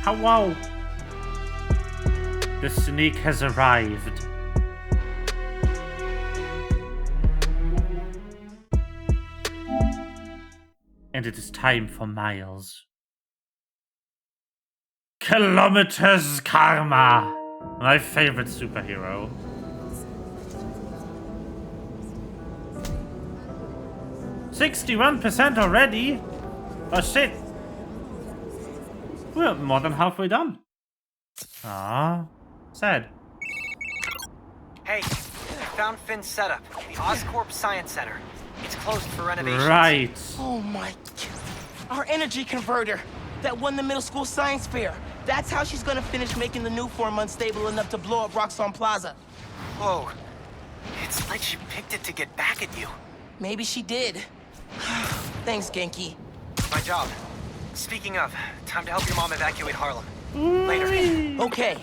Wow. The sneak has arrived. And it is time for Miles. Kilometers Karma! My favorite superhero. "61% already? Oh shit. We're more than halfway done. Ah, sad. Hey, I found Finn's setup, the Oscorp Science Center. It's closed for renovations. Right. Oh my God. Our energy converter that won the middle school science fair. That's how she's gonna finish making the new form unstable enough to blow up Roxxon Plaza. Whoa. It's like she picked it to get back at you. Maybe she did. Thanks, Genki. My job. Speaking of, time to help your mom evacuate Harlem. Later. Okay.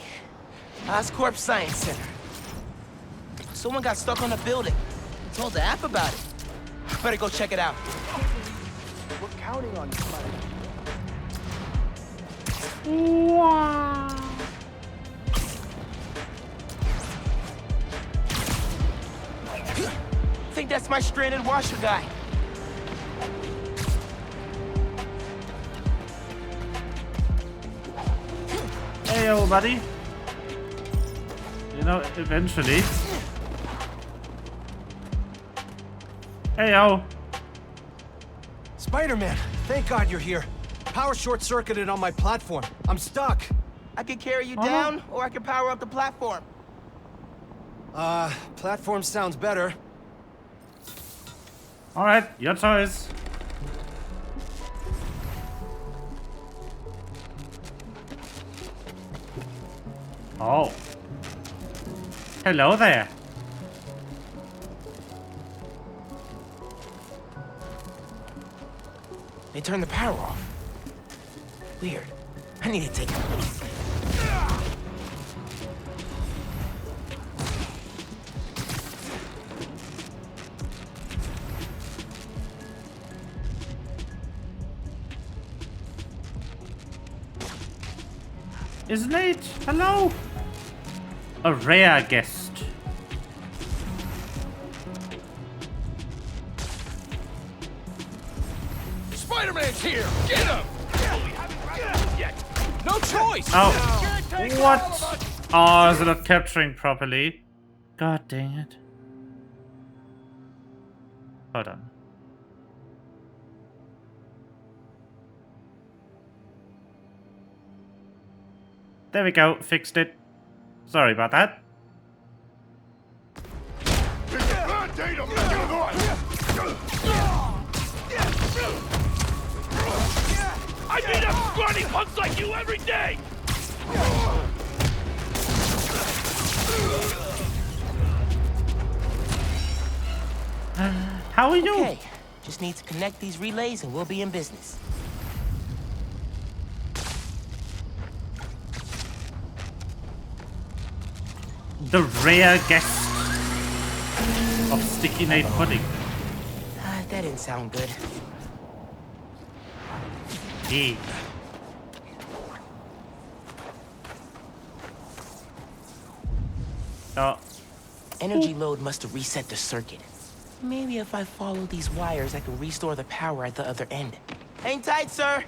Oscorp Science Center. Someone got stuck on a building. Told the app about it. Better go check it out. We're counting on you, Spider. Wow. Think that's my stranded washer guy. Hey, old buddy. You know, eventually. Hey, yo. Spider-Man, thank God you're here. Power short-circuited on my platform. I'm stuck. I could carry you down, or I could power up the platform. Platform sounds better. Alright, your choice. Oh. Hello there. They turned the power off. Weird. I need to take a look. Is Nate? Hello? A rare guest. Spider-Man's here! Get him! No choice! Oh. What? Oh, is it not capturing properly? God dang it. Hold on. There we go, fixed it. Sorry about that. I beat up scrawny punks like you every day! How are you? Okay, just need to connect these relays and we'll be in business. The rare guest of Sticky Nate Pudding. That didn't sound good. Yeah. Oh. Energy load must have reset the circuit. Maybe if I follow these wires, I can restore the power at the other end. Hang tight, sir.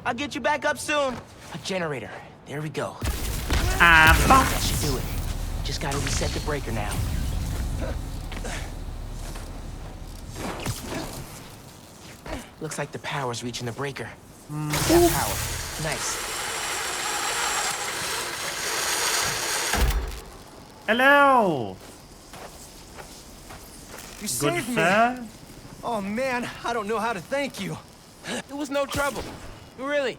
I'll get you back up soon. A generator. There we go. That should do it. Just gotta reset the breaker now. Looks like the power's reaching the breaker. Got power. Nice. Hello. You Good saved me. sir. Oh man, I don't know how to thank you. It was no trouble. Really.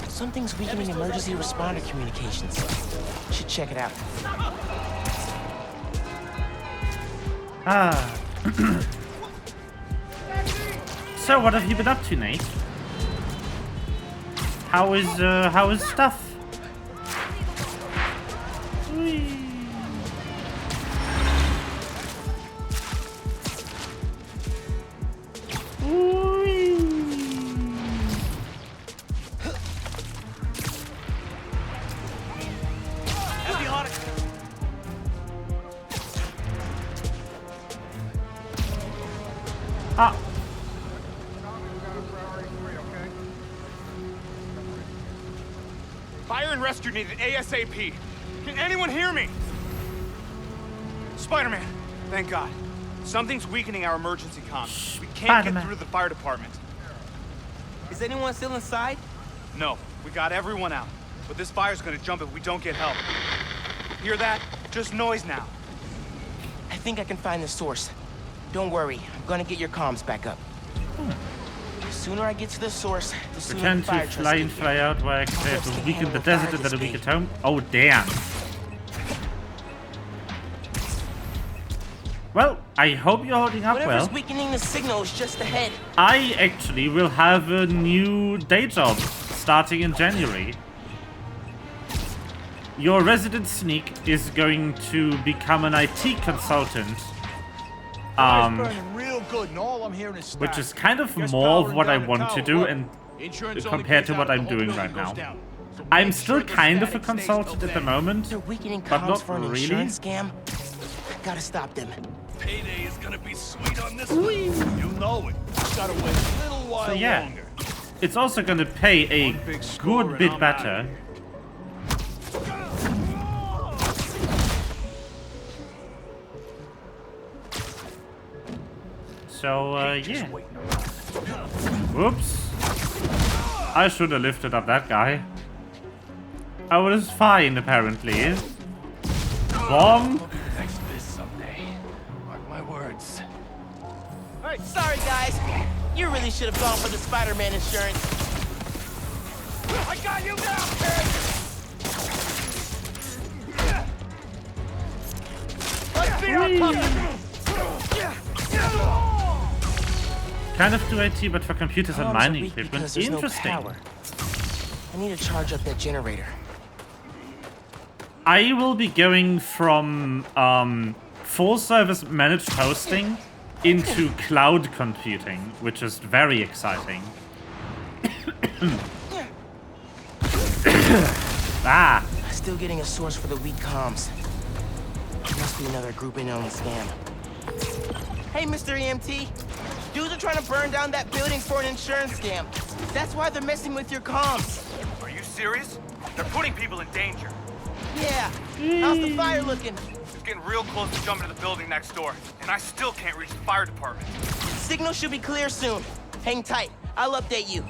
Something's weakening emergency responder communications. Should check it out. Ah. So, what have you been up to, Nate? How is stuff? Whee. Whee. Ah. Fire and rescue needed ASAP. Can anyone hear me? Spider-Man, thank God. Something's weakening our emergency comms. We can't get through to the fire department. Is anyone still inside? No, we got everyone out. But this fire's gonna jump if we don't get help. Hear that? Just noise now. I think I can find the source. Don't worry, I'm gonna get your comms back up. The sooner I get to the source, the sooner Return the fire to trucks fly in, get fly here. out, where I Folks have can a week in handle the the fire desert and then a week this at home. Oh, damn. Well, I hope you're holding up Whatever's well. weakening the signal is just ahead. I actually will have a new day job starting in January. Your resident sneak is going to become an IT consultant. Real good, and all I'm hearing is Which static. is kind of Guess more of powering what I down the want to tower do worked. and Insurance only compared pays to what out if I'm the whole doing building right goes now. down. So I'm make still sure the kind of a static stays consultant at the obeyed. moment, They're weakening but comms not for an really. insurance scam. Gotta stop them. Payday is gonna be sweet on this one. You know it. Gotta wait a little while So yeah, longer. it's also going to pay a One big score good and bit I'm better. So, yeah. Whoops. I should have lifted up that guy. I was fine, apparently. Bomb. Thanks to this someday. Mark my words. Sorry, guys. You really should have gone for the Spider-Man insurance. I got you now, kid! Let's see our puppet. Kind of do IT, but for computers and Comms are mining weak equipment. because there's no Interesting. power. I need to charge up that generator. I will be going from full service managed hosting into cloud computing, which is very exciting. Ah, Still getting a source for the weak comms. Must be another grouping-only scam. Hey, Mr. EMT. Dudes are trying to burn down that building for an insurance scam. That's why they're messing with your comms. Are you serious? They're putting people in danger. Yeah. How's the fire looking? It's getting real close to jumping to the building next door, and I still can't reach the fire department. Signal should be clear soon. Hang tight. I'll update you.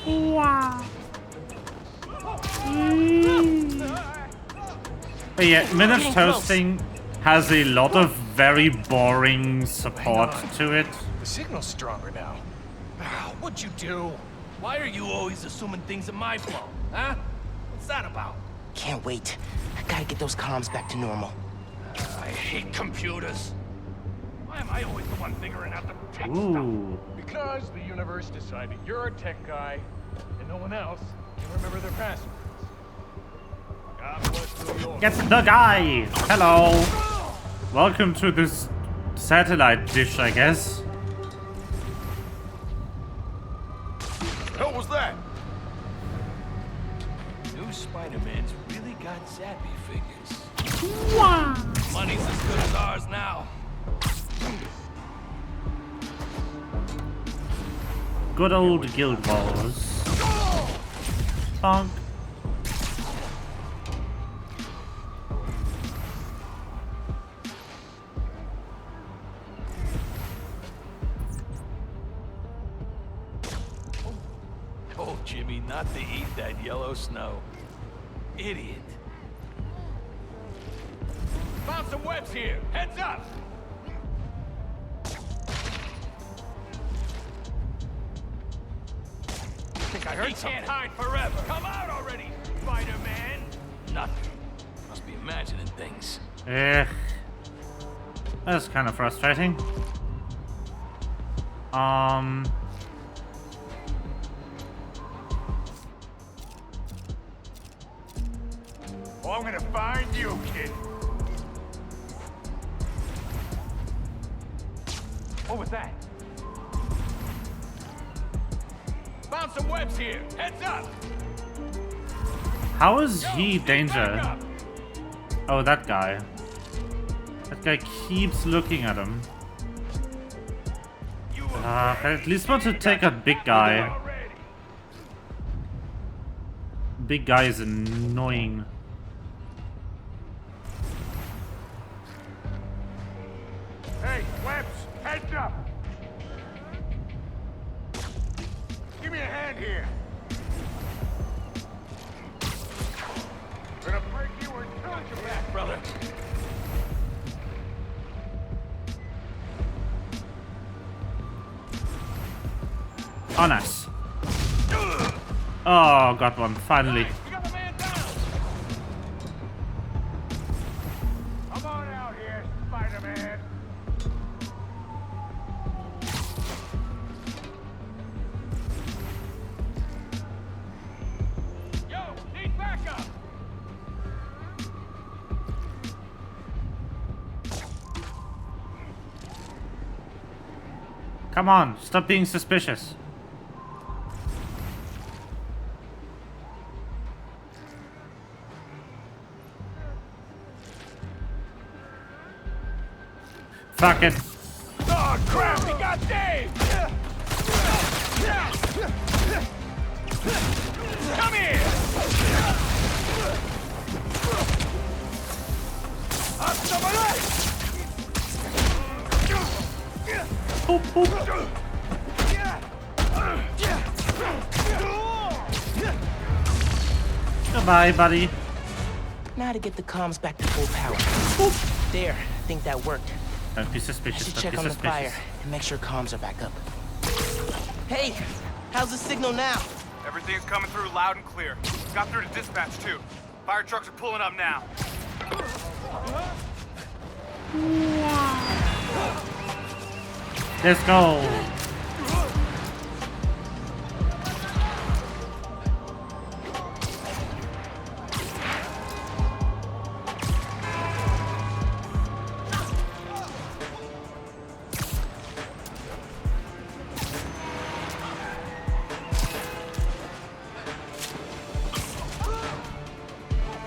wow. But yeah, managed Getting close. hosting has a lot of very boring support to it. The signal's stronger now. What'd you do? Why are you always assuming things are my fault, huh? What's that about? Can't wait. I gotta get those comms back to normal. I hate computers. Why am I always the one figuring out the tech stuff? Ooh. Because the universe decided you're a tech guy, and no one else can remember their passwords. God bless New York. Get the guy! Hello! Welcome to this satellite dish, I guess. What was that? New Spider-Man's really got zappy figures. Money's as good as ours now. Good old Guild Wars. Bonk. Told Jimmy not to eat that yellow snow. Idiot. Found some webs here. Heads up! think I heard He something. can't hide forever. Come out already, Spider-Man. Nothing. Must be imagining things. Ugh. That's kind of frustrating. Oh, I'm gonna find you, kid. What was that? Found throwing some webs here. Heads up. How is he Get danger? back up. Oh, that guy. That guy keeps looking at him. I at least want to take a big guy. Already. Big guy is annoying. Hey, Webs, heads up! Give me a hand here. Gonna break you or kill you back, brother. Oh, nice. Oh, got one, finally. You got a man down. Come on out here, Spider-Man. Yo, need backup. Come on, stop being suspicious. Fuck it. Oh crap! He got Dave. Come here. Up somebody. Boop, boop. Goodbye, buddy. Now to get the comms back to full power. There, I think that worked. Don't be I suspicious. should Don't check be on the fire suspicious. and make sure comms are back up. Hey, how's the signal now? Everything's coming through loud and clear. Got through to dispatch, too. Fire trucks are pulling up now. Let's go.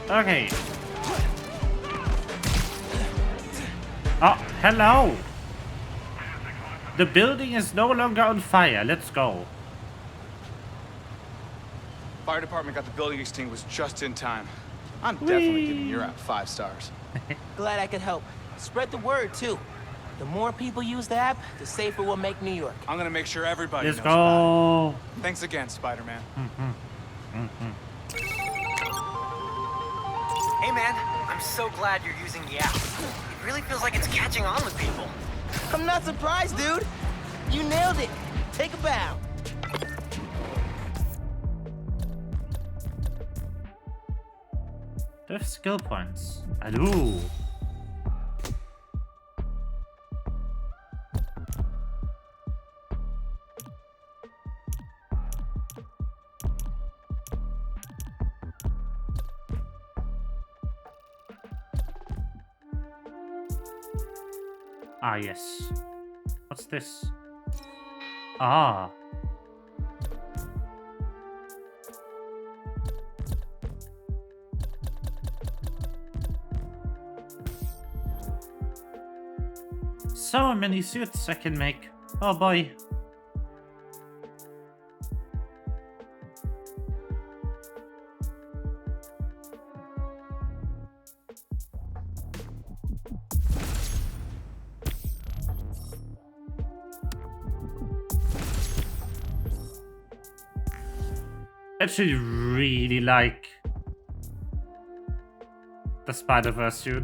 Okay. Oh, hello. The building is no longer on fire. Let's go. Fire department got the building extinguished just in time. I'm definitely giving your app 5 stars. Glad I could help. Spread the word, too. The more people use the app, the safer we'll make New York. I'm gonna make sure everybody Let's knows about go. it. Thanks again, Spider-Man. Hey man, I'm so glad you're using the app. It really feels like it's catching on with people. I'm not surprised, dude. You nailed it. Take a bow. Do I have skill points? I do. Ah, yes. What's this? Ah. So many suits I can make. Oh boy. Actually really like the Spider-Verse suit.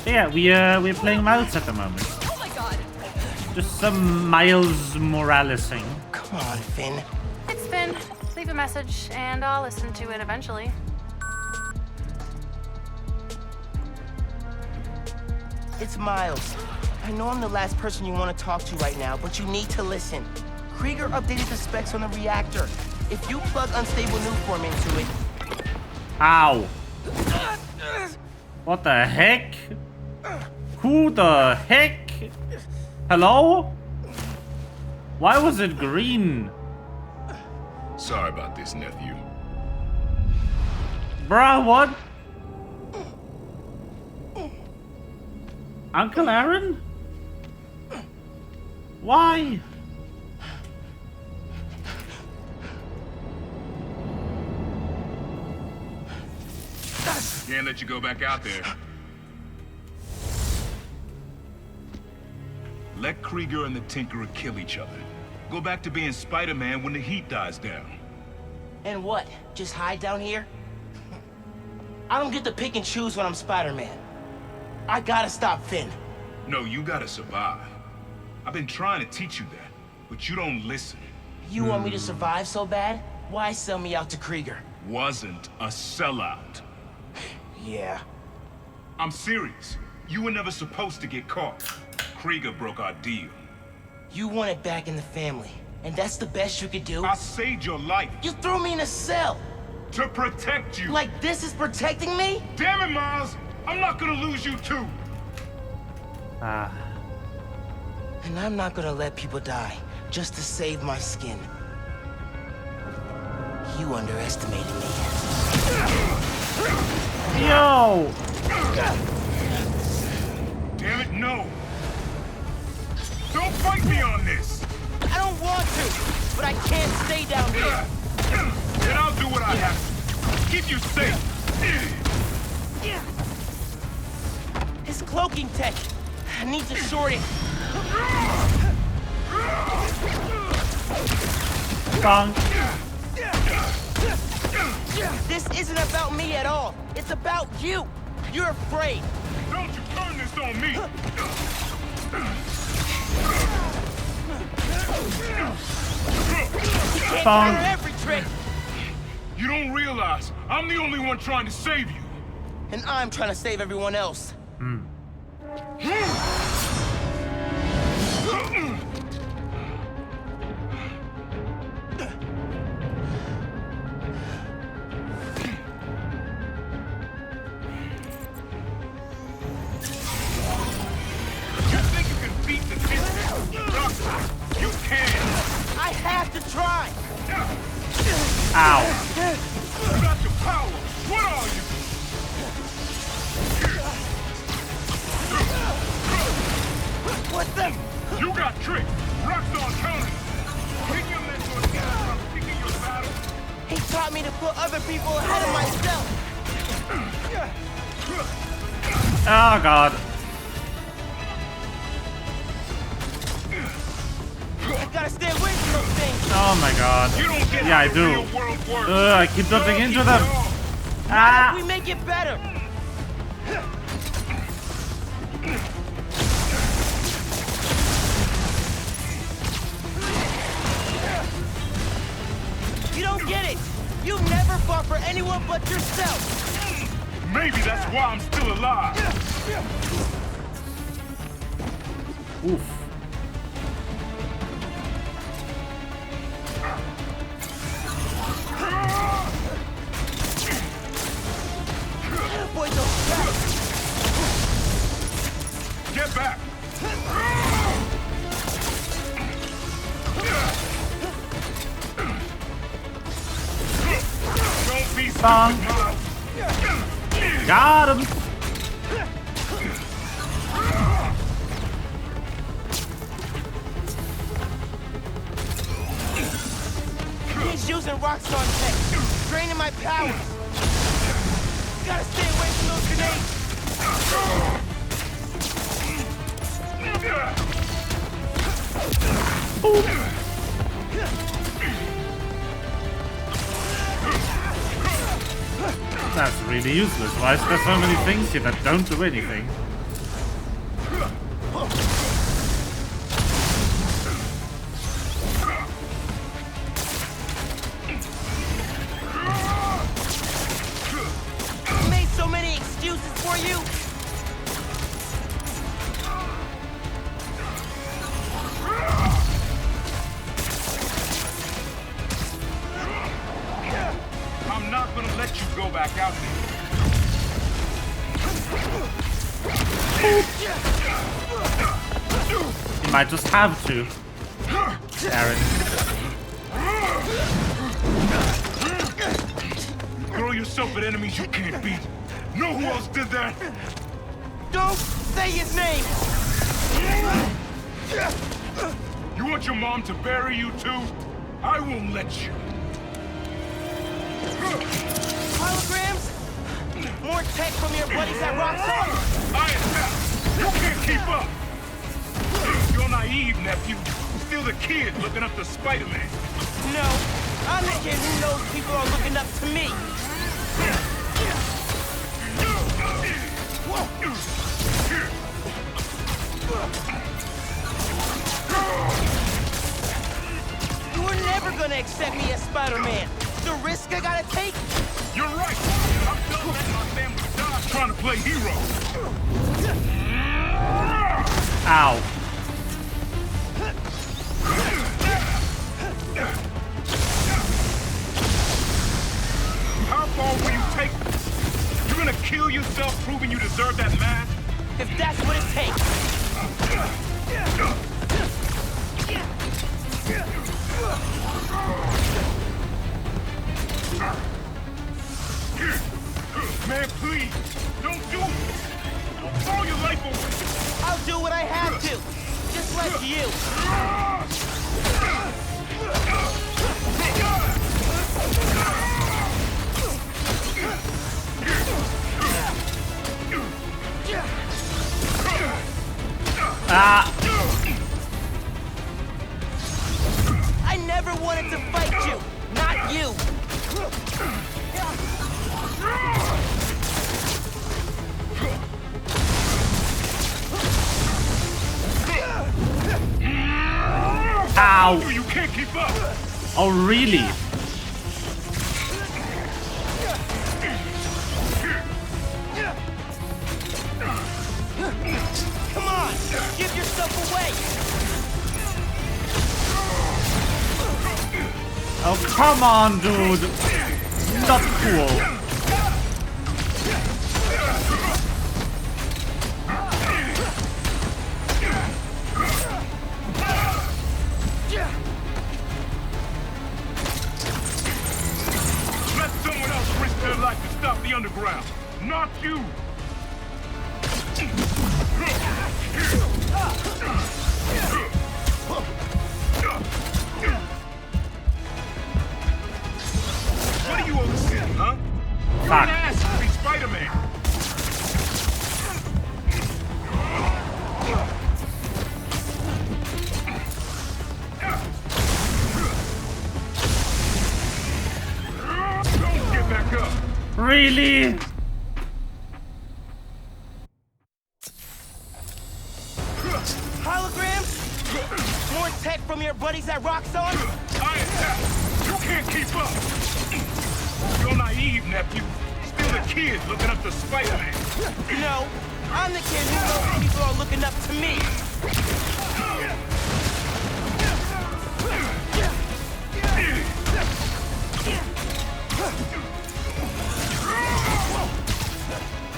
Yeah, we're playing Miles at the moment. Oh my god! Just some Miles Moralesing. Come on, Finn. It's Finn. Leave a message and I'll listen to it eventually. It's Miles. I know I'm the last person you want to talk to right now, but you need to listen. Krieger updated the specs on the reactor. If you plug unstable new form into it... Ow. What the heck? Who the heck? Hello? Why was it green? Sorry about this, nephew. Bruh, what? Uncle Aaron? Why? Can't let you go back out there. Let Krieger and the Tinkerer kill each other. Go back to being Spider-Man when the heat dies down. And what? Just hide down here? I don't get to pick and choose when I'm Spider-Man. I gotta stop Finn. No, you gotta survive. I've been trying to teach you that, but you don't listen. You want me to survive so bad? Why sell me out to Krieger? Wasn't a sellout. Yeah. I'm serious. You were never supposed to get caught. Krieger broke our deal. You want it back in the family, and that's the best you could do? I saved your life. You threw me in a cell! To protect you. Like this is protecting me? Damn it, Miles! I'm not gonna lose you too. Ah. And I'm not gonna let people die just to save my skin. You underestimated me. Yo! Damn it, no! Don't fight me on this! I don't want to, but I can't stay down here. Then I'll do what I have to. Keep you safe. His cloaking tech. I need to short it. Bonk. This isn't about me at all. It's about you. You're afraid. Don't you turn this on me! You can't Bonk. counter every trick. You don't realize I'm the only one trying to save you. And I'm trying to save everyone else. You think you can beat the distance? You can. I have to try. Ow. You got your power. What are you? What the? You got tricked. Rock's on counter. Take your mentor down from picking your battle. He taught me to put other people ahead of myself. Oh god. I gotta stay away from those things. Oh my god. You don't get Yeah, I how the do. real world works. I keep dodging into them. How do we Ah. make it better? You don't get it. You never fought for anyone but yourself. Maybe that's why I'm still alive. Oof. Avoid those traps. Get back. Don't be Bonk. stupid, Miles. Got him. He's using rocks on tech, draining my powers. Gotta stay away from those grenades. That's really useless. Why is there so many things here that don't do anything? I made so many excuses for you. let you go back out there. You might just have to. Aaron. Throw yourself at enemies you can't beat. Know who else did that? Don't say his name! You want your mom to bury you too? I won't let you. Holograms? More tech from your buddies at Roxxon? I attack! You can't keep up! You're naive, nephew. Still the kid looking up to Spider-Man. No, I'm the kid who knows people are looking up to me. You were never gonna accept me as Spider-Man. The risk I gotta take? You're right. I'm done letting my family die trying to play hero. Ow. How far will you take this? You gonna kill yourself proving you deserve that mask? If that's what it takes. Man, please, don't do it. Don't throw your life away. I'll do what I have to. Just like you. Ah! I never wanted to fight you. Not you. Ow! You can't keep up. Oh, really? Come on, give yourself away. Oh, come on, dude. Not cool. Let someone else risk their life to stop the underground. Not you. What are you overseeing, huh? You're Fuck. an ass to be Spider-Man. Don't get back up. Really? Holograms? More tech from your buddies at Roxxon? I attack. You can't keep up. You're naive, nephew. Still the kid looking up to Spider-Man. No, I'm the kid who knows people are looking up to me.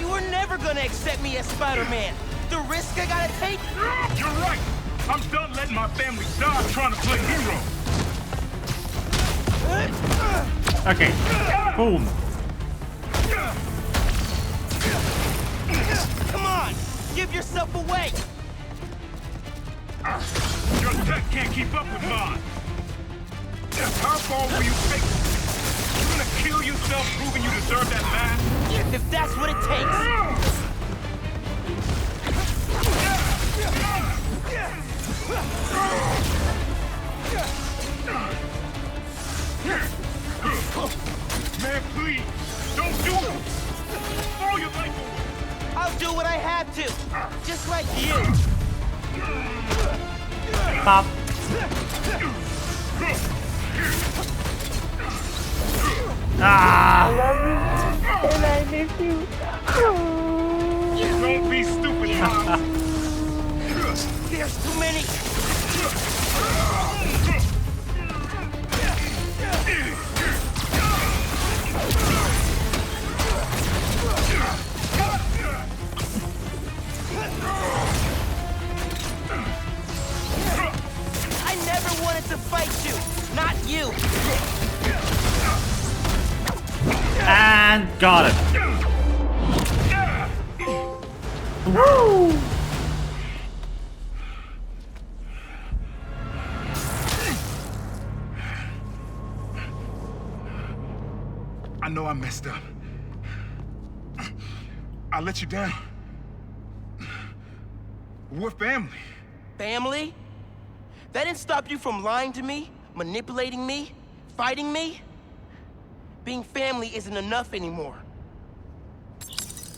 You were never gonna accept me as Spider-Man. The risk I gotta take? You're right. I'm done letting my family die trying to play hero. Okay. Boom. Come on, give yourself away. Your tech can't keep up with mine. How far will you take it? You gonna kill yourself proving you deserve that mask? If that's what it takes. Man, please, don't do it. Throw your life away. I'll do what I have to. Just like you. Pop. Ah! And I miss you. Don't be stupid, Miles. There's too many. you. And got it. Woo! I know I messed up. I let you down. We're family. Family? That didn't stop you from lying to me, manipulating me, fighting me? Being family isn't enough anymore.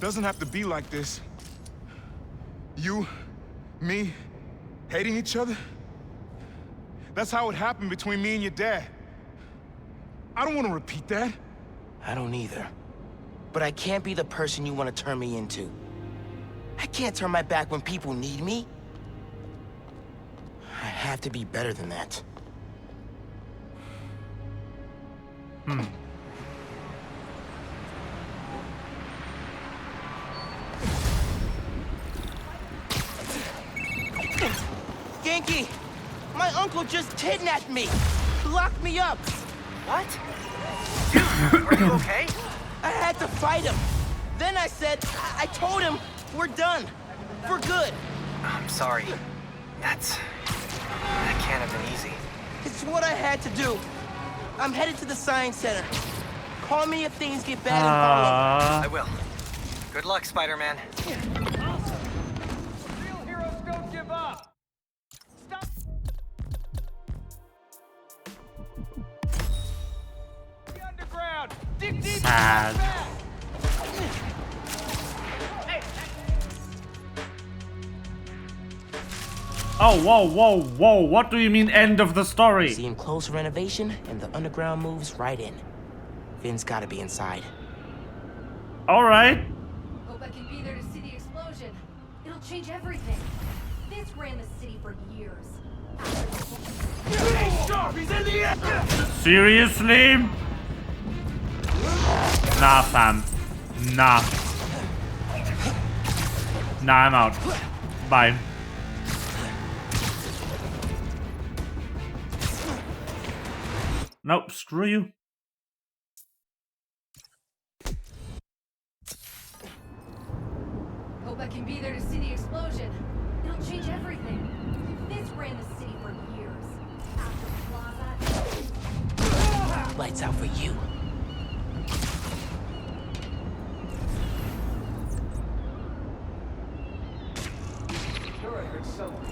Doesn't have to be like this. You, me, hating each other? That's how it happened between me and your dad. I don't want to repeat that. I don't either. But I can't be the person you want to turn me into. I can't turn my back when people need me. I have to be better than that. Genki! My uncle just kidnapped me! Locked me up! What? Dude, are you okay? I had to fight him. Then I said, I told him, we're done. For good. I'm sorry. That can't have been easy. It's what I had to do. I'm headed to the Science Center. Call me if things get bad in Harlem. I will. Good luck, Spider-Man. Real heroes don't give up. Stop. The underground. Dig deep. Sad. Oh, whoa, whoa, whoa. What do you mean end of the story? Seeing close renovation, and the underground moves right in. Finn's gotta be inside. Alright. Hope I can be there to see the explosion. It'll change everything. Vince ran the city for years. Seriously? Nah, fam. Nah. Nah, I'm out. Bye. Nope, screw you. Hope I can be there to see the explosion. It'll change everything. Vince ran the city for years. After Plaza. Lights out for you. Sure, I heard someone.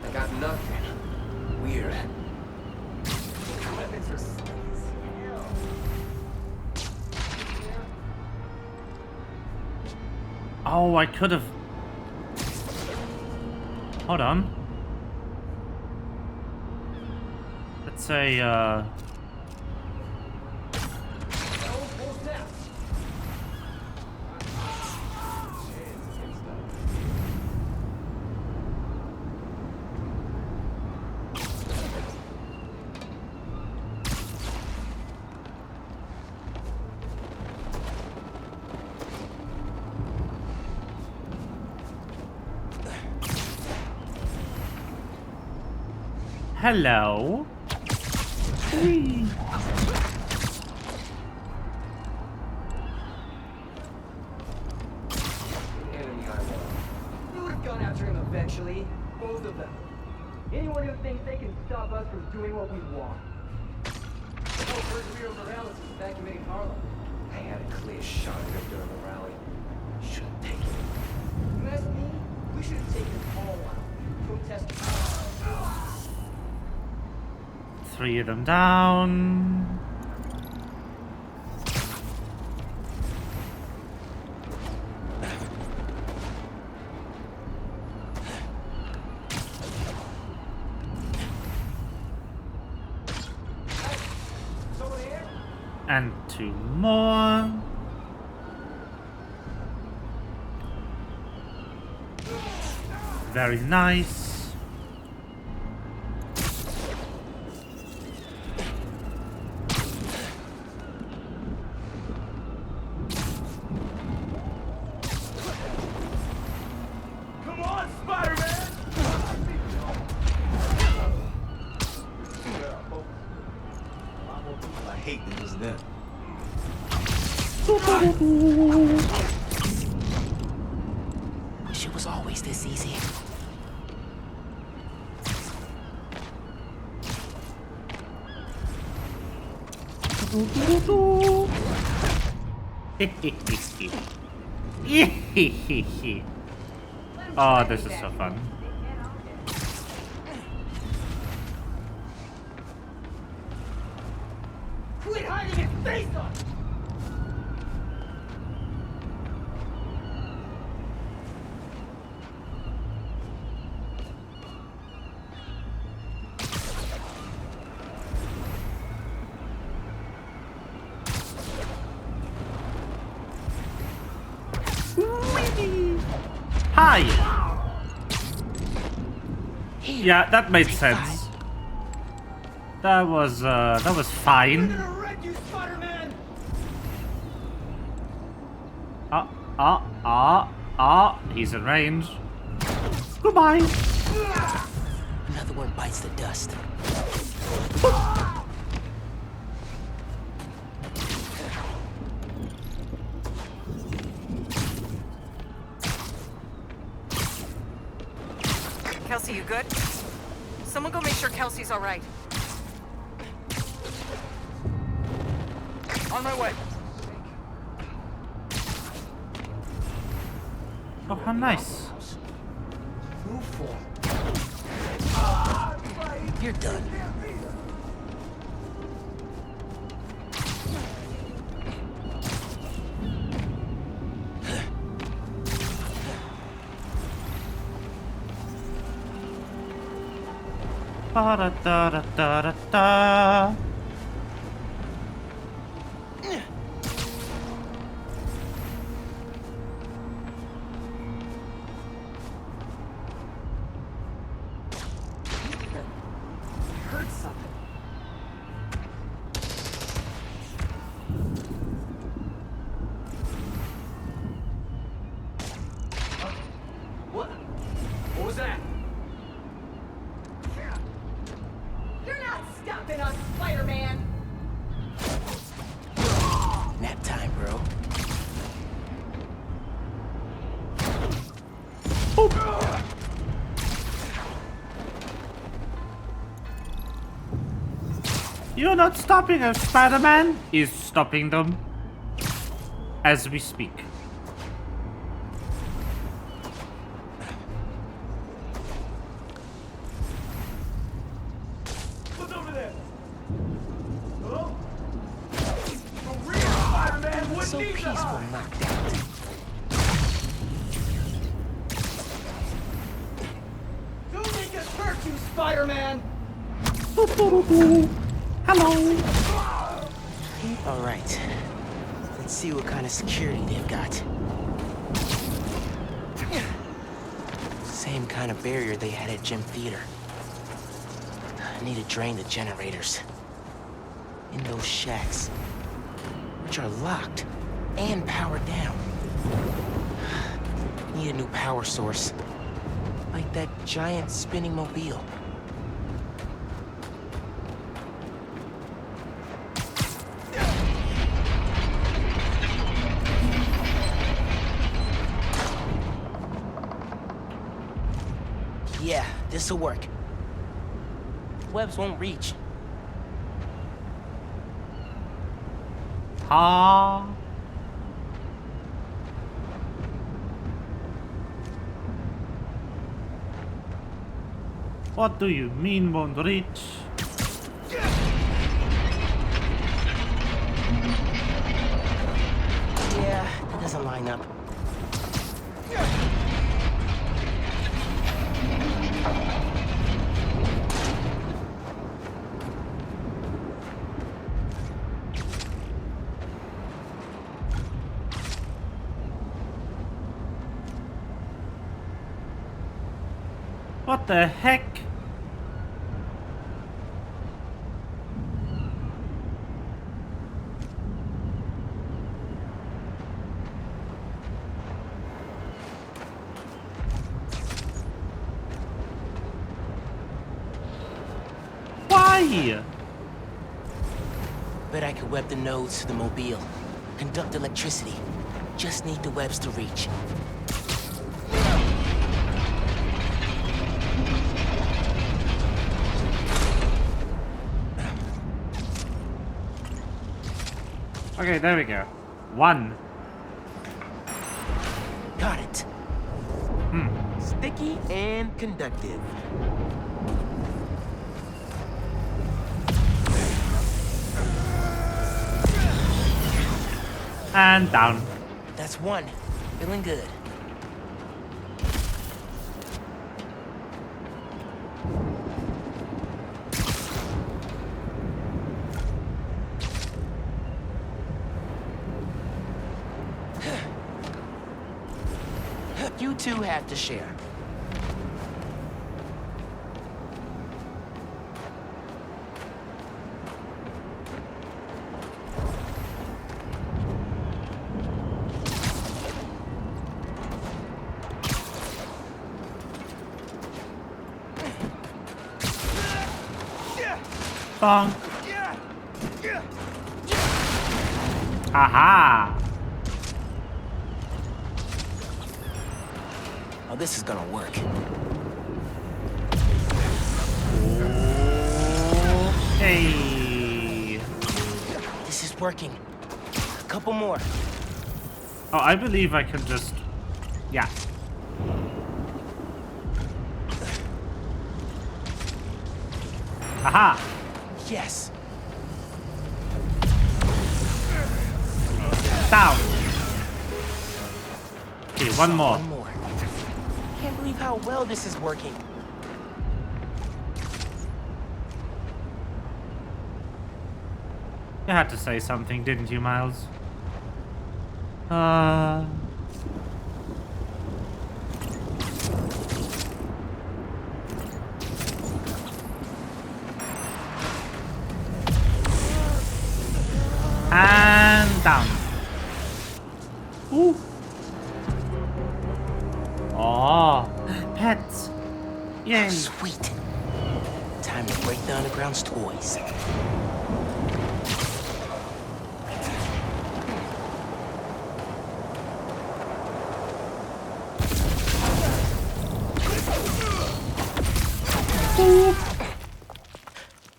I got nothing. Weird. Weapons are slick as hell. Oh, I could have. Hold on. Let's say, hello. Whee. Enemy eyeball. We would have gone after him eventually. Both of them. Anyone who thinks they can stop us from doing what we want. Oh, Bergeviro Morales is evacuating Harlem. I had a clear shot at him during the rally. Should have taken it. You ask me? We should have taken them all out. Protesters. 3 of them down. And 2 more. Very nice. wish it was always this easy. Oh, this is so fun. Quit hiding his face on! Hi! Yeah, that made sense. That was fine. He's in range. Goodbye. Another one bites the dust. Kelsey, you good? Someone go make sure Kelsey's all right. On my way. Oh, how nice. Move for. You're done. Da da da da da da. Heard something. What? What was that? You're not stopping us, Spider-Man! Nap time, bro. You're not stopping us, Spider-Man is stopping them as we speak. Look over there! Oh? For real, Spider-Man! Wouldn't So need to peaceful, hide. knocked out. Don't make us hurt you, Spider-Man! Hello. All right. Let's see what kind of security they've got. Same kind of barrier they had at Gym Theater. I need to drain the generators. In those shacks. Which are locked and powered down. Need a new power source. Like that giant spinning mobile. Yeah, this'll work. Webs won't reach. Ah. What do you mean won't reach? Yeah, that doesn't line up. What the heck? Why? Bet I could web the nodes to the mobile. Conduct electricity. Just need the webs to reach. Okay, there we go. 1. Got it. Sticky and conductive. And down. That's 1. Feeling good. You two have to share. Bonk. Aha! Oh, this is gonna work. Hey. This is working. A couple more. Oh, I believe I can just... Yeah. Aha! Yes. Down! Okay, one more. One more. Can't believe how well this is working. You had to say something, didn't you, Miles? And down. Ooh. Oh, pets. Yay. Sweet. Time to break the Underground's toys.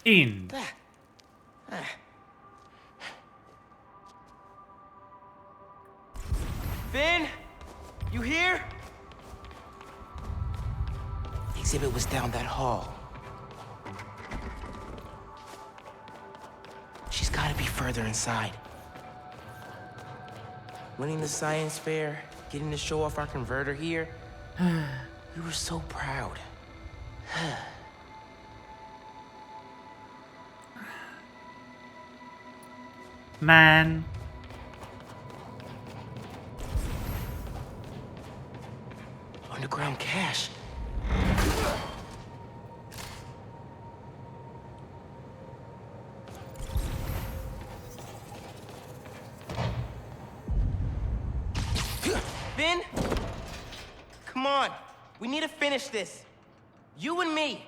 In. Finn? You here? The exhibit was down that hall. She's gotta be further inside. Winning the science fair, getting to show off our converter here. We were so proud. Man. Underground cache. Finn? Come on. We need to finish this. You and me.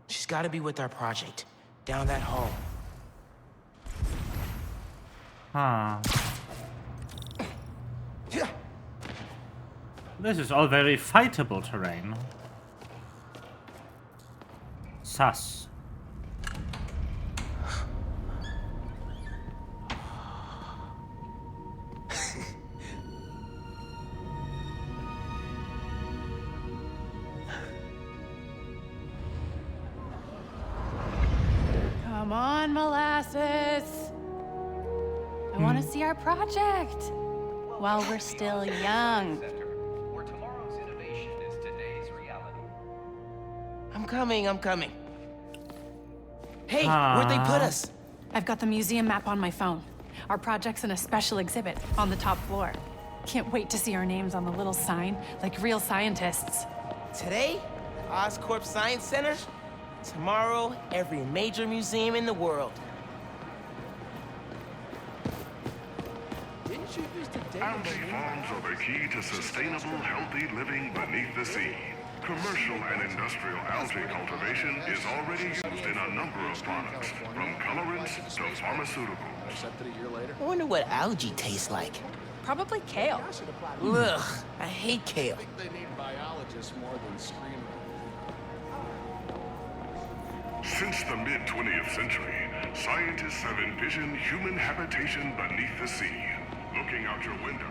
She's got to be with our project. Down that hall. Huh. This is all very fightable terrain. Sus. Come on, Molasses. I want to see our project while we're still young. I'm coming. Hey, where'd they put us? I've got the museum map on my phone. Our project's in a special exhibit on the top floor. Can't wait to see our names on the little sign, like real scientists. Today, Oscorp Science Center. Tomorrow, every major museum in the world. Algae farms are the key to sustainable, healthy living beneath the sea. Commercial and industrial algae cultivation is already used in a number of products, from colorants to pharmaceuticals. I wonder what algae tastes like. Probably kale. Ugh, I hate kale. I think they need biologists more than screaming. Since the mid-20th century, scientists have envisioned human habitation beneath the sea. Looking out your window,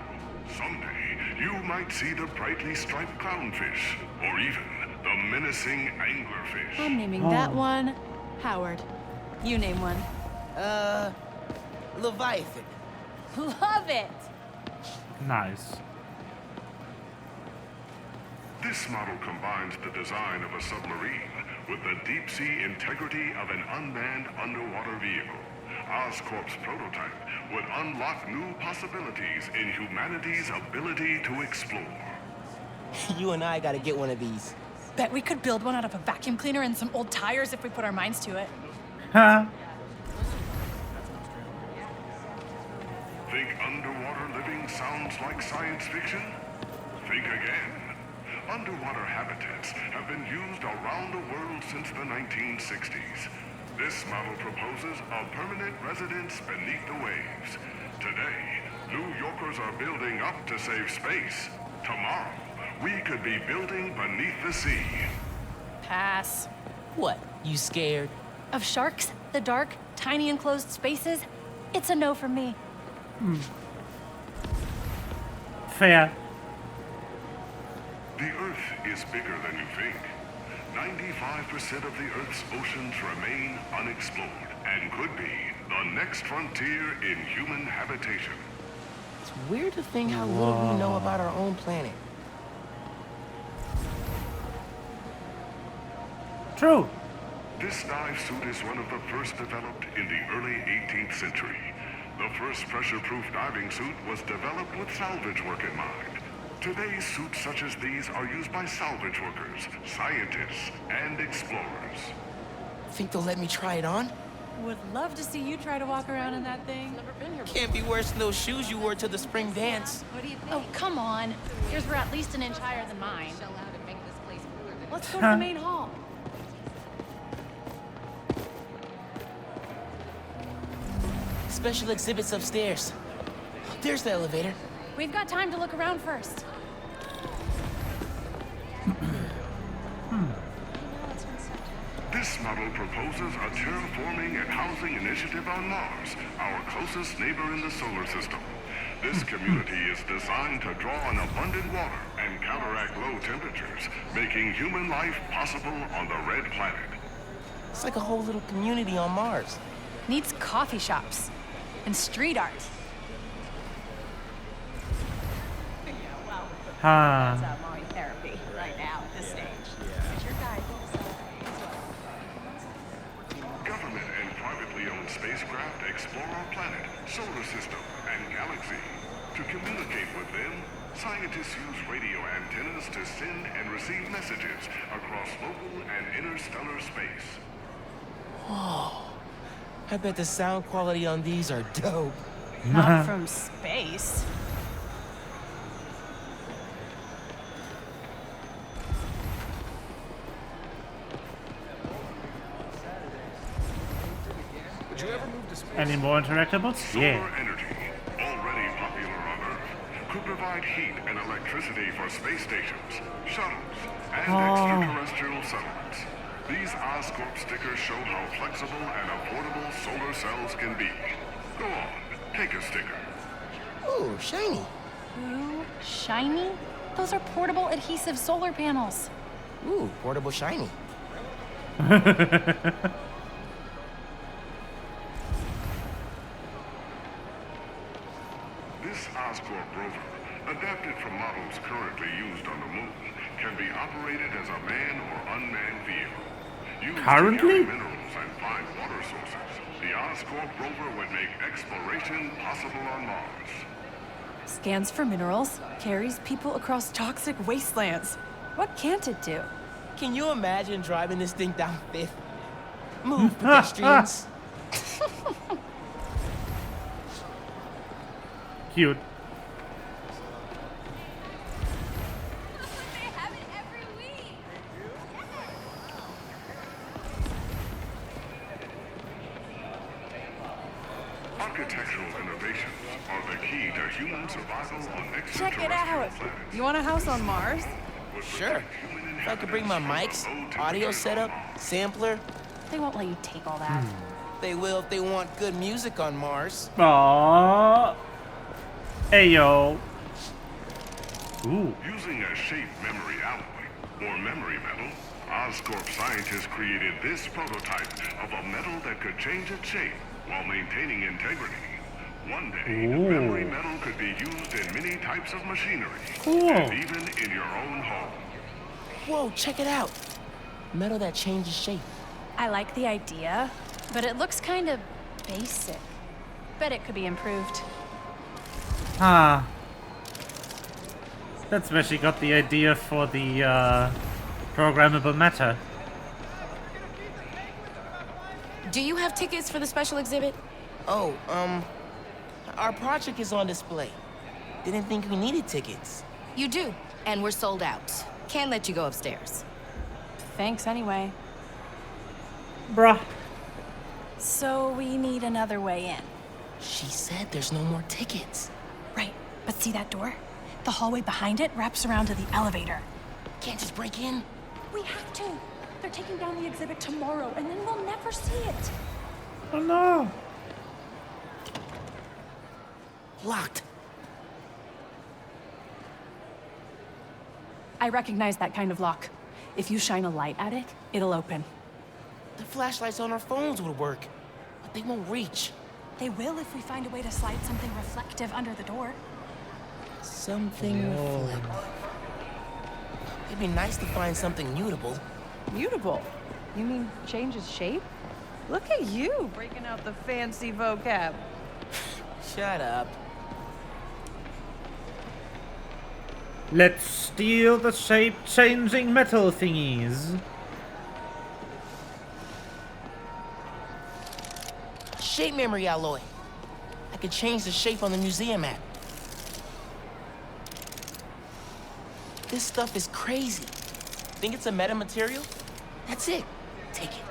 someday you might see the brightly striped clownfish, or even the menacing anglerfish. I'm naming that one Howard. You name one. Leviathan. Love it! Nice. This model combines the design of a submarine with the deep-sea integrity of an unmanned underwater vehicle. Oscorp's prototype would unlock new possibilities in humanity's ability to explore. You and I gotta get one of these. Bet we could build one out of a vacuum cleaner and some old tires if we put our minds to it. Huh? Think underwater living sounds like science fiction? Think again. Underwater habitats have been used around the world since the 1960s. This model proposes a permanent residence beneath the waves. Today, New Yorkers are building up to save space. Tomorrow, we could be building beneath the sea. Pass. What? You scared? Of sharks, the dark, tiny enclosed spaces? It's a no for me. Fair. The Earth is bigger than you think. 95% of the Earth's oceans remain unexplored and could be the next frontier in human habitation. It's weird to think how little we know about our own planet. True. This dive suit is one of the first developed in the early 18th century. The first pressure-proof diving suit was developed with salvage work in mind. Today's suits such as these are used by salvage workers, scientists, and explorers. Think they'll let me try it on? Would love to see you try to walk around in that thing. Can't be worse than those shoes you wore to the spring dance. What do you think? Oh, come on. Yours were at least an inch higher than mine. Let's go to the main hall. Special exhibits upstairs. There's the elevator. We've got time to look around first. This model proposes a terraforming and housing initiative on Mars, our closest neighbor in the solar system. This community is designed to draw on abundant water and counteract low temperatures, making human life possible on the Red Planet. It's like a whole little community on Mars. Needs coffee shops and street art. Huh. Mommy therapy right now at this stage. But your guide Government and privately owned spacecraft explore our planet, solar system, and galaxy. To communicate with them, scientists use radio antennas to send and receive messages across local and interstellar space. Whoa. I bet the sound quality on these are dope. Not from space. Would you ever move to space? Any more interactables? Solar Yeah. energy, already popular on Earth, could provide heat and electricity for space stations, shuttles, and extraterrestrial settlements. These Oscorp stickers show how flexible and affordable solar cells can be. Go on, take a sticker. Ooh, shiny. Ooh, shiny? Those are portable adhesive solar panels. Ooh, portable shiny. This Oscorp rover, adapted from models currently used on the moon, can be operated as a manned or unmanned vehicle. Used Currently? to carry minerals and find water sources, the Oscorp rover would make exploration possible on Mars. Scans for minerals, carries people across toxic wastelands. What can't it do? Can you imagine driving this thing down Fifth? Move, pedestrians. Cute. They have it every week. Architectural innovations are the key to human survival on extraterrestrial Check it out. planets. You want a house on Mars? Sure. If I could bring my mics, audio setup, sampler, They won't let you take all that. They will if they want good music on Mars. Aww. Hey, yo. Ooh. Using a shape memory alloy, or memory metal, Oscorp scientists created this prototype of a metal that could change its shape while maintaining integrity. One day, memory metal could be used in many types of machinery, and even in your own home. Whoa, check it out. Metal that changes shape. I like the idea, but it looks kind of basic. Bet it could be improved. Ah. That's where she got the idea for the programmable matter. Do you have tickets for the special exhibit? Oh, our project is on display. Didn't think we needed tickets. You do, and we're sold out. Can't let you go upstairs. Thanks anyway. Bruh. So we need another way in. She said there's no more tickets. Right, but see that door? The hallway behind it wraps around to the elevator. Can't just break in? We have to. They're taking down the exhibit tomorrow, and then we'll never see it. Oh no. Locked. I recognize that kind of lock. If you shine a light at it, it'll open. The flashlights on our phones would work, but they won't reach. They will if we find a way to slide something reflective under the door. Something reflective. It'd be nice to find something mutable. Mutable? You mean changes shape? Look at you, breaking out the fancy vocab. Shut up. Let's steal the shape-changing metal thingies. Shape memory alloy. I could change the shape on the museum map. This stuff is crazy. Think it's a metamaterial? That's it. Take it.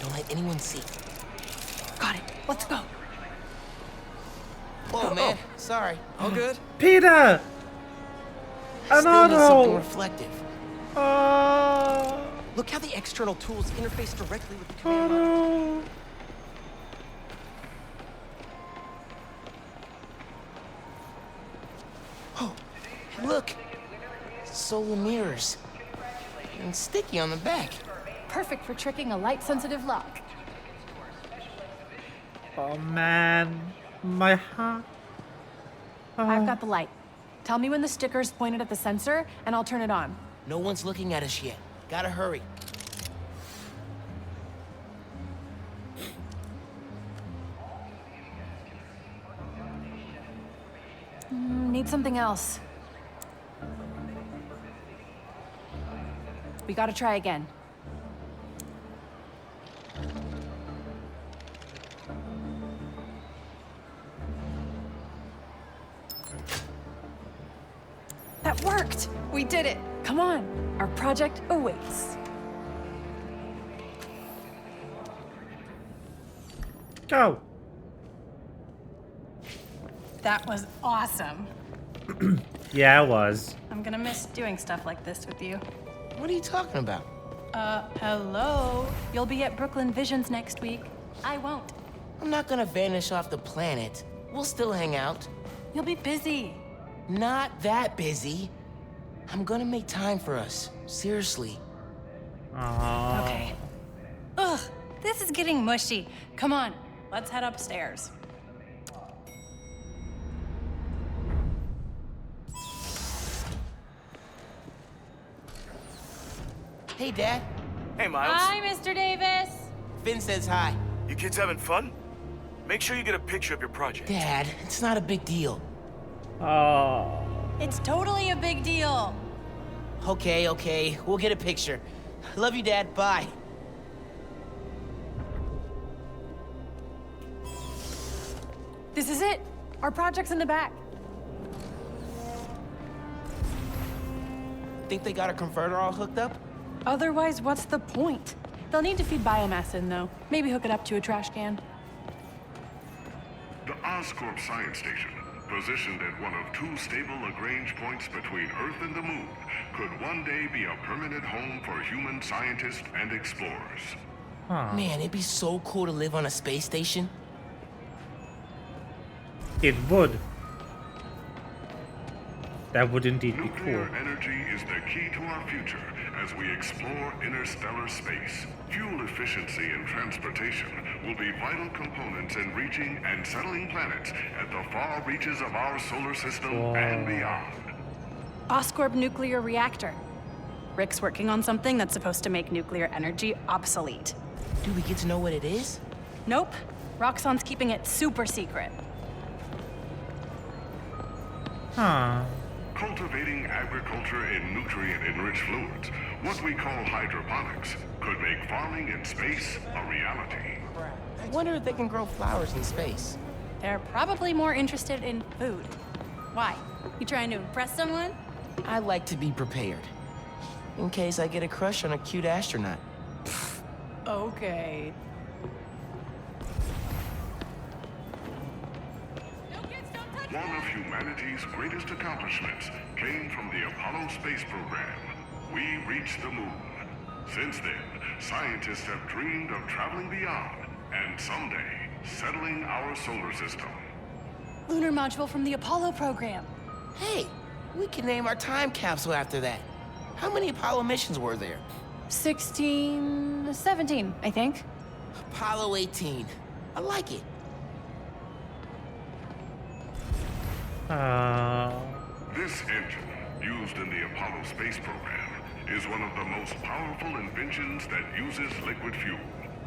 Don't let anyone see. Got it. Let's go. Whoa, man. Sorry. All good? Peter! An Still need something auto! reflective. Look how the external tools interface directly with the command Oh module. no. Oh, look. Solar mirrors. And sticky on the back. Perfect for tricking a light-sensitive lock. Oh man. My heart. I've got the light. Tell me when the sticker's pointed at the sensor, and I'll turn it on. No one's looking at us yet. Gotta hurry. Need something else. We gotta try again. That worked! We did it! Come on, our project awaits. Go. That was awesome. Yeah, it was. I'm gonna miss doing stuff like this with you. What are you talking about? Hello? You'll be at Brooklyn Visions next week. I won't. I'm not gonna vanish off the planet. We'll still hang out. You'll be busy. Not that busy. I'm gonna make time for us. Seriously. Aww. Okay. Ugh, this is getting mushy. Come on, let's head upstairs. Hey, Dad. Hey, Miles. Hi, Mr. Davis. Finn says hi. You kids having fun? Make sure you get a picture of your project. Dad, it's not a big deal. Oh. It's totally a big deal. Okay. We'll get a picture. Love you, Dad. Bye. This is it. Our project's in the back. Think they got a converter all hooked up? Otherwise, what's the point? They'll need to feed biomass in, though. Maybe hook it up to a trash can. The Oscorp Science Station, positioned at one of two stable Lagrange points between Earth and the Moon, could one day be a permanent home for human scientists and explorers. Man, it'd be so cool to live on a space station. It would. That would indeed be cool. Nuclear energy is the key to our future as we explore interstellar space. Fuel efficiency in transportation will be vital components in reaching and settling planets at the far reaches of our solar system and beyond. Oscorp nuclear reactor. Rick's working on something that's supposed to make nuclear energy obsolete. Do we get to know what it is? Nope. Roxxon's keeping it super secret. Cultivating agriculture in nutrient-enriched fluids, what we call hydroponics, could make farming in space a reality. Wonder if they can grow flowers in space. They're probably more interested in food. Why? You trying to impress someone? I like to be prepared. In case I get a crush on a cute astronaut. Okay. One of humanity's greatest accomplishments came from the Apollo space program. We reached the moon. Since then, scientists have dreamed of traveling beyond and someday settling our solar system. Lunar module from the Apollo program. Hey, we can name our time capsule after that. How many Apollo missions were there? 17, I think. Apollo 18. I like it. This engine, used in the Apollo space program, is one of the most powerful inventions that uses liquid fuel.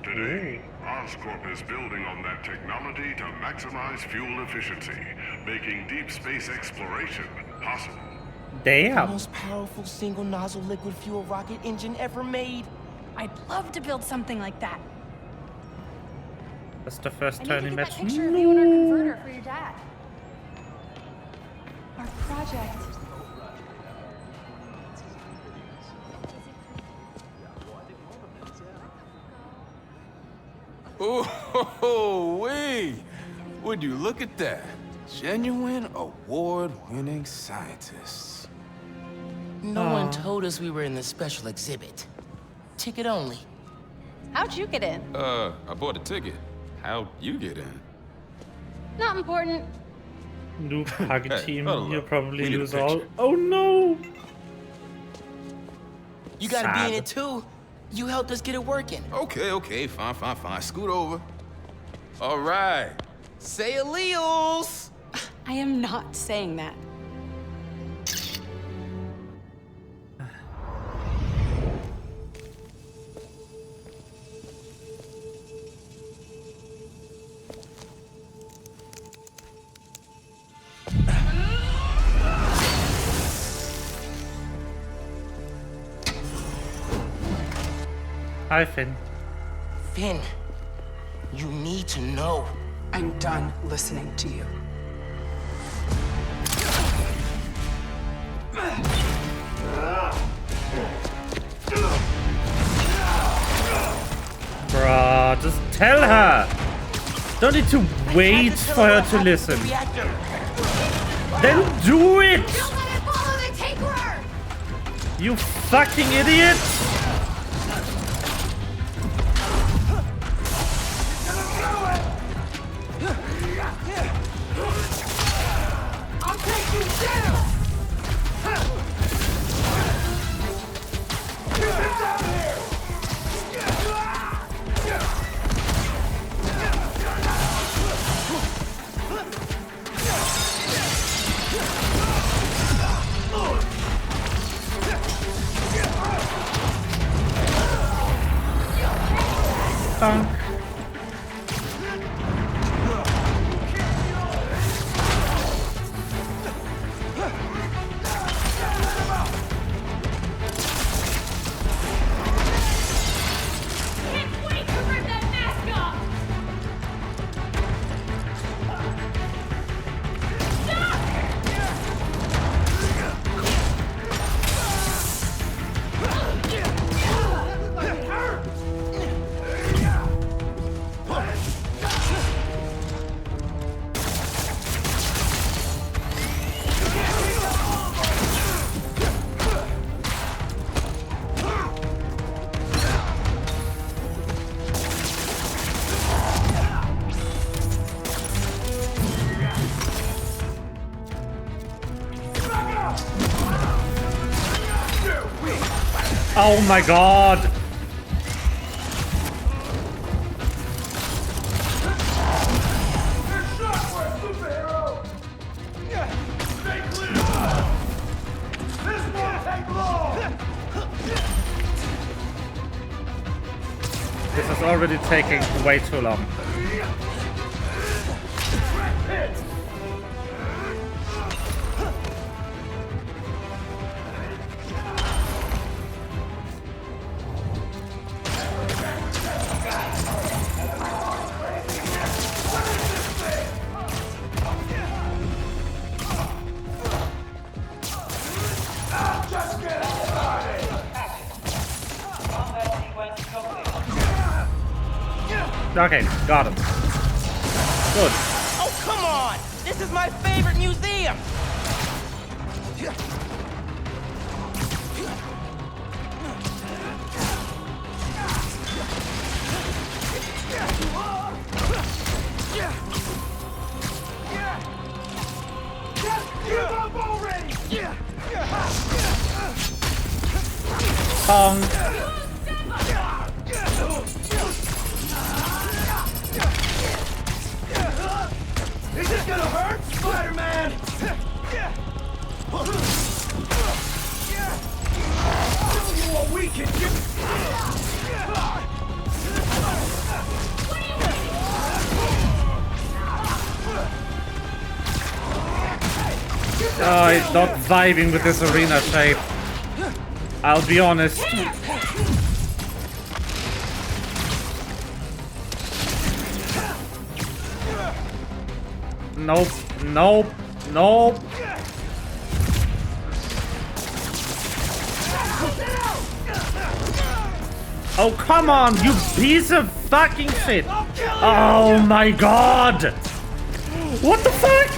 Today, Oscorp is building on that technology to maximize fuel efficiency, making deep space exploration possible. The most powerful single nozzle liquid fuel rocket engine ever made. I'd love to build something like that. That's the first I time need he to get that met. picture of you in our converter for your dad. Our project. Oh, wait! Would you look at that? Genuine award-winning scientists. No one told us we were in the special exhibit. Ticket only. How'd you get in? I bought a ticket. How'd you get in? Not important. Noob hug team, hold you'll up. probably We need a lose all. picture. Oh no! You gotta be in Sad. it too. You helped us get it working. Okay, fine. Scoot over. All right. Say alleles! I am not saying that. Hi, Finn. Finn, you need to know. I'm done listening to you. Bruh, just tell her! Don't need to wait for her to listen. Then do it! You fucking idiot! I'll take you down! Get down here! Funk. Oh my god! This is already taking way too long. Okay, got him. Good. Oh, come on! This is my favorite museum! Give up already! Pong. Is this gonna hurt, Spider-Man? Show you what we can do! Oh, he's not vibing with this arena shape. I'll be honest. Nope, nope, nope. Oh, come on, you piece of fucking shit. Oh my god. What the fuck?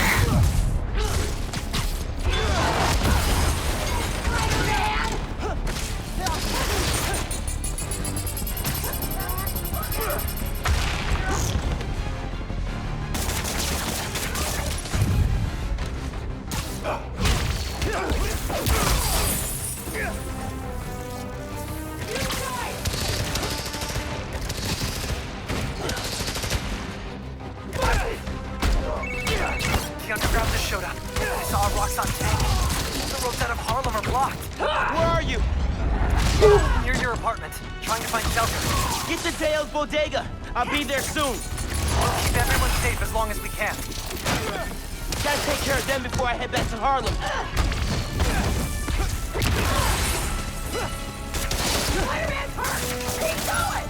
I'll be there soon. We'll keep everyone safe as long as we can. Gotta take care of them before I head back to Harlem. Spider-Man's hurt! Keep going!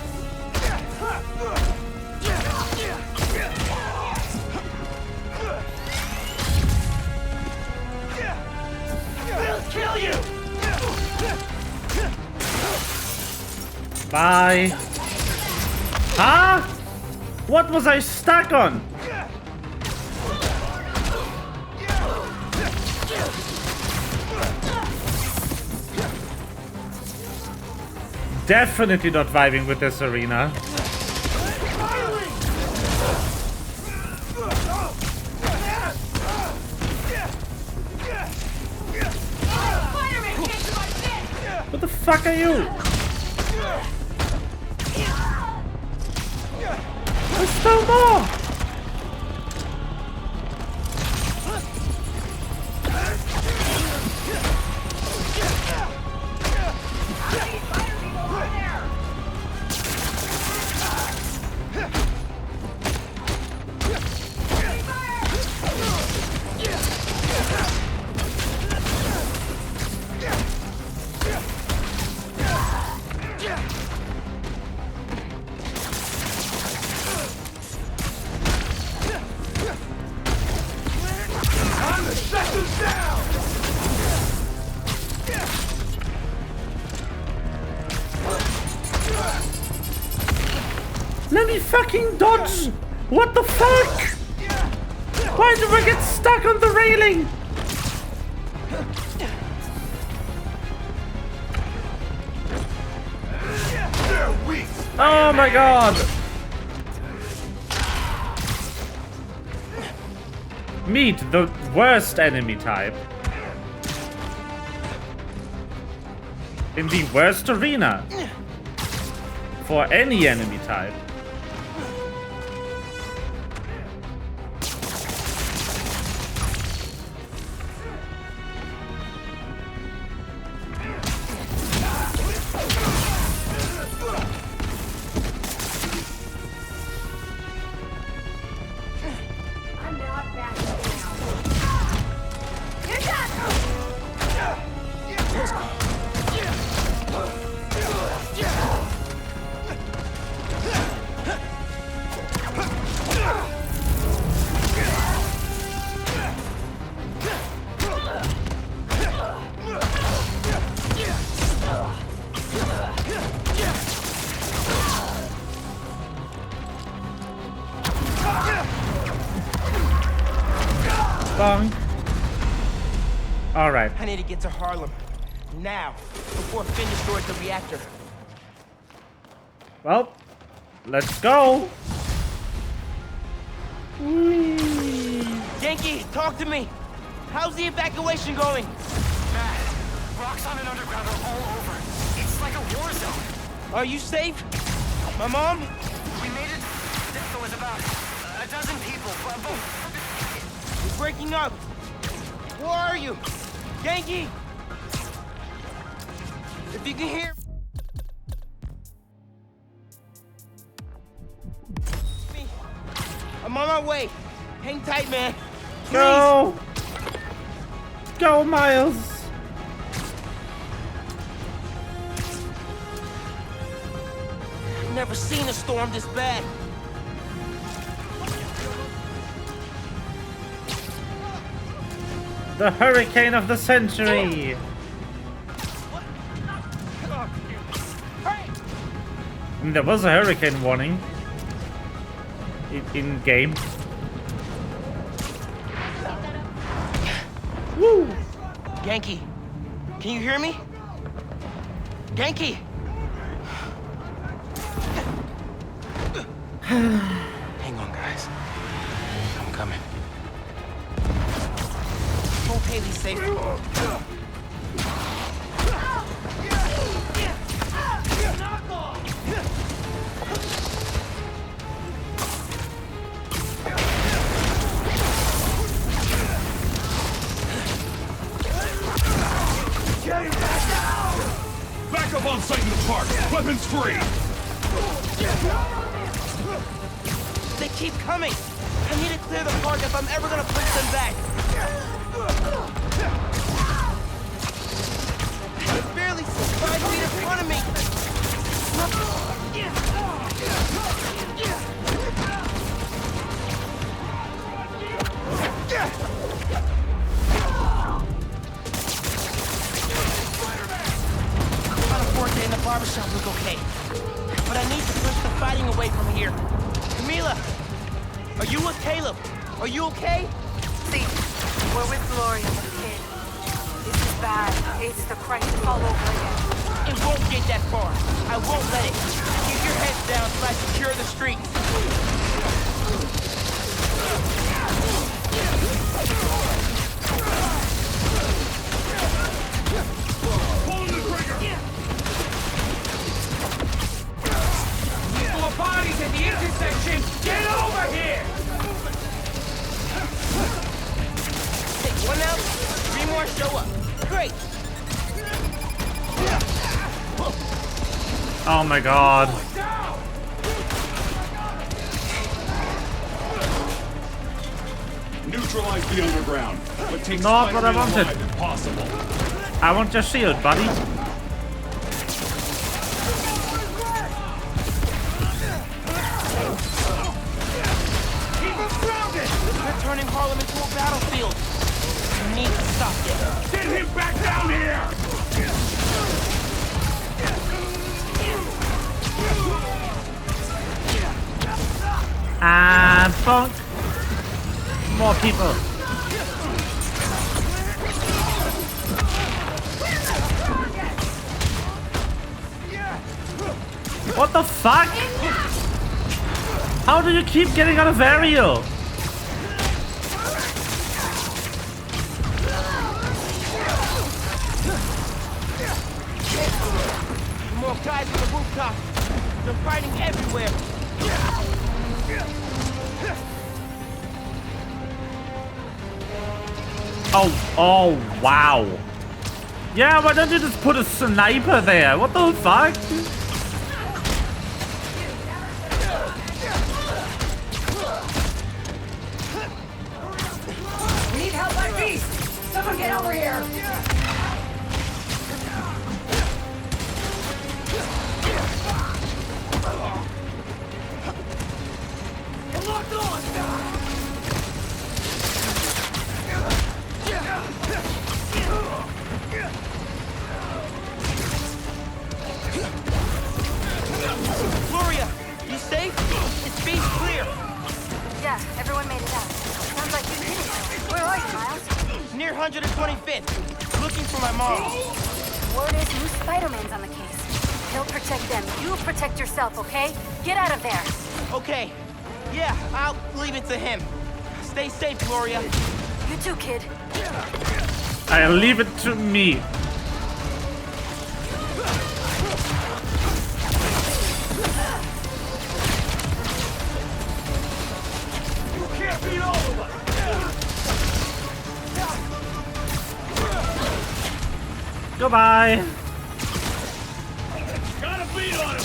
We'll kill you! Bye. Huh? What was I stuck on? Definitely not vibing with this arena. What the fuck are you? There's still more! Let me fucking dodge! What the fuck? Why did I get stuck on the railing? Oh my god! Meet the worst enemy type. in the worst arena for any enemy type. I'm not backing down. You're done! Bonk. All right. I need to get to Harlem. Now. Before Finn destroys the reactor. Well, let's go. Yankee, talk to me. How's the evacuation going? Matt, Roxxon and Underground are all over. It's like a war zone. Are you safe? My mom? We made it with about a dozen people. You're breaking up. Where are you? Yankee! If you can hear me, I'm on my way. Hang tight, man. Please. Go! Go, Miles! I've never seen a storm this bad. The hurricane of the century! And there was a hurricane warning in game. Woo! Yankee, can you hear me? Yankee! Hang on, guys. I'm coming. Hope Haley's safe. Back up on site in the park. Weapons free. They keep coming. I need to clear the park if I'm ever gonna push them back. They're barely 5 feet in front of me. In the barbershop look okay, but I need to push the fighting away from here. Camila, are you with Caleb? Are you okay? See, we're with Gloria, the kid. This is bad. It's the crisis all over again. It won't get that far. I won't let it. Keep your heads down till I secure the streets. Bodies at the intersection! Get over here! Take one out, 3 more show up. Great! Oh my god. Neutralize the underground, but take Not what I wanted. if possible. I want your shield, buddy. They're turning Harlem into a battlefield. You need to stop them. Get him back down here! And bonk. More people. What the fuck? How do you keep getting out of area? tough. They're fighting everywhere. Oh, wow. Yeah, why don't you just put a sniper there? What the fuck? Need help by beast! Someone get over here! I'm locked on! Gloria, you safe? It's beast clear. Yeah, everyone made it out. Sounds like you did it. Where are you, Miles? Near 125th. Looking for my mom. Word is new Spider-Man's on the case. He'll protect them. You protect yourself, okay? Get out of there. Okay. Yeah, I'll leave it to him. Stay safe, Gloria. You too, kid. I leave it to me. You can't beat all of us! Goodbye. Got a beat on him!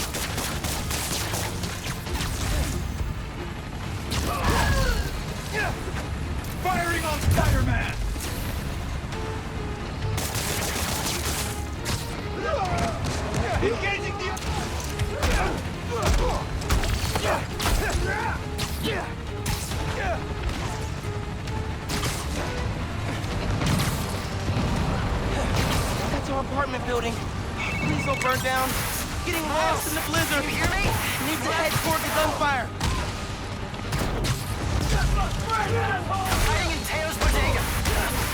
Firing on Spider-Man! Engaging the... That's our apartment building. Please don't burn down. Getting lost in the blizzard. You hear me? Need to head toward the gunfire. Hiding in Teo's bodega.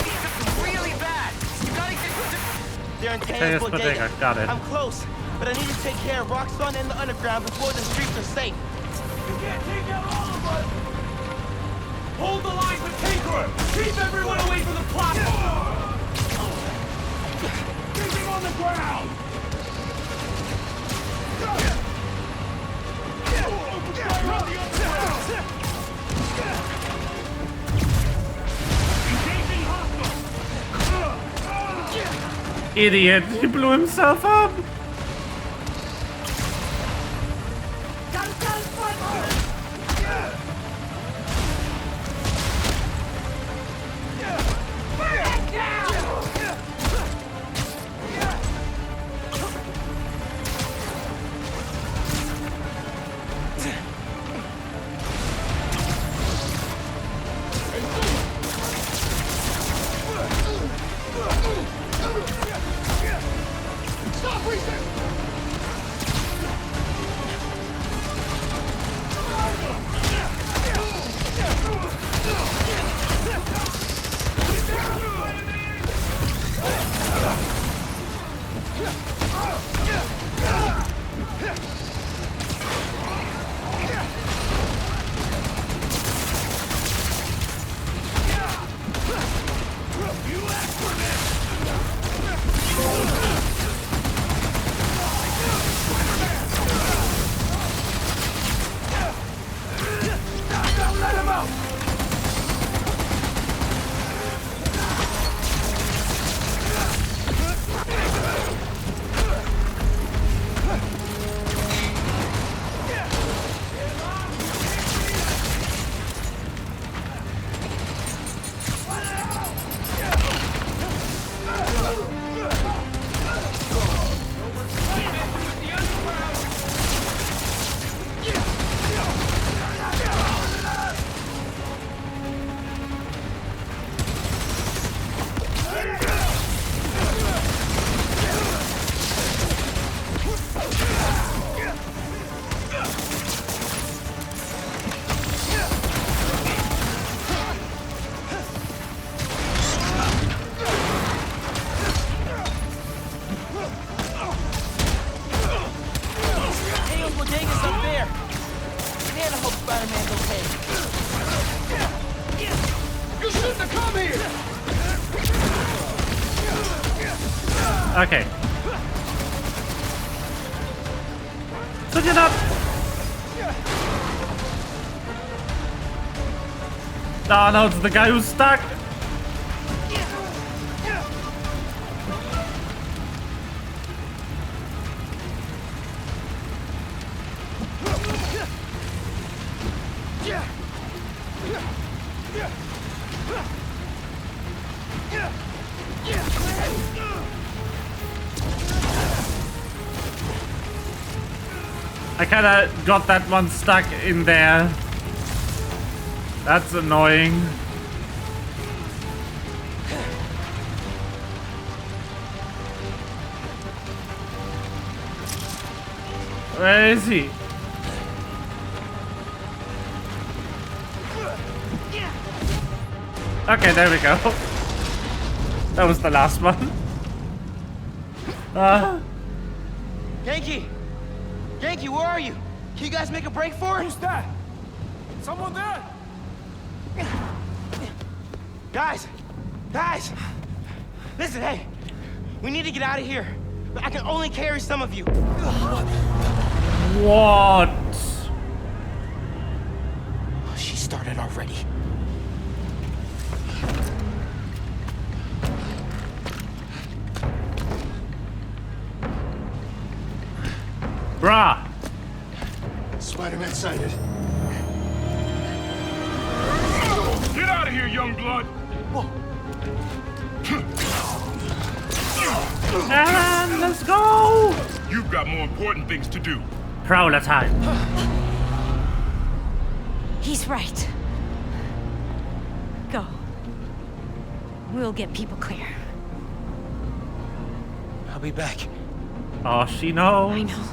It's really bad. You gotta get... They're in Teo's Teo's bodega, got it. I'm close, but I need to take care of Roxxon and the underground before the streets are safe. You can't take out all of us! Hold the line with Tinkerer! Keep everyone away from the platform! Keep him on the ground! Fire on the underground! Engaging hostile! Idiot, he blew himself up. Stop resisting! Okay. Pick it up! Oh no, it's the guy who's stuck! I kinda got that one stuck in there. That's annoying. Where is he? Okay, there we go. That was the last one. Yankee! Yankee, where are you? Can you guys make a break for it? Who's that? Someone there? Guys! Guys! Listen, hey! We need to get out of here. But I can only carry some of you. What? She started already. Bruh! Spider-Man sighted. Get out of here, young blood! And let's go! You've got more important things to do. Prowler time. He's right. Go. We'll get people clear. I'll be back. Oh, she knows. I know.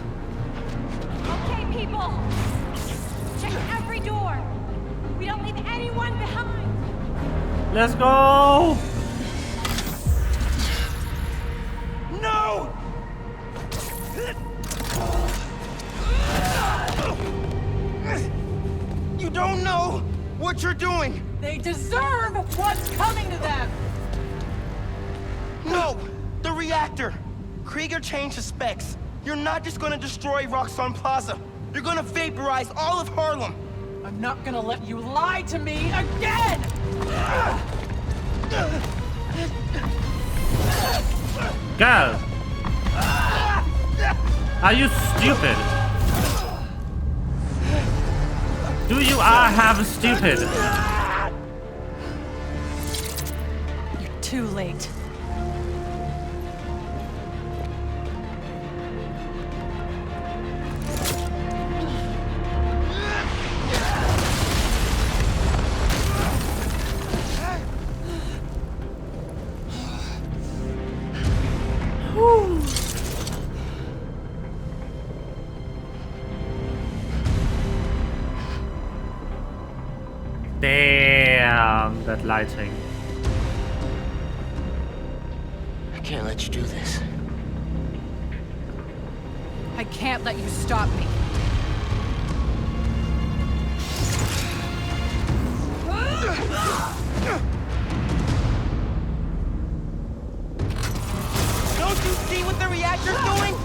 Okay, people. Check every door. We don't leave anyone behind. Let's go! No! You don't know what you're doing! They deserve what's coming to them! No! The reactor! Krieger changed the specs. You're not just gonna destroy Roxxon Plaza. You're gonna vaporize all of Harlem. I'm not gonna let you lie to me again! Girl! Are you stupid? Do you have stupid? You're too late. Damn, that lighting. I can't let you do this. I can't let you stop me. Don't you see what the reactor's doing?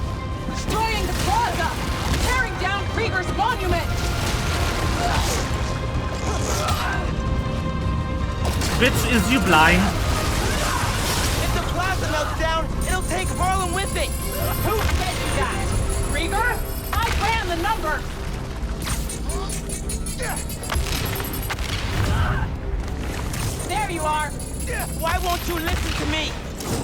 Destroying the plaza! Tearing down Krieger's monument! Bitch, is you blind? If the plaza melts down, it'll take Harlem with it! Who said that? Krieger? I ran the numbers! There you are! Why won't you listen to me?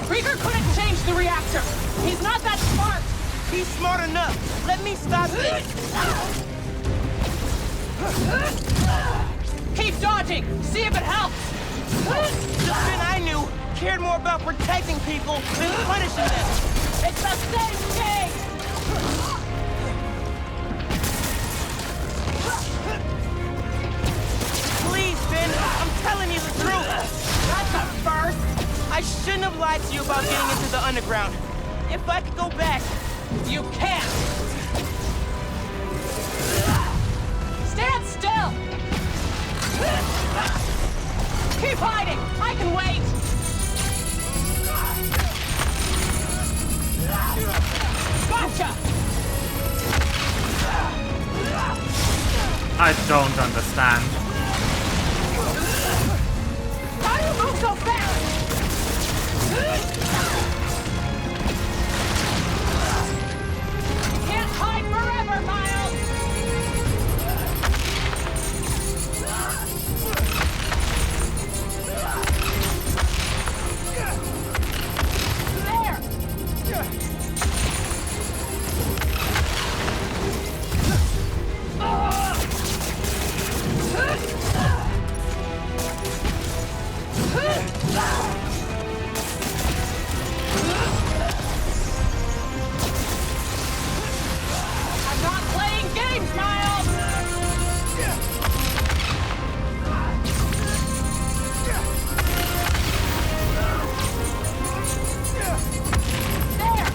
Krieger couldn't change the reactor! He's not that smart! He's smart enough! Let me stop this! Keep dodging! See if it helps! The Finn I knew cared more about protecting people than punishing them! It's the same thing! Please, Finn! I'm telling you the truth! That's a first! I shouldn't have lied to you about getting into the underground. If I could go back... You can't! Stand still! Keep hiding! I can wait! Gotcha! I don't understand. How do you move so fast? Can't hide forever, Miles! I'm not playing games, Miles! There!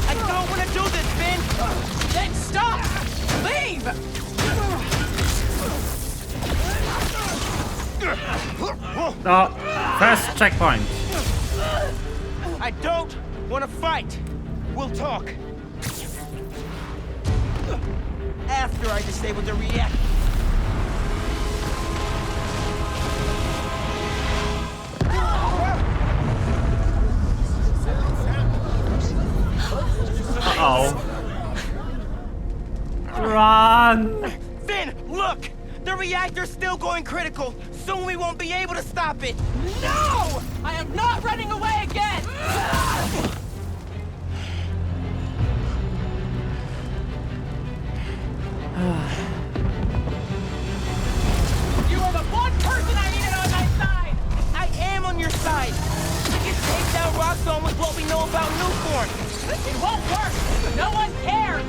I don't want to do this, Finn! Then stop! Leave! Oh, first checkpoint. I don't want to fight. We'll talk. After I disable the reactor. Uh-oh. Run! Finn, look! The reactor's still going critical. Soon we won't be able to stop it. No! I am not running away again! You are the one person I needed on my side! I am on your side. We can take down Rockzone with what we know about Newform. It won't work! No one cares!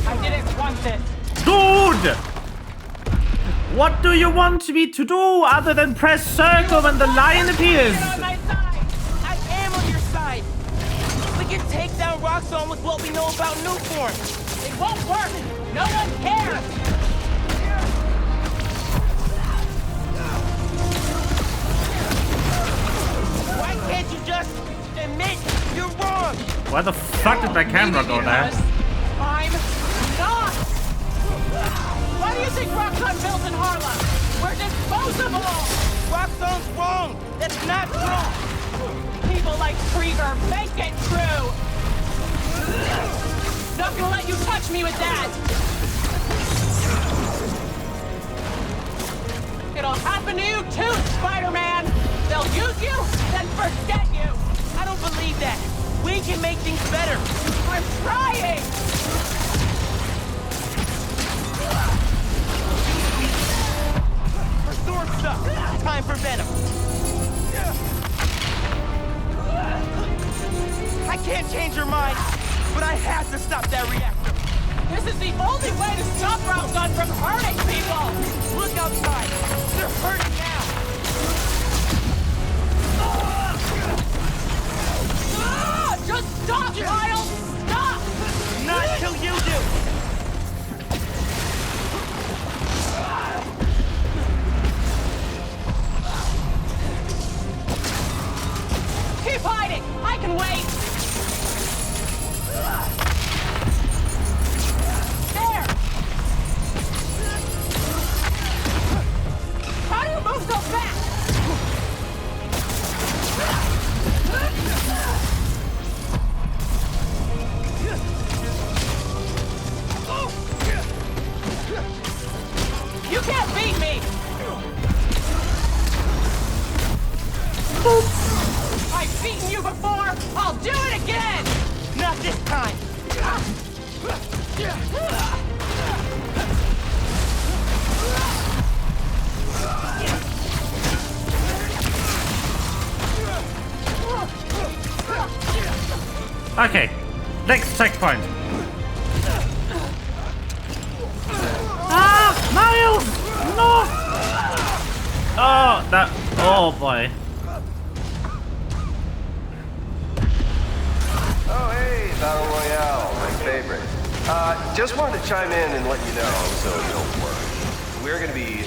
I didn't want this. Dude! What do you want me to do other than press circle when the line appears? I am on your side. We can take down Rockzone with what we know about Newform. It won't work! No one cares! Why can't you just admit you're wrong? Why the fuck did my camera go there? I'm not! Why do you think Rockzone built in Harlem? We're disposable! Rockzone's wrong! That's not true! People like Krieger make it true! Not gonna let you touch me with that! It'll happen to you too, Spider-Man! They'll use you, then forget you! I don't believe that! We can make things better! I'm trying! Restore stuff! Time for Venom! I can't change your mind, but I have to stop that reactor! This is the only way to stop Rockzone from hurting people! Look outside! They're hurting now! Just stop, Miles! Stop! Not till you do! Keep hiding! I can wait! There! How do you move so fast? You can't beat me! I've beaten you before! I'll do it again! Not this time! Okay, next checkpoint. Ah, Miles! No! Oh, that. Oh boy. Oh, hey, Battle Royale, my favorite. Just wanted to chime in and let you know, so you don't worry. We're gonna be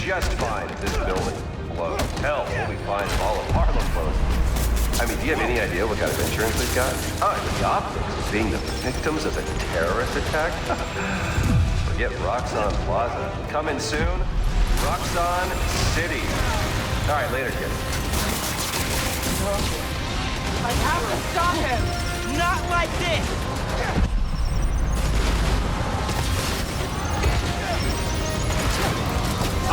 just fine at this building. blows. Hell, we'll be fine if all of Harlem blows. I mean, do you have any idea what kind of insurance we've got? The optics of being the victims of a terrorist attack? Forget Roxxon Plaza. Coming soon, Roxxon City. All right, later, kids. I have to stop him! Not like this!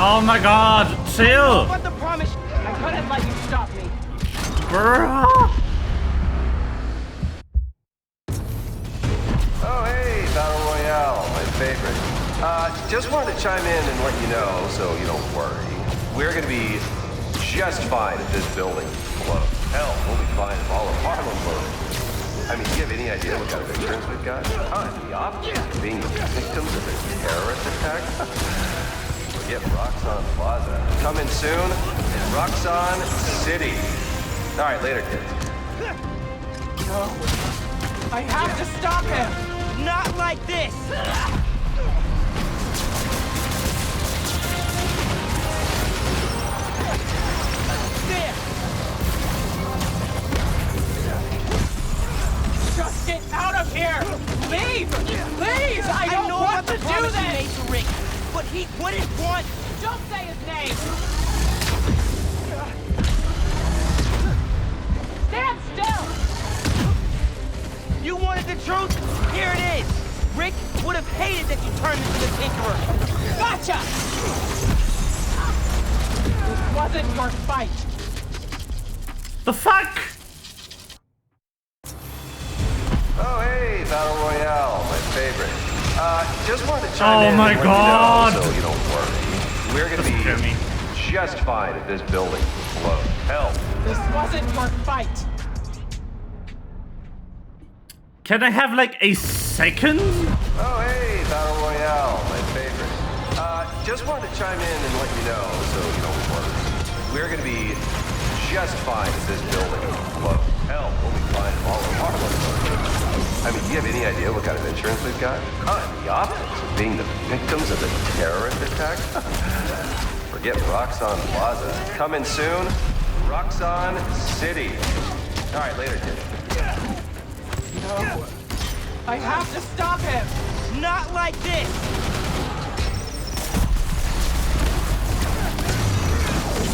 Oh my god, chill! But the promise, I couldn't let you stop me. Bruh. Oh, hey, Battle Royale, my favorite. Just wanted to chime in and let you know, so you don't worry. We're gonna be just fine if this building blows. Hell, we'll be fine if all of Harlem blows. I mean, do you have any idea what kind of insurance we've got? The optics of being the victims of a terrorist attack? Forget Roxxon Plaza. Coming soon, Roxxon City. All right, later, kids. No. I have to stop him! Not like this! There! Just get out of here! Leave! Please! I don't want to do this! Made to Rick, but he wouldn't want... Don't say his name! Stand still! You wanted the truth? Here it is! Rick would have hated that you turned into the Tinkerer! Gotcha! This wasn't your fight! The fuck? Oh, hey, Battle Royale, my favorite. Just wanted to chime in Oh my and let god! you know, so you don't worry. We're gonna be just fine if this building blows. Hell. This wasn't your fight! Can I have like a second? Oh, hey, Battle Royale, my favorite. Just wanted to chime in and let you know, so you don't worry. We're gonna be just fine if this building blows. Hell, we'll be fine if all of Harlem blows. I mean, do you have any idea what kind of insurance we've got? The optics of being the victims of a terrorist attack? Forget Roxxon Plaza. Coming soon, Roxxon City. All right, later, kids. No. I have to stop him! Not like this!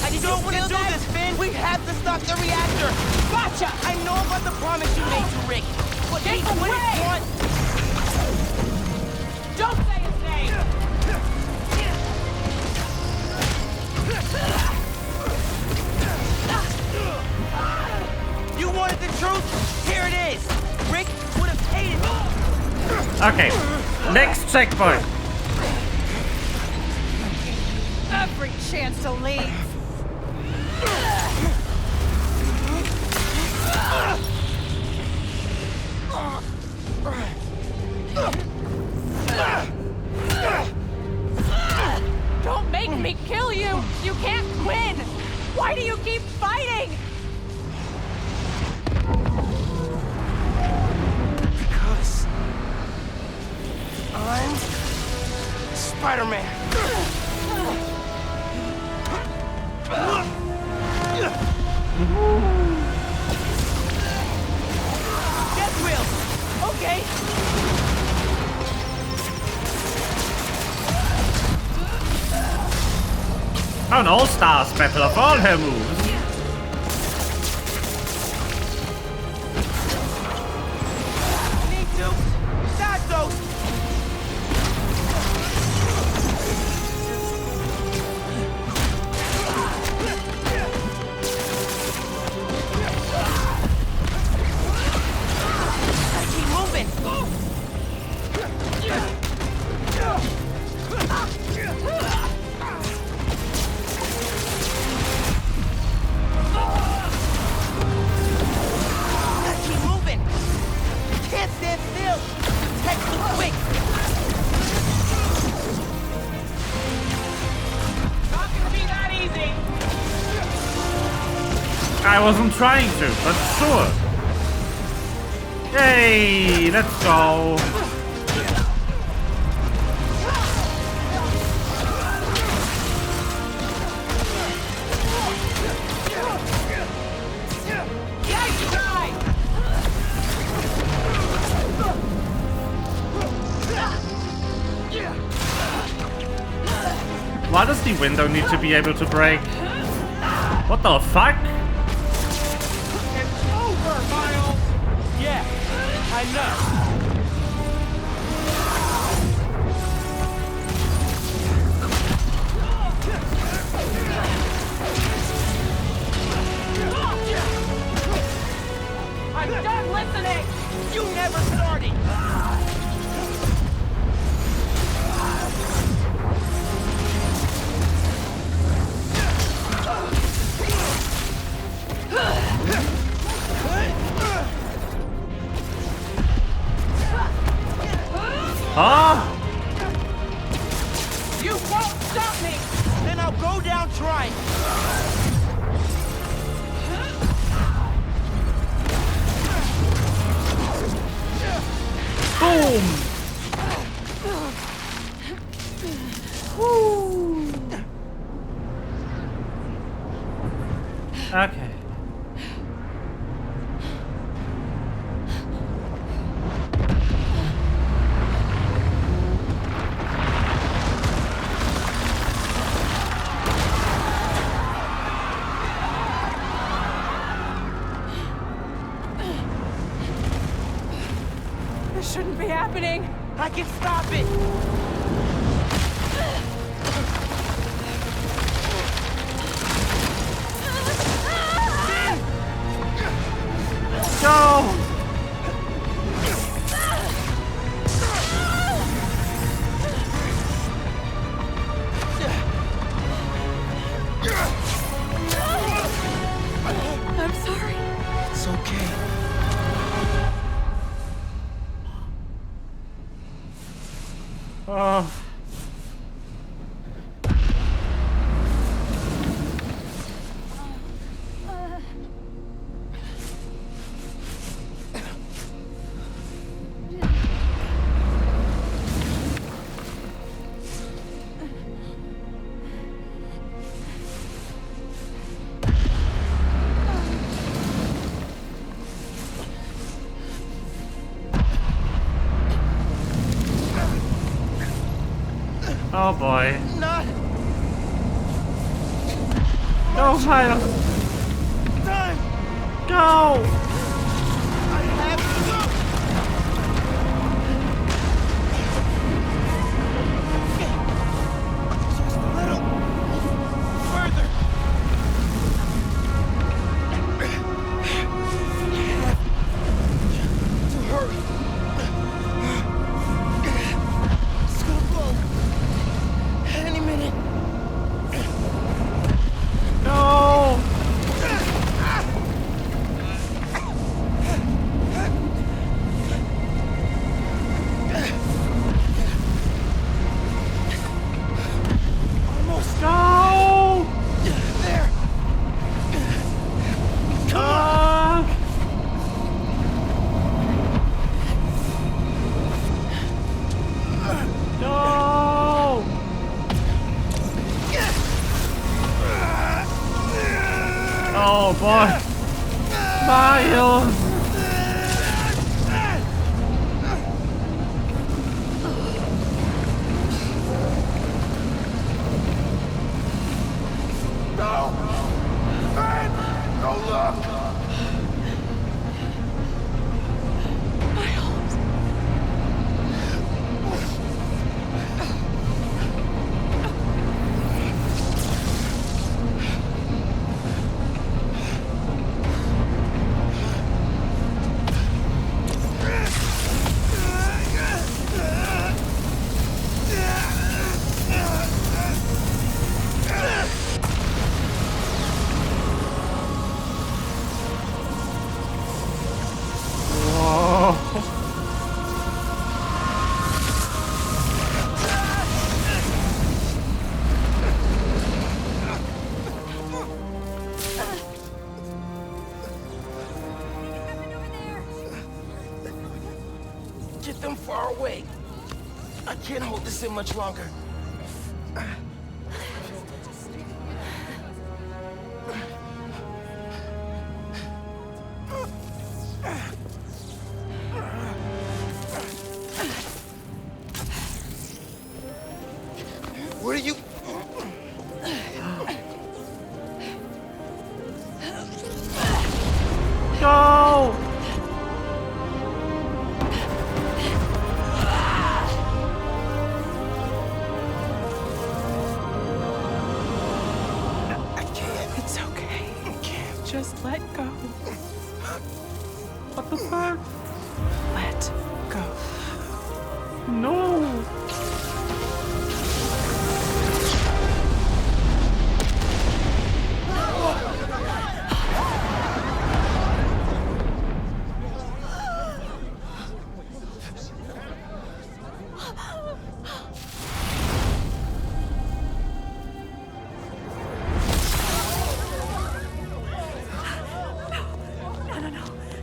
I don't want to do this, Finn! We have to stop the reactor! Gotcha! I know about the promise you made to Rick, but he wouldn't want... Don't say his name! You wanted the truth? Here it is! Rick would have hated it! Okay, next checkpoint. Every chance to leave. Don't make me kill you! You can't win! Why do you keep fighting? Because I'm Spider-Man. Death wheels! Okay! An all-stars battle of all her moves. Need to stop those! Keep moving! Keep moving! Can't stand still! Text me quick! Not gonna be that easy! I wasn't trying to, but sure. Yay, let's go. Why does the window need to be able to break? What the fuck? It's over, Miles! Yeah, I know. I'm done listening! You never started! Ah! You won't stop me! Then I'll go down trying! Boom! Woo! Okay. This shouldn't be happening! I can stop it! Go! I'm sorry. It's okay. Oh. Oh boy. Not Go, Miles! time! Go! I have to go! Just a little further. To hurry. It's gonna blow. Any minute. No! Almost. Go! There. Come on. Go! Oh boy! Miles! No! Man! Go look! Get them far away. I can't hold this in much longer. Where do you... No.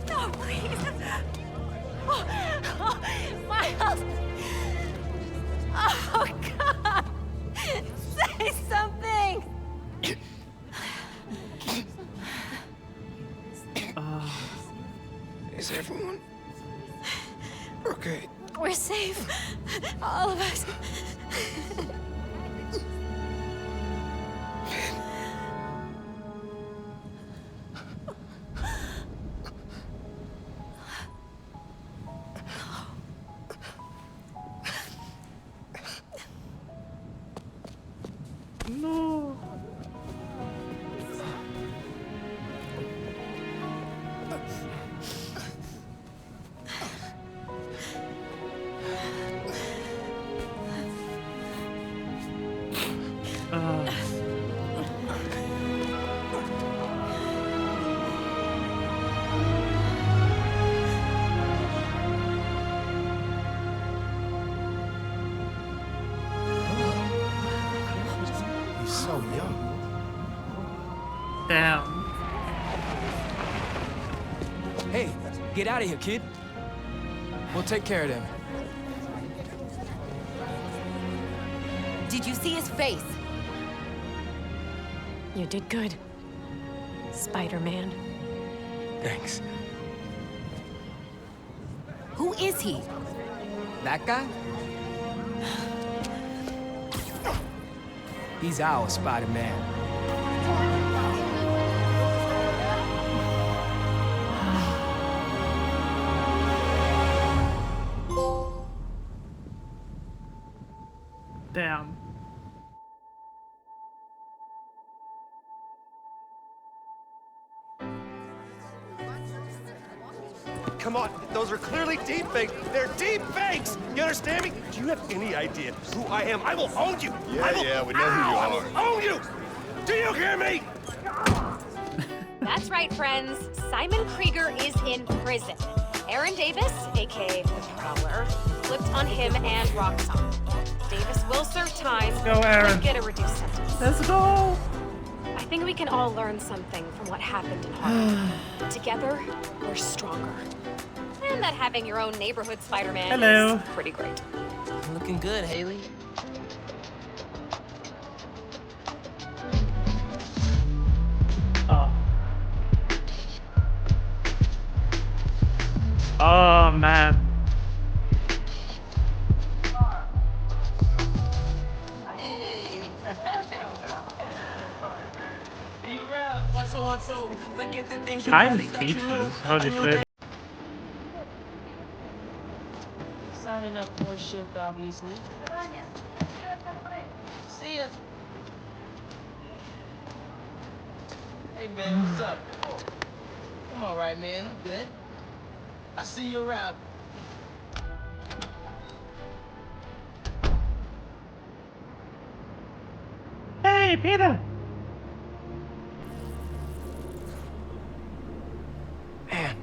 No, please. Miles. Oh, God. Say something. Is everyone okay? We're safe. All of us. No. He's so young. Damn. Hey, get out of here, kid. We'll take care of them. Did you see his face? You did good, Spider-Man. Thanks. Who is he? That guy? He's our Spider-Man. Damn. Come on, those are clearly deep fakes. They're deep fakes. You understand me? Do you have any idea who I am? I will own you. Yeah, we know who you I are. will own you. Do you hear me? That's right, friends. Simon Krieger is in prison. Aaron Davis, aka the Prowler, flipped on him and Roxxon. Davis will serve time, Go, Aaron. but get a reduced sentence. Let's go. I think we can all learn something from what happened in Harlem. Together, we're stronger. And that having your own neighborhood Spider-Man Hello. is pretty great. Looking good, Haley. Oh man. I'm Peaches. Holy shit. Signing up for a shift, obviously. See ya. Hey, man, what's up? I'm all right, man. I'm good. I'll see you around. Hey, Peter. Man,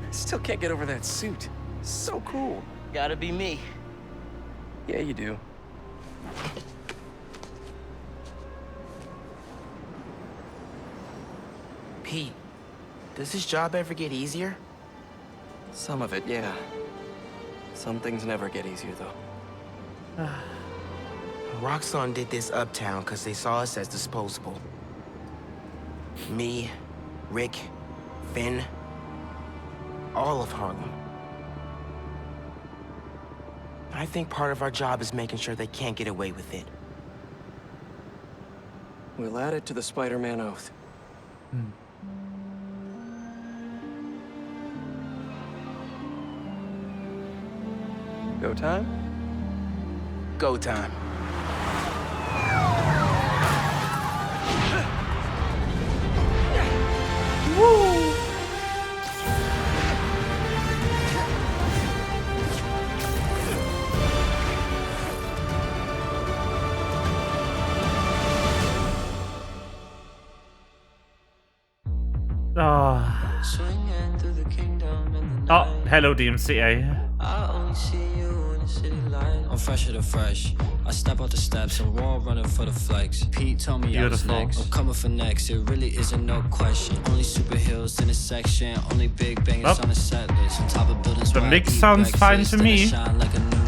I still can't get over that suit. So cool. Gotta be me. Yeah, you do. Pete, does this job ever get easier? Some of it, yeah. Some things never get easier, though. Roxxon did this uptown because they saw us as disposable. Me, Rick, Finn, all of Harlem. I think part of our job is making sure they can't get away with it. We'll add it to the Spider-Man oath. Go time? Go time. Hello, DMCA. I only see you in the city light. I'm fresher than fresh. I step out the steps and wall running for the flex. Pete told me I was Beautiful. next. I'm coming for next. It really isn't no question. Only super heels in a section. Only big bangers on the set list. On top of buildings. The where I mix eat sounds fine breakfast to and I me. shine like a new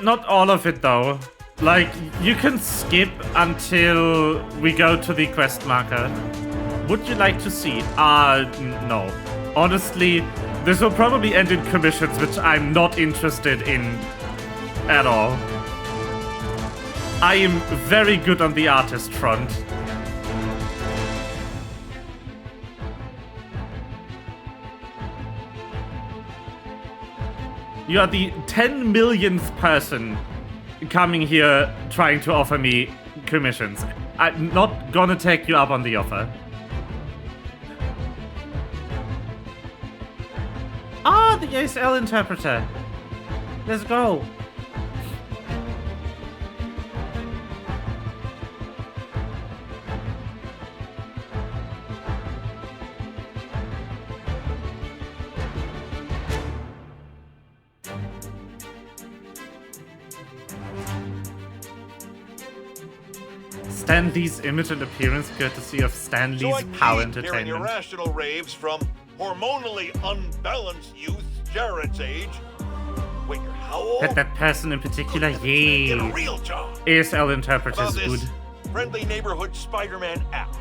Not all of it though. Like, you can skip until we go to the quest marker. Would you like to see? No. Honestly, this will probably end in commissions, which I'm not interested in at all. I am very good on the artist front. You are the 10 millionth person coming here trying to offer me commissions. I'm not gonna take you up on the offer. Ah, the ASL interpreter. Let's go. Stan Lee's image and appearance courtesy of Stan Lee's Power Hearing Entertainment. irrational raves from hormonally unbalanced youth Jared's age. Wait, you're how old? That person in particular, Get a yeah. real job. ASL interpreter About is good. this friendly neighborhood Spider-Man app.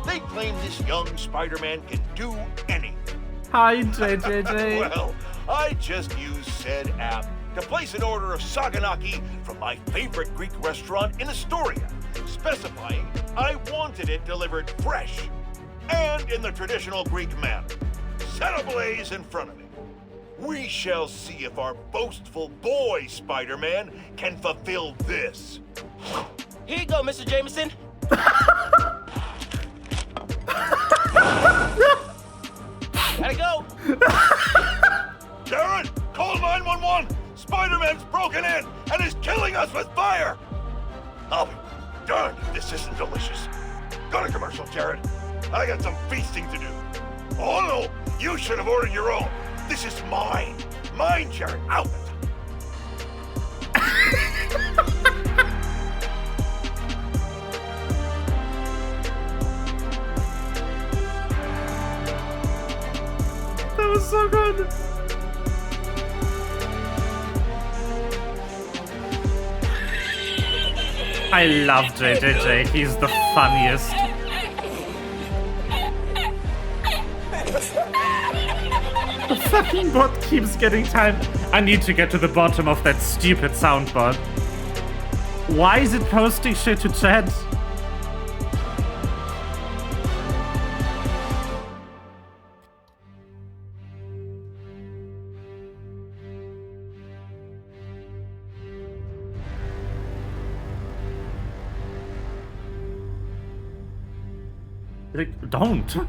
They claim this young Spider-Man can do anything. Hi, JJJ. Well, I just used said app to place an order of saganaki from my favorite Greek restaurant in Astoria, specifying I wanted it delivered fresh and in the traditional Greek manner, set ablaze in front of me. We shall see if our boastful boy Spider-Man can fulfill this. Here you go, Mr. Jameson. Gotta go. Jared, call 911. Spider-Man's broken in and is killing us with fire. I'll be darned if this isn't delicious. Go to commercial, Jared. I got some feasting to do. Oh no, you should have ordered your own. This is mine. Mine, Jared. Out. That was so good. I love JJJ. He's the funniest. The fucking bot keeps getting time. I need to get to the bottom of that stupid soundbot. Why is it posting shit to chat? Like, don't.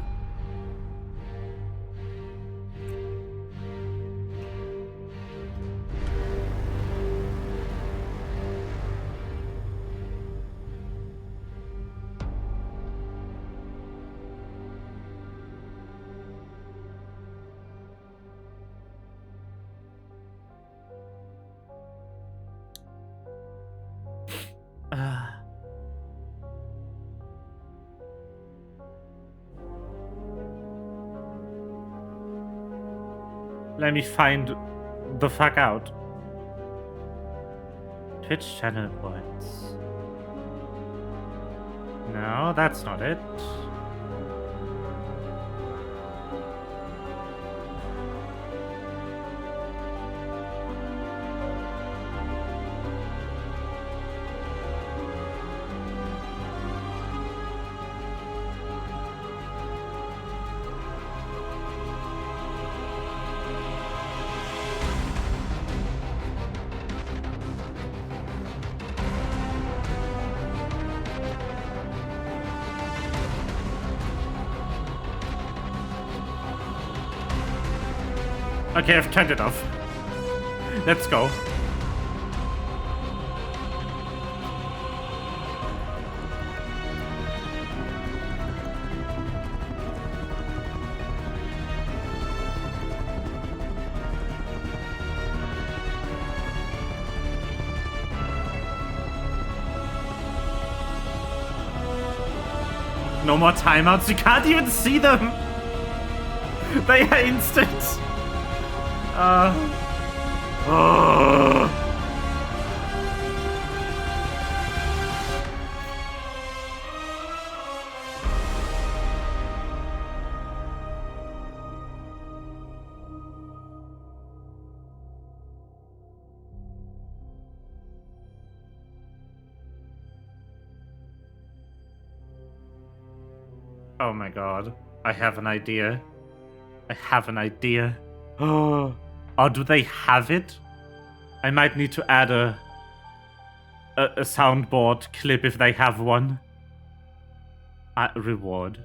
Let me find the fuck out. Twitch channel points. No, that's not it. Okay, I've turned it off. Let's go. No more timeouts. You can't even see them. They are instant. Oh my god. I have an idea. I have an idea. Oh, do they have it? I might need to add a soundboard clip if they have one. Reward.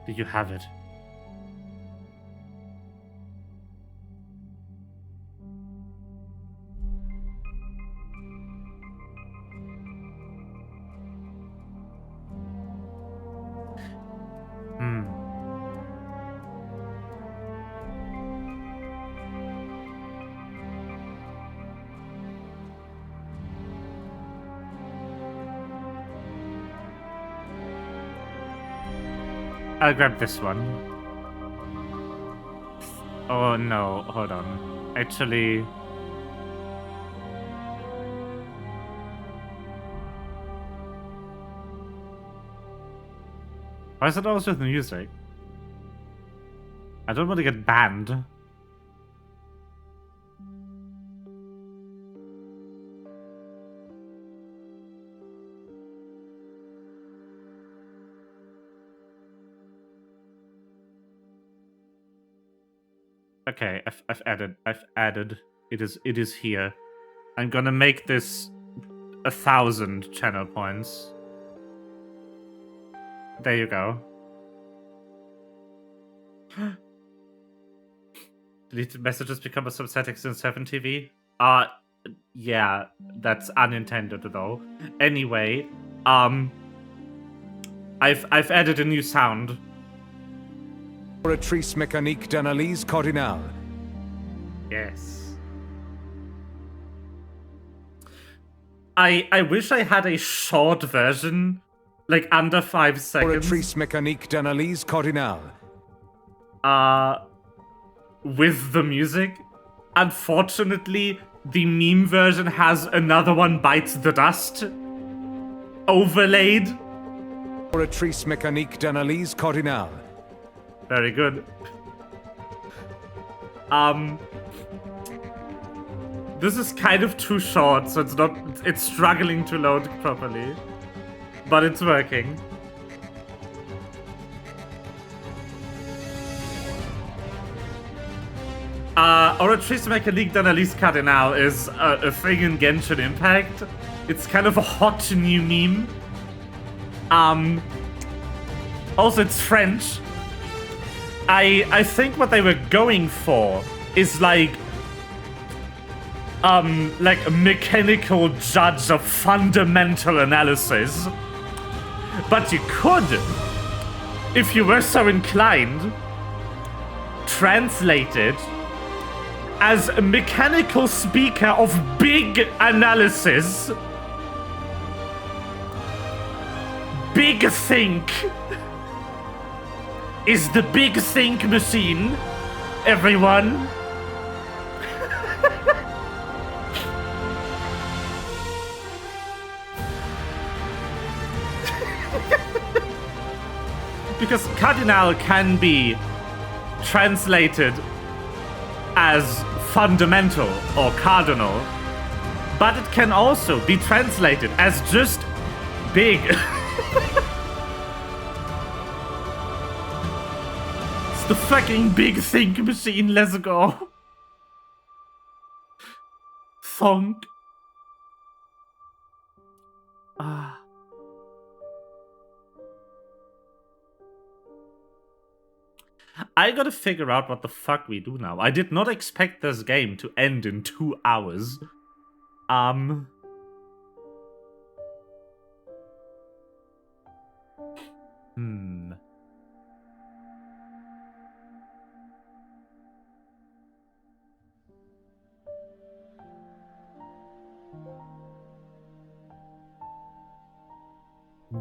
Do you have it? I'll grab this one. Oh no, hold on. Actually... why is it always with music? I don't want to get banned. Okay, I've added. It is here. I'm gonna make this 1,000 channel points. There you go. Deleted messages become a subsettings in 7TV? Yeah, that's unintended though. Anyway, I've added a new sound. Oratrice mécanique d'analyse cardinale. Yes. I wish I had a short version, like under 5 seconds. Oratrice mécanique d'analyse cardinale. With the music. Unfortunately, the meme version has another one bites the dust overlaid. Oratrice mécanique d'analyse cardinale. Very good. This is kind of too short, so it's struggling to load properly. But it's working. Oratrice mécanique d'analyse cardinale is a thing in Genshin Impact. It's kind of a hot new meme. Also, it's French. I think what they were going for is like a mechanical judge of fundamental analysis. But you could, if you were so inclined, translate it as a mechanical speaker of big analysis. Big Think is the Big Think machine, everyone. Because cardinal can be translated as fundamental or cardinal, but it can also be translated as just big. It's the fucking Big Think machine, let's go. Thonk. I gotta figure out what the fuck we do now. I did not expect this game to end in 2 hours.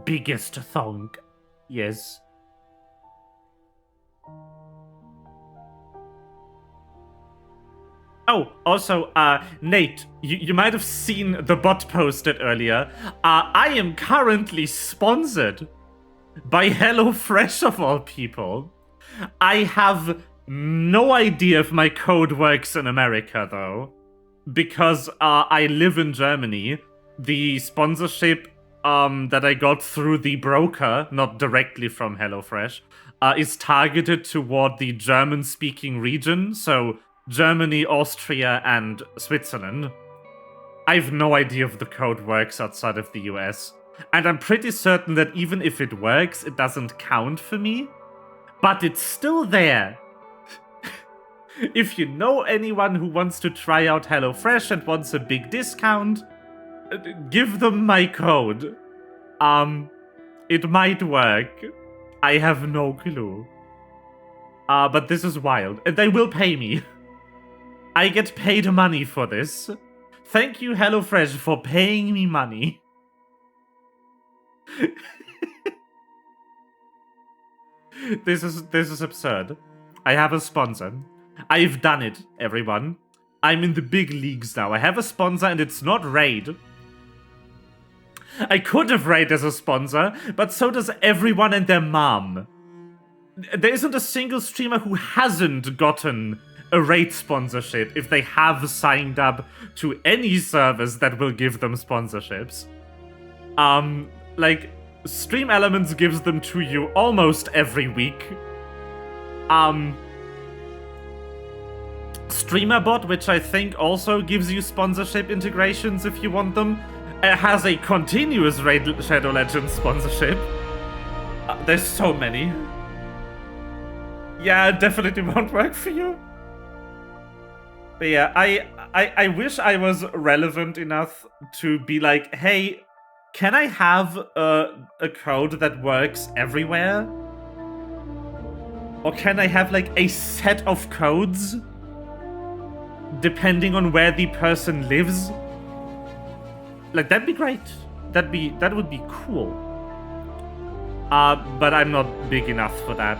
Biggest thonk. Yes. Oh, also, Nate, you might have seen the bot posted earlier. I am currently sponsored by HelloFresh of all people. I have No idea if my code works in America, though. Because I live in Germany. The sponsorship that I got through the broker, not directly from HelloFresh, is targeted toward the German-speaking region, so Germany, Austria, and Switzerland. I have no idea if the code works outside of the US. And I'm pretty certain that even if it works, it doesn't count for me. But it's still there. If you know anyone who wants to try out HelloFresh and wants a big discount, give them my code. It might work. I have no clue. But this is wild. And they will pay me. I get paid money for this. Thank you, HelloFresh, for paying me money. This is absurd. I have a sponsor. I've done it, everyone. I'm in the big leagues now. I have a sponsor and it's not Raid. I could have Raid as a sponsor, but so does everyone and their mom. There isn't a single streamer who hasn't gotten a Raid sponsorship if they have signed up to any service that will give them sponsorships. Like, Stream Elements gives them to you almost every week. StreamerBot, which I think also gives you sponsorship integrations if you want them, has a continuous Raid Shadow Legends sponsorship. There's so many. Yeah, it definitely won't work for you. But yeah, I wish I was relevant enough to be like, hey, can I have a code that works everywhere? Or can I have like a set of codes depending on where the person lives? Like, that'd be great. That would be cool. But I'm not big enough for that.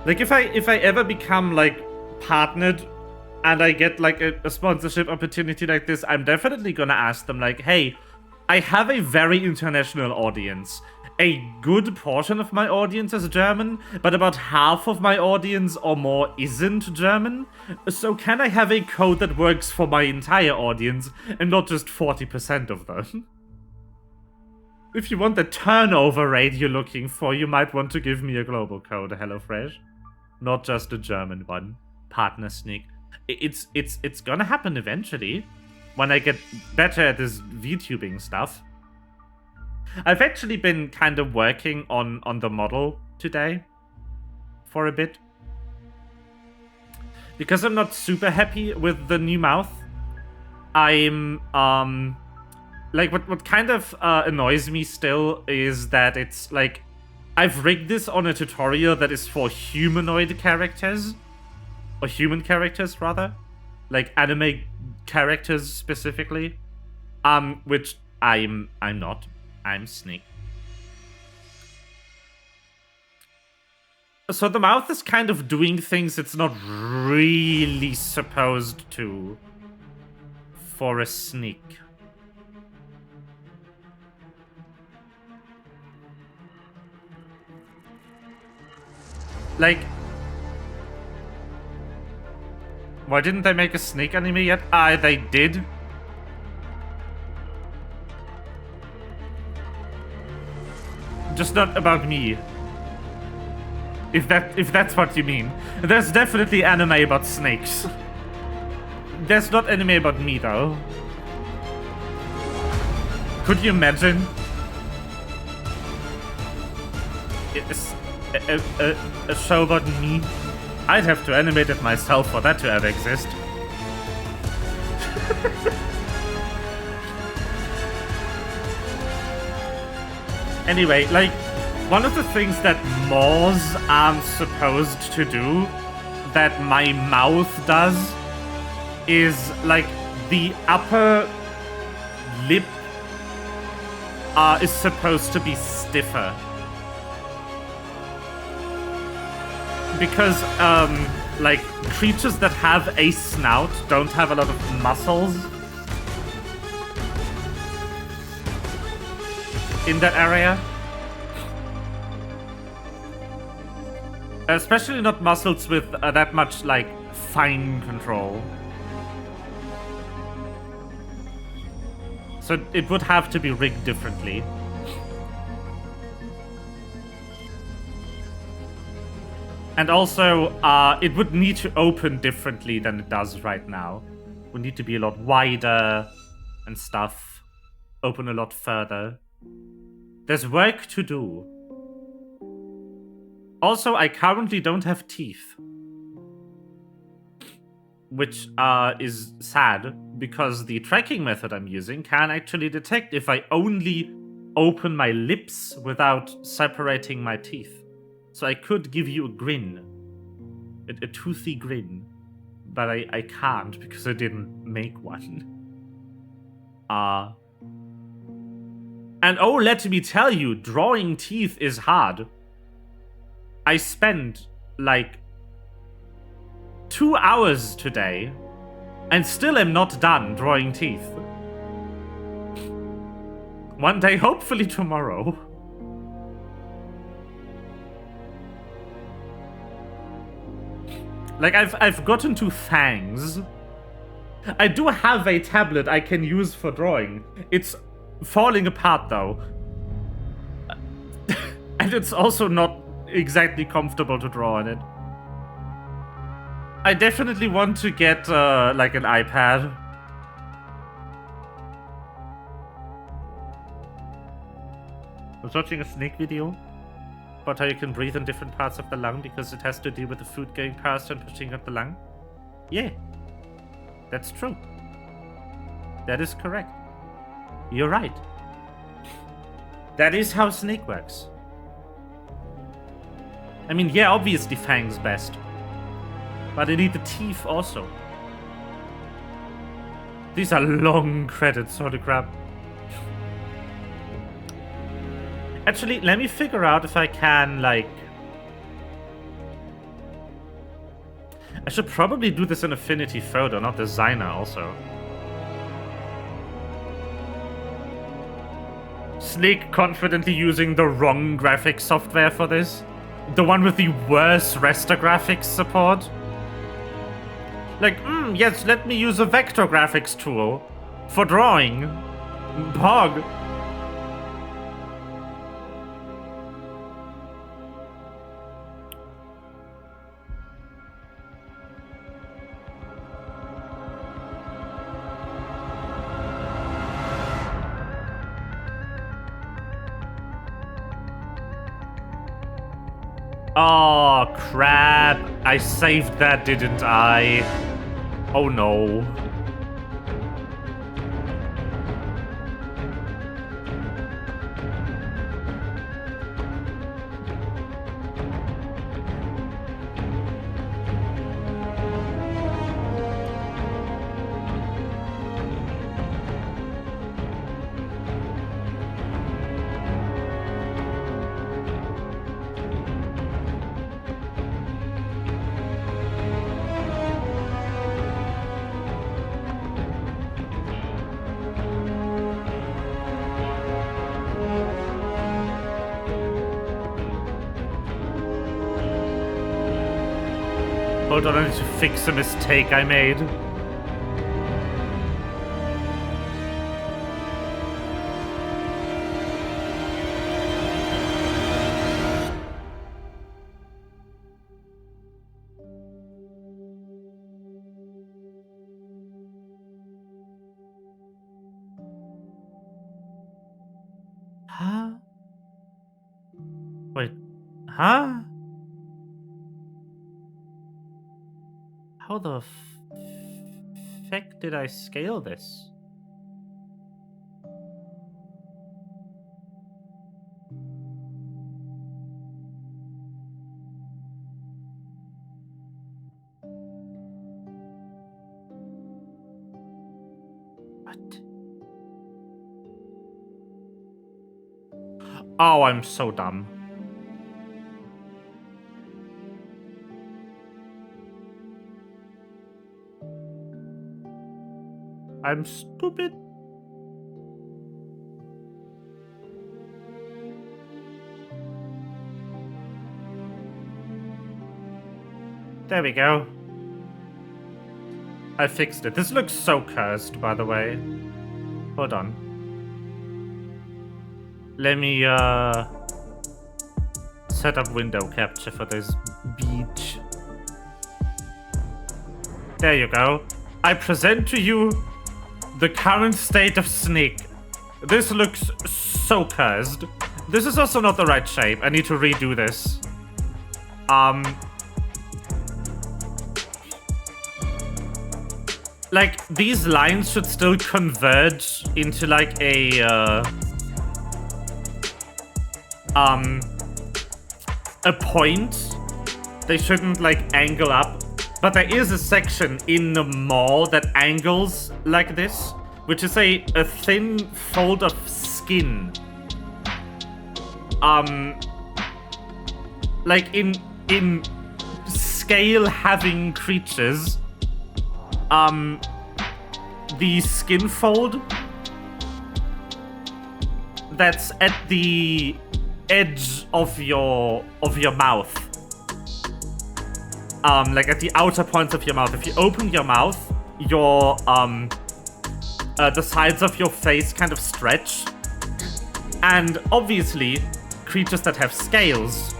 Like, if I ever become like partnered and I get like a sponsorship opportunity like this, I'm definitely gonna ask them like, hey, I have a very international audience. A good portion of my audience is German, but about half of my audience or more isn't German. So can I have a code that works for my entire audience and not just 40% of them? If you want the turnover rate you're looking for, you might want to give me a global code, HelloFresh. Not just a German one. Partner sneak. It's gonna happen eventually. When I get better at this VTubing stuff. I've actually been kind of working on the model today. For a bit. Because I'm not super happy with the new mouth. I'm, like, what kind of annoys me still is that it's, like, I've rigged this on a tutorial that is for humanoid characters. Or human characters, rather. Like, anime characters, specifically. Which I'm not. I'm Sneak. So the mouth is kind of doing things it's not really supposed to for a Sneak. Like, why didn't they make a Sneak anime yet? They did. Just not about me. If that's what you mean. There's definitely anime about snakes. There's not anime about me though. Could you imagine? A show about me? I'd have to animate it myself for that to ever exist. Anyway, like, one of the things that moors aren't supposed to do, that my mouth does, is, like, the upper lip is supposed to be stiffer. Because, like, creatures that have a snout don't have a lot of muscles in that area. Especially not muscles with that much, like, fine control. So it would have to be rigged differently. And also, it would need to open differently than it does right now. It would need to be a lot wider and stuff. Open a lot further. There's work to do. Also, I currently don't have teeth. Which is sad, because the tracking method I'm using can actually detect if I only open my lips without separating my teeth. So I could give you a grin. A toothy grin. But I can't because I didn't make one. And oh, let me tell you, drawing teeth is hard. I spent, like, 2 hours today and still am not done drawing teeth. One day, hopefully tomorrow. Like, I've gotten to fangs. I do have a tablet I can use for drawing. It's falling apart, though. And it's also not exactly comfortable to draw on it. I definitely want to get, like, an iPad. I was watching a snake video about how you can breathe in different parts of the lung because it has to do with the food going past and pushing up the lung. Yeah, that's true. That is correct. You're right. That is how snake works. I mean, yeah, obviously Fang's best. But I need the teeth also. These are long credits, holy crap. Actually, let me figure out if I can, like... I should probably do this in Affinity Photo, not Designer also. Snake confidently using the wrong graphics software for this. The one with the worst raster graphics support. Like, yes, let me use a vector graphics tool for drawing. Pog. Oh, crap. I saved that, didn't I? Oh, no. Hold on, I need to fix a mistake I made. Huh? Wait, huh? How the feck did I scale this? What? Oh, I'm so dumb. I'm stupid. There we go. I fixed it. This looks so cursed, by the way. Hold on. Let me, set up window capture for this beach. There you go. I present to you the current state of Snake. This looks so cursed. This is also not the right shape. I need to redo this. Like, these lines should still converge into, like, a point. They shouldn't, like, angle up. But there is a section in the mall that angles like this, which is a thin fold of skin. Like, in scale-having creatures, the skin fold that's at the edge of your mouth, like at the outer points of your mouth. If you open your mouth, your the sides of your face kind of stretch, and obviously creatures that have scales,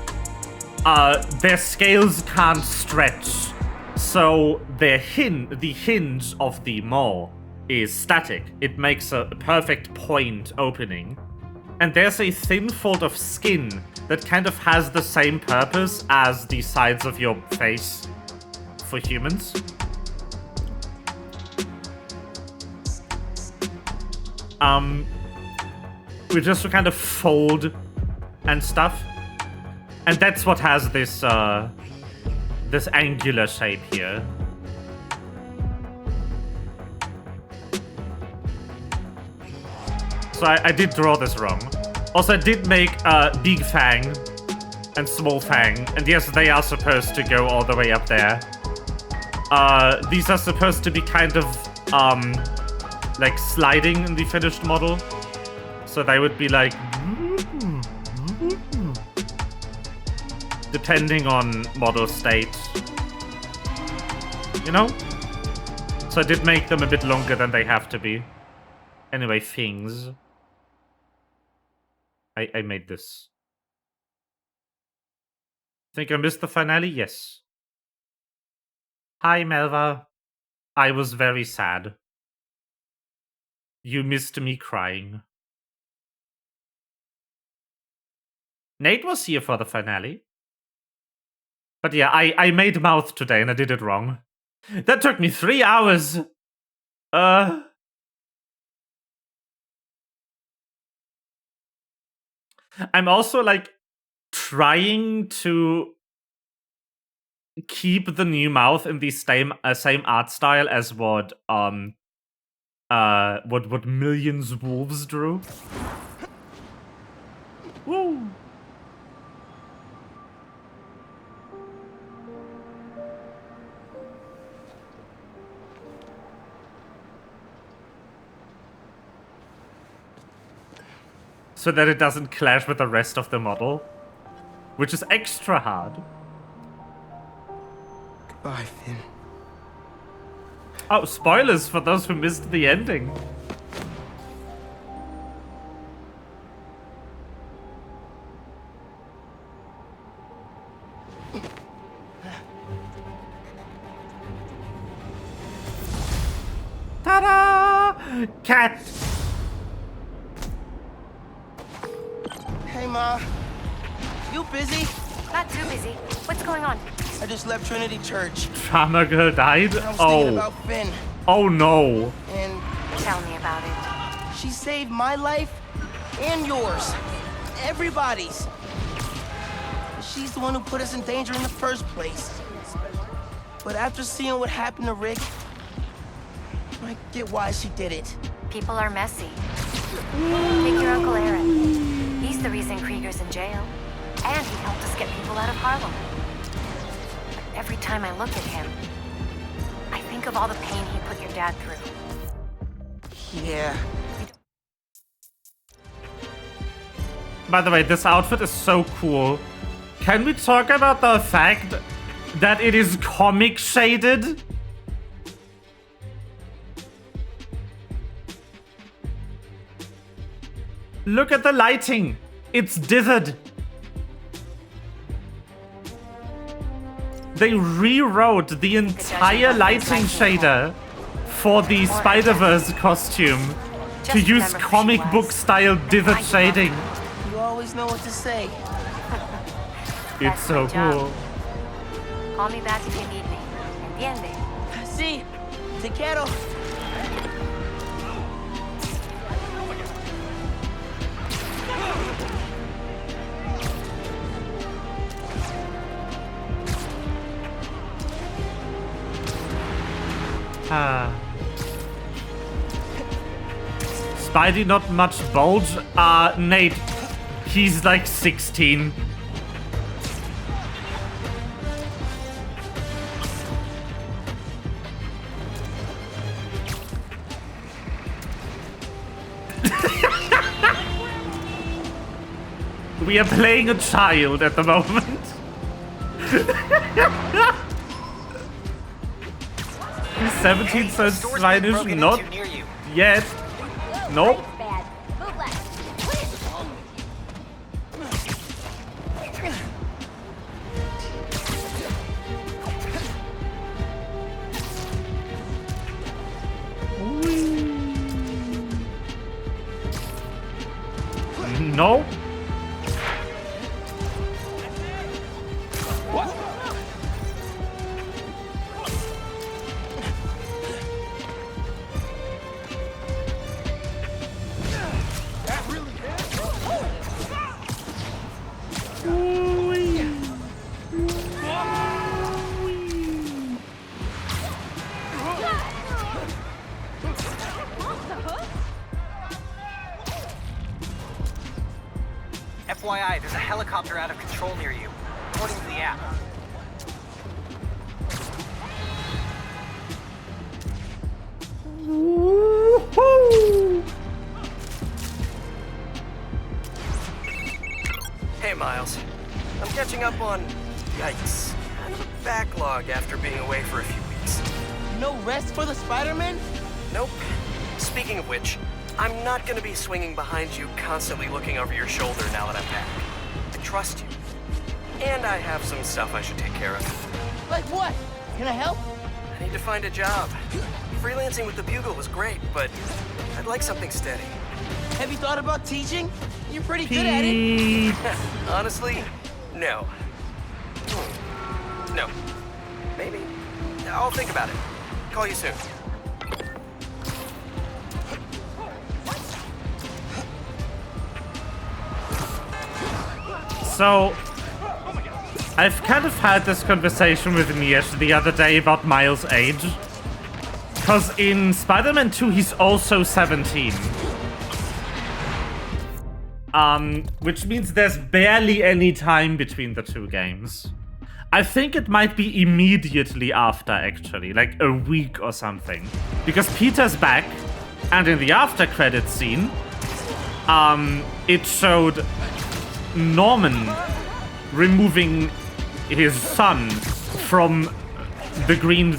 their scales can't stretch. So the hinge of the maw is static. It makes a perfect point opening. And there's a thin fold of skin that kind of has the same purpose as the sides of your face for humans. We just kind of fold and stuff. And that's what has this, this angular shape here. So I did draw this wrong. Also, I did make Big Fang and Small Fang. And yes, they are supposed to go all the way up there. These are supposed to be kind of, like sliding in the finished model. So they would be like... depending on model state. You know? So I did make them a bit longer than they have to be. Anyway, things. I made this. Think I missed the finale? Yes. Hi, Melva. I was very sad. You missed me crying. Nate was here for the finale. But yeah, I made mouth today and I did it wrong. That took me 3 hours. I'm also like trying to keep the new mouth in the same art style as what Millions Wolves drew. Woo! So that it doesn't clash with the rest of the model, which is extra hard. Goodbye, Finn. Oh, spoilers for those who missed the ending. Ta-da! Cat! Hey, Ma. You busy? Not too busy. What's going on? I just left Trinity Church. Drama girl died? I was thinking about Finn. Oh no. And tell me about it. She saved my life and yours. Everybody's. She's the one who put us in danger in the first place. But after seeing what happened to Rick, I get why she did it. People are messy. Take your Uncle Aaron. He's the reason Krieger's in jail. And he helped us get people out of Harlem. But every time I look at him, I think of all the pain he put your dad through. Yeah. By the way, this outfit is so cool. Can we talk about the fact that it is comic shaded. Look at the lighting. It's dithered. They rewrote the entire lighting shader for the Spider-Verse costume to use comic book style dithered shading. You always know what to say. It's so cool. Call me back if you need me. Entiende? Sí, te quiero. Spidey not much bulge? Nate, he's like 16. We are playing a child at the moment. He's 17, so Spanish not yet. Nope. No. FYI, there's a helicopter out of control near you, according to the app. Hey, Miles. I'm catching up on... Yikes. Kind of a backlog after being away for a few weeks. No rest for the Spider-Man? Nope. Speaking of which, I'm not gonna be swinging behind you, constantly looking over your shoulder now that I'm back. I trust you. And I have some stuff I should take care of. Like what? Can I help? I need to find a job. Freelancing with the Bugle was great, but I'd like something steady. Have you thought about teaching? You're pretty good at it. Honestly, no. No. Maybe. I'll think about it. Call you soon. So, I've kind of had this conversation with Niesh the other day about Miles' age. Because in Spider-Man 2, he's also 17. Which means there's barely any time between the two games. I think it might be immediately after, actually. Like a week or something. Because Peter's back, and in the after-credits scene, it showed Norman removing his son from the green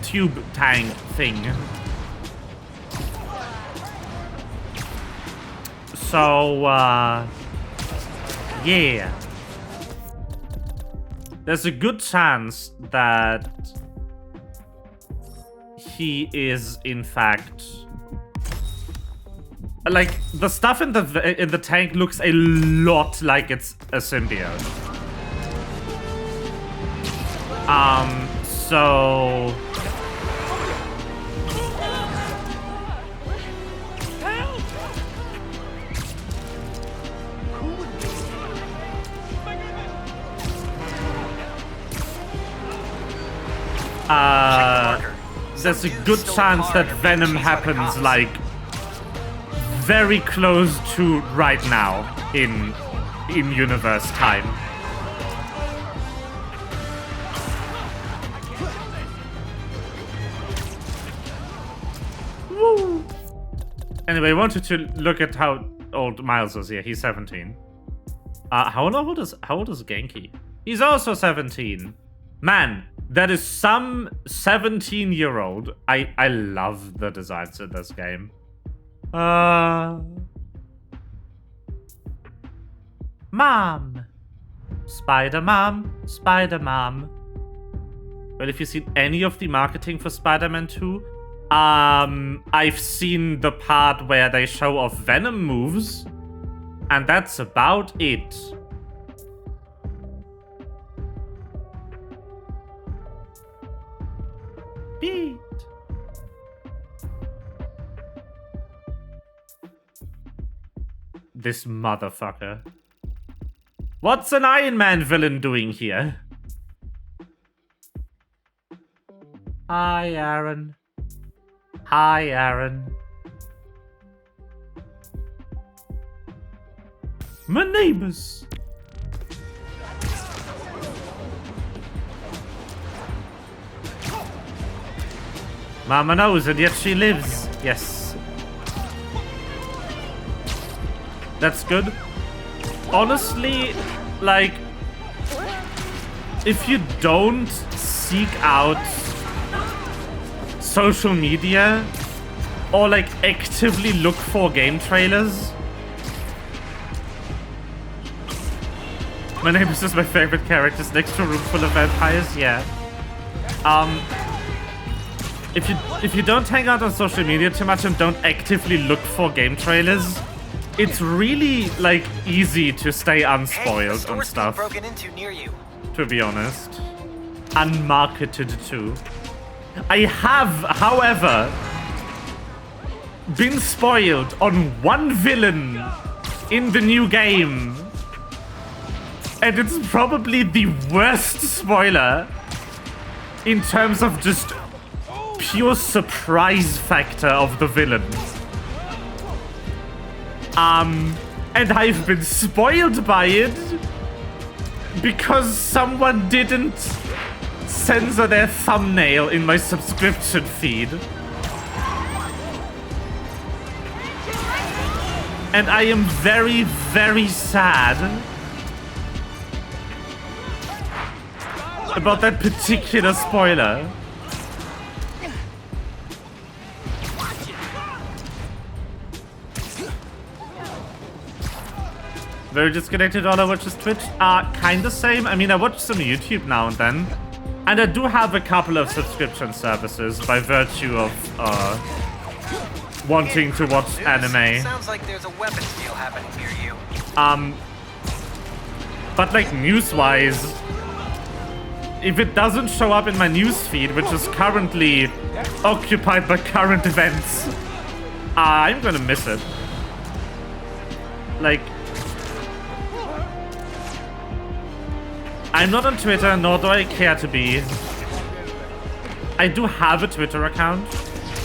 tube tank thing. So, yeah. There's a good chance that he is, in fact... Like, the stuff in the tank looks a lot like it's a symbiote. So... there's a good chance that Venom happens, like, very close to right now in universe time. Woo. Anyway, I wanted to look at how old Miles is here. He's 17. How old is Genki? He's also 17. Man, that is some 17-year-old. I love the designs in this game. Mom. Spider-Mom. Spider-Mom. Well, if you've seen any of the marketing for Spider-Man 2, I've seen the part where they show off Venom moves, and that's about it. Beat. This motherfucker. What's an Iron Man villain doing here? Hi, Aaron. Hi, Aaron. My neighbors. Mama knows, and yet she lives. Yes. That's good. Honestly, like, if you don't seek out social media or like actively look for game trailers. My name is just my favorite characters next to a room full of vampires. Yeah. If you don't hang out on social media too much and don't actively look for game trailers, it's really like easy to stay unspoiled on stuff. Broken into near you. To be honest, unmarketed too. I have, however, been spoiled on one villain in the new game. And it's probably the worst spoiler in terms of just pure surprise factor of the villain. And I've been spoiled by it because someone didn't censor their thumbnail in my subscription feed. And I am very, very sad about that particular spoiler. Very disconnected. All I watch is Twitch. Kinda same. I mean, I watch some YouTube now and then. And I do have a couple of subscription services by virtue of wanting to watch anime. Sounds like there's a weapons deal happening near you. But like news-wise, if it doesn't show up in my newsfeed, which is currently occupied by current events, I'm gonna miss it. Like, I'm not on Twitter, nor do I care to be. I do have a Twitter account,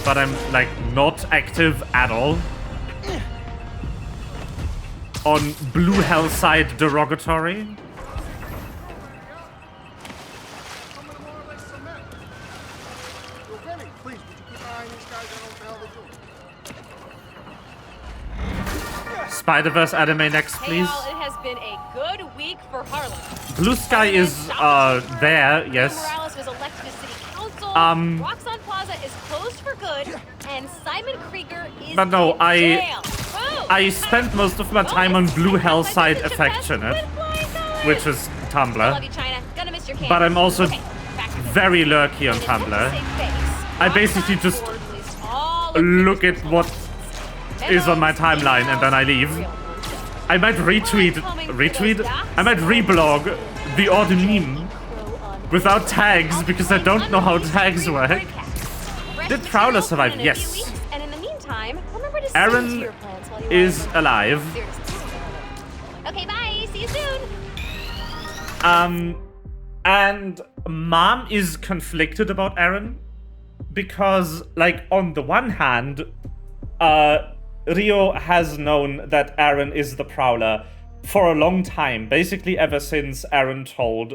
but I'm like not active at all. On Blue Hell side derogatory. Spider-Verse anime next, please. Hey, y'all, it has been a good week for Harlem. Blue Sky is there, yes. Morales was elected to city council. Roxxon Plaza is closed for good, and Simon Krieger is but no, in jail. Boom. I spent most of my time on Blue Hell side affectionate, which is Tumblr. I love you, China. Gonna miss your But I'm also okay, very lurky on Tumblr. I basically just look at what is on my timeline and then I leave. I might retweet? I might reblog the odd meme without tags because I don't know how tags work. Did Prowler survive? Yes. And in the meantime, remember to Aaron is alive. Okay, bye. See you soon. And Mom is conflicted about Aaron because, like, on the one hand, Rio has known that Aaron is the Prowler for a long time, basically ever since Aaron told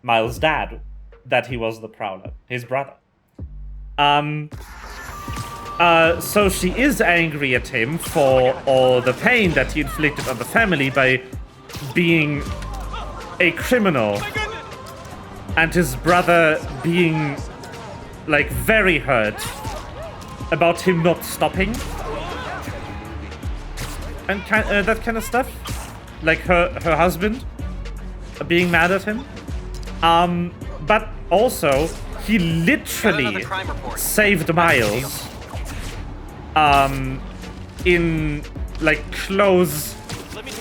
Miles' dad that he was the Prowler, his brother. So she is angry at him for all the pain that he inflicted on the family by being a criminal and his brother being like very hurt about him not stopping and that kind of stuff, like her husband being mad at him, but also he literally saved Miles in like close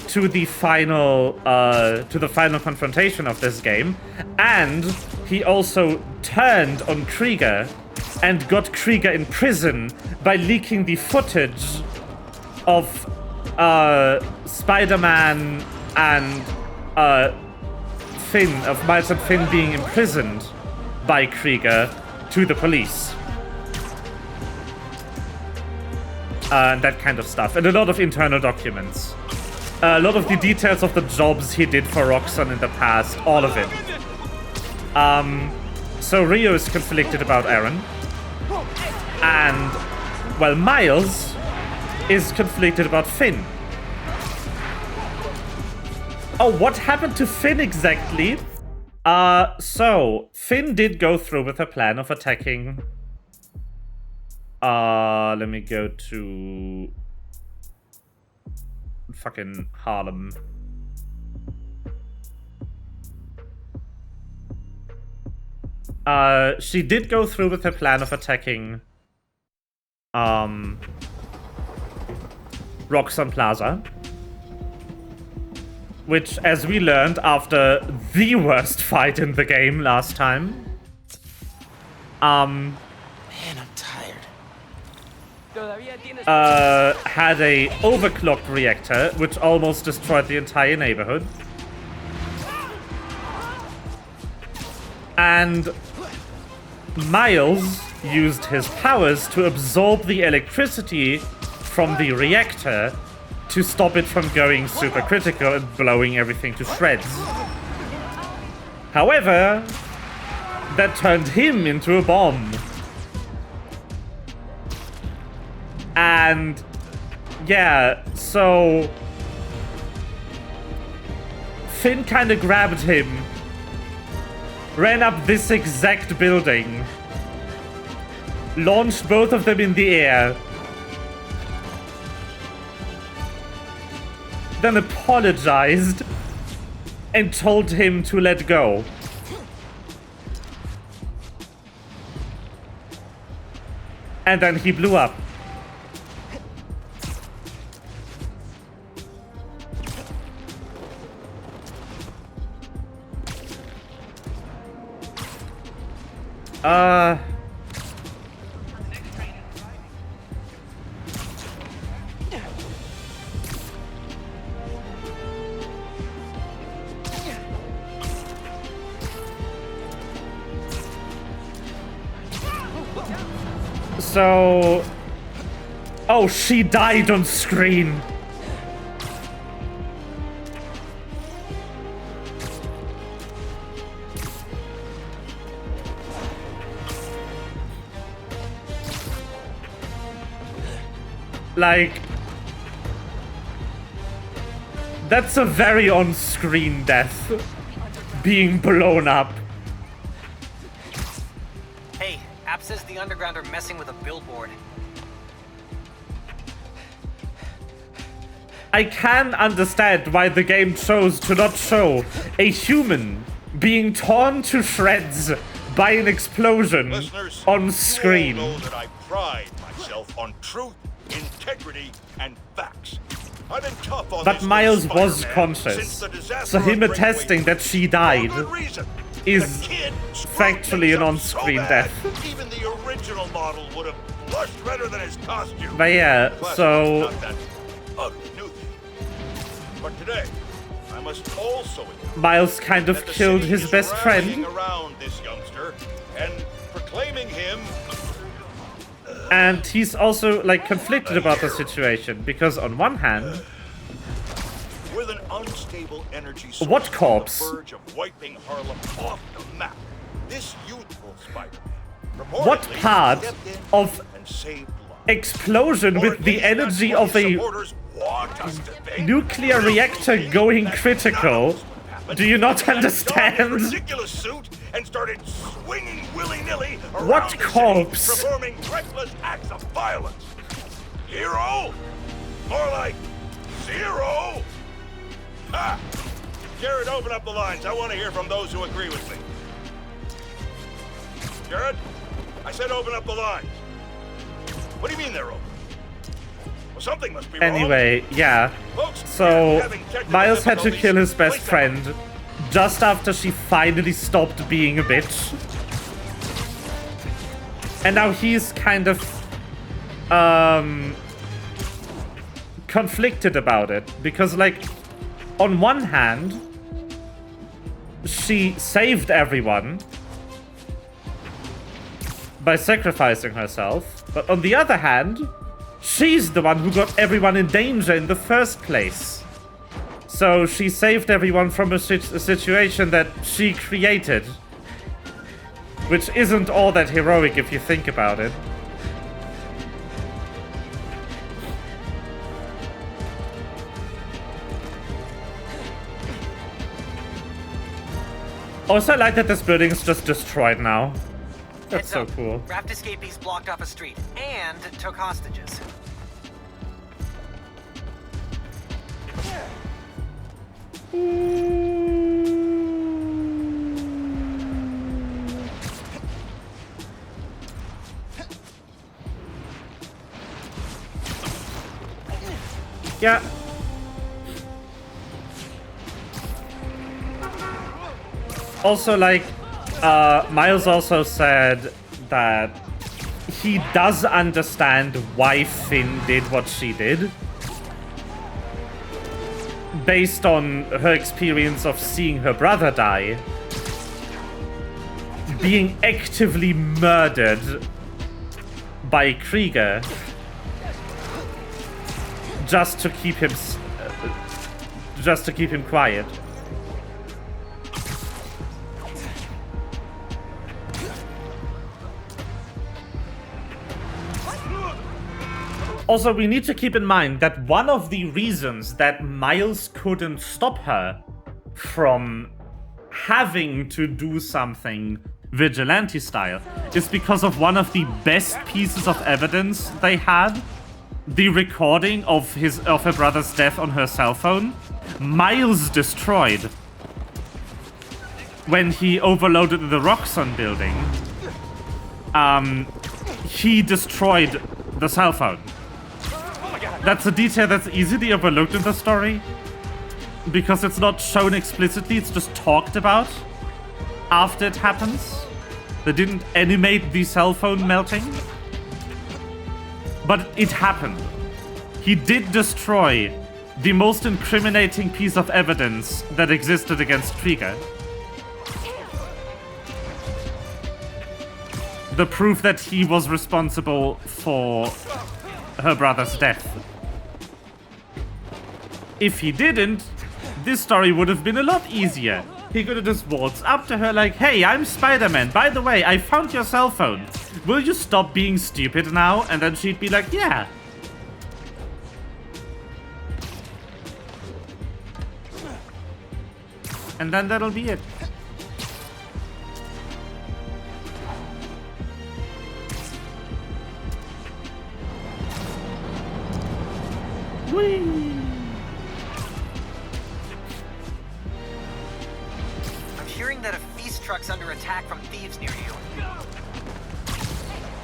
to the final confrontation of this game, and he also turned on Krieger and got Krieger in prison by leaking the footage of Spider-Man and Miles and Finn being imprisoned by Krieger to the police. And that kind of stuff. And a lot of internal documents. A lot of the details of the jobs he did for Roxxon in the past. All of it. So Rio is conflicted about Aaron. And, well, Miles is conflicted about Finn. Oh, what happened to Finn exactly? So Finn did go through with her plan of attacking. Let me go to fucking Harlem. She did go through with her plan of attacking Roxxon Plaza, which, as we learned after the worst fight in the game last time, Man, I'm tired. had a overclocked reactor, which almost destroyed the entire neighborhood. And Miles used his powers to absorb the electricity from the reactor to stop it from going supercritical and blowing everything to shreds. However, that turned him into a bomb. And yeah, so Finn kind of grabbed him, ran up this exact building, launched both of them in the air, then apologized and told him to let go. And then he blew up. So... Oh, she died on screen. Like... That's a very on-screen death. Being blown up. Hey, App says the Underground are messing with a billboard. I can understand why the game chose to not show a human being torn to shreds by an explosion on screen. You all know that I pride myself on truth, integrity, and facts. I've been tough on But this Miles little was Spider-Man conscious, since the disaster so him on Great attesting Wave. that she died For good reason. is The kid screwed factually an things up on-screen so bad, death. Even the original model would have blushed better than his costume. But yeah, Plus, so... it's not that ugly new thing. But today, I must also admit Miles kind of that the killed city his is best rallying friend. around this youngster and proclaiming him And he's also, like, conflicted about the situation, because on one hand... with an unstable energy source What on corpse? the verge of wiping Harlem off the map. This youthful Spider-Man What reportedly part stepped in of and saved lives. explosion Or with at the least energy that's what of his a supporters want us to think. nuclear reactor going critical? Do you not That donned understand? ridiculous suit and started swinging willy-nilly around What the corpse? city, performing reckless acts of violence. Hero? More like zero? Ha! Jared, open up the lines. I want to hear from those who agree with me. Jared? I said open up the lines. What do you mean they're open? Well, something must be wrong. Anyway, yeah. Folks, So, Miles had to kill his best friend just after she finally stopped being a bitch. And now he's kind of conflicted about it. Because, like, on one hand, she saved everyone by sacrificing herself. But on the other hand, she's the one who got everyone in danger in the first place. So she saved everyone from a situation that she created. Which isn't all that heroic if you think about it. Also, I like that this building is just destroyed now. That's so cool. Raft escapees blocked off a street and took hostages. Yeah. Also, like, Miles also said that he does understand why Finn did what she did. Based on her experience of seeing her brother die. Being actively murdered by Krieger. Just to keep him quiet. Also, we need to keep in mind that one of the reasons that Miles couldn't stop her from having to do something vigilante style is because of one of the best pieces of evidence they had. The recording of her brother's death on her cell phone. Miles destroyed when he overloaded the Roxxon building. He destroyed the cell phone. That's a detail that's easily overlooked in the story. Because it's not shown explicitly, it's just talked about after it happens. They didn't animate the cell phone melting. But it happened. He did destroy the most incriminating piece of evidence that existed against Krieger. The proof that he was responsible for her brother's death. If he didn't, this story would have been a lot easier. He could have just waltzed up to her like, "Hey, I'm Spider-Man. By the way, I found your cell phone. Will you stop being stupid now?" And then she'd be like, "Yeah." And then that'll be it. Whee! I'm hearing that a feast truck's under attack from thieves near you.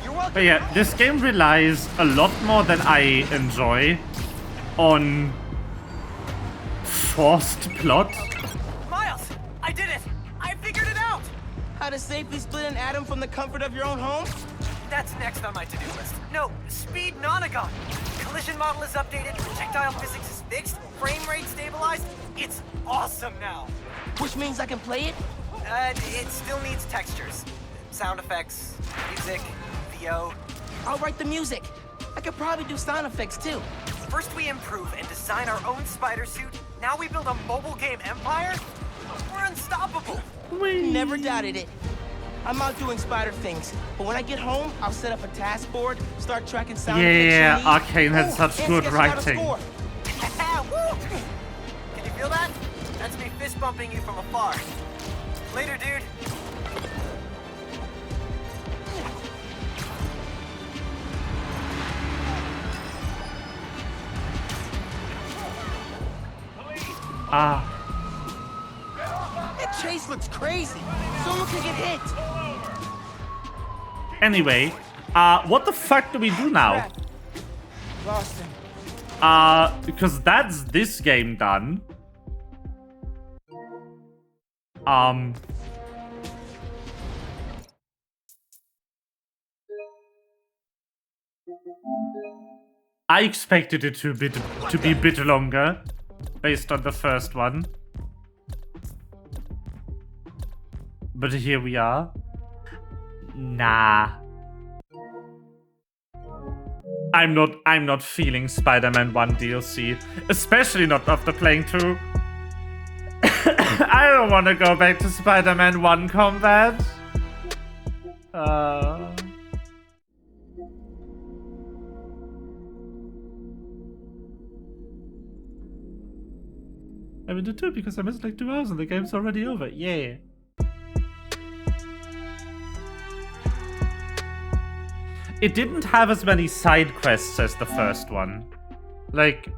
You're welcome. But yeah, this game relies a lot more than I enjoy on forced plot. Miles, I did it! I figured it out! How to safely split an atom from the comfort of your own home? That's next on my to-do list. No, speed nonagon. Collision model is updated, projectile physics is fixed, frame rate stabilized. It's awesome now. Which means I can play it? It still needs textures. Sound effects, music, VO. I'll write the music. I could probably do sound effects too. First we improve and design our own spider suit. Now we build a mobile game empire? We're unstoppable. Never doubted it. I'm out doing spider things, but when I get home, I'll set up a task board, start tracking sound effects. Yeah, Arcane had such good writing. Woo! Can you feel that? That's me fist bumping you from afar. Later, dude. That chase looks crazy. Someone could get hit. Anyway, what the fuck do we do now? Lost him. Because that's this game done. I expected it to be a bit longer, based on the first one. But here we are. Nah. I'm not feeling Spider-Man 1 DLC, especially not after playing 2. I don't want to go back to Spider-Man 1 combat. I mean, the 2 because I missed like 2 hours and the game's already over. Yeah. It didn't have as many side quests as the first one. Like,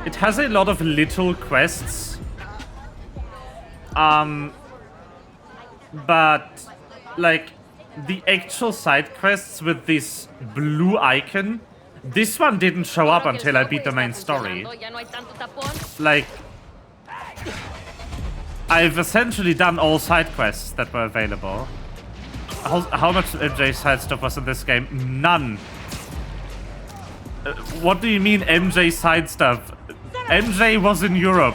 it has a lot of little quests. But, like, the actual side quests with this blue icon, this one didn't show up until I beat the main story. Like, I've essentially done all side quests that were available. How much MJ side stuff was in this game? None. What do you mean MJ side stuff? MJ was in Europe.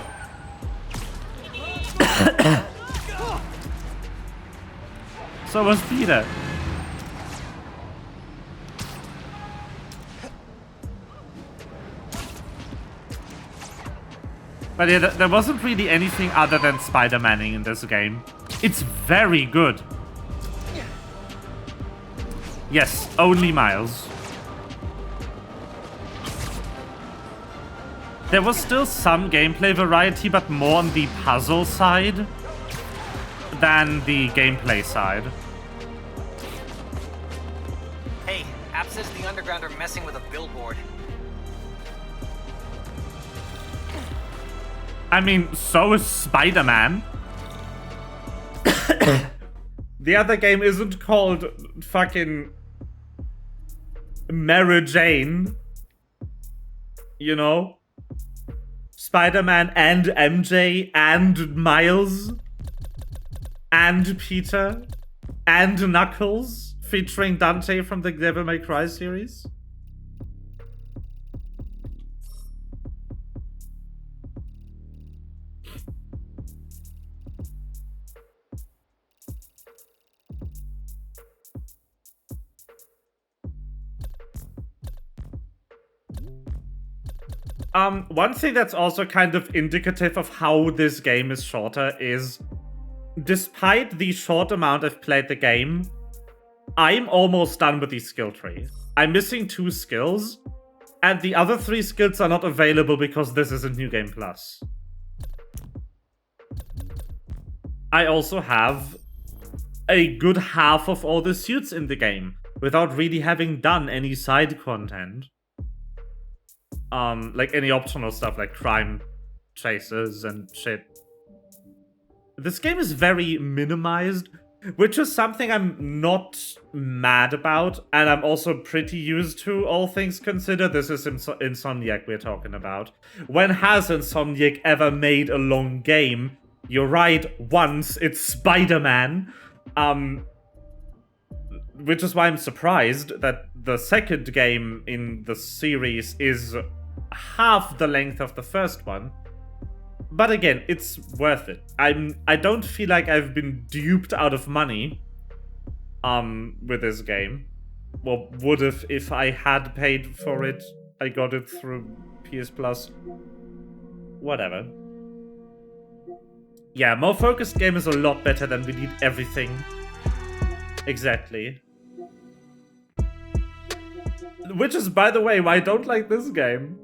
So was Peter. But yeah, there wasn't really anything other than Spider-Manning in this game. It's very good. Yes, only Miles. There was still some gameplay variety, but more on the puzzle side than the gameplay side. Hey, App says the Underground are messing with a billboard. I mean, so is Spider-Man. The other game isn't called fucking Mary Jane. You know? Spider-Man and MJ and Miles and Peter and Knuckles featuring Dante from the Devil May Cry series. One thing that's also kind of indicative of how this game is shorter is, despite the short amount I've played the game, I'm almost done with the skill tree. I'm missing 2 skills, and the other 3 skills are not available because this isn't New Game Plus. I also have a good half of all the suits in the game, without really having done any side content. Like any optional stuff like crime chases and shit. This game is very minimized, which is something I'm not mad about, and I'm also pretty used to, all things considered. This is Insomniac we're talking about. When has Insomniac ever made a long game? You're right, once. It's Spider-Man. Which is why I'm surprised that the second game in the series is half the length of the first one. But again, it's worth it. I don't feel like I've been duped out of money with this game. Well, would have if I had paid for it. I got it through PS Plus. Whatever. Yeah, more focused game is a lot better than we need everything. Exactly. Which is, by the way, why I don't like this game.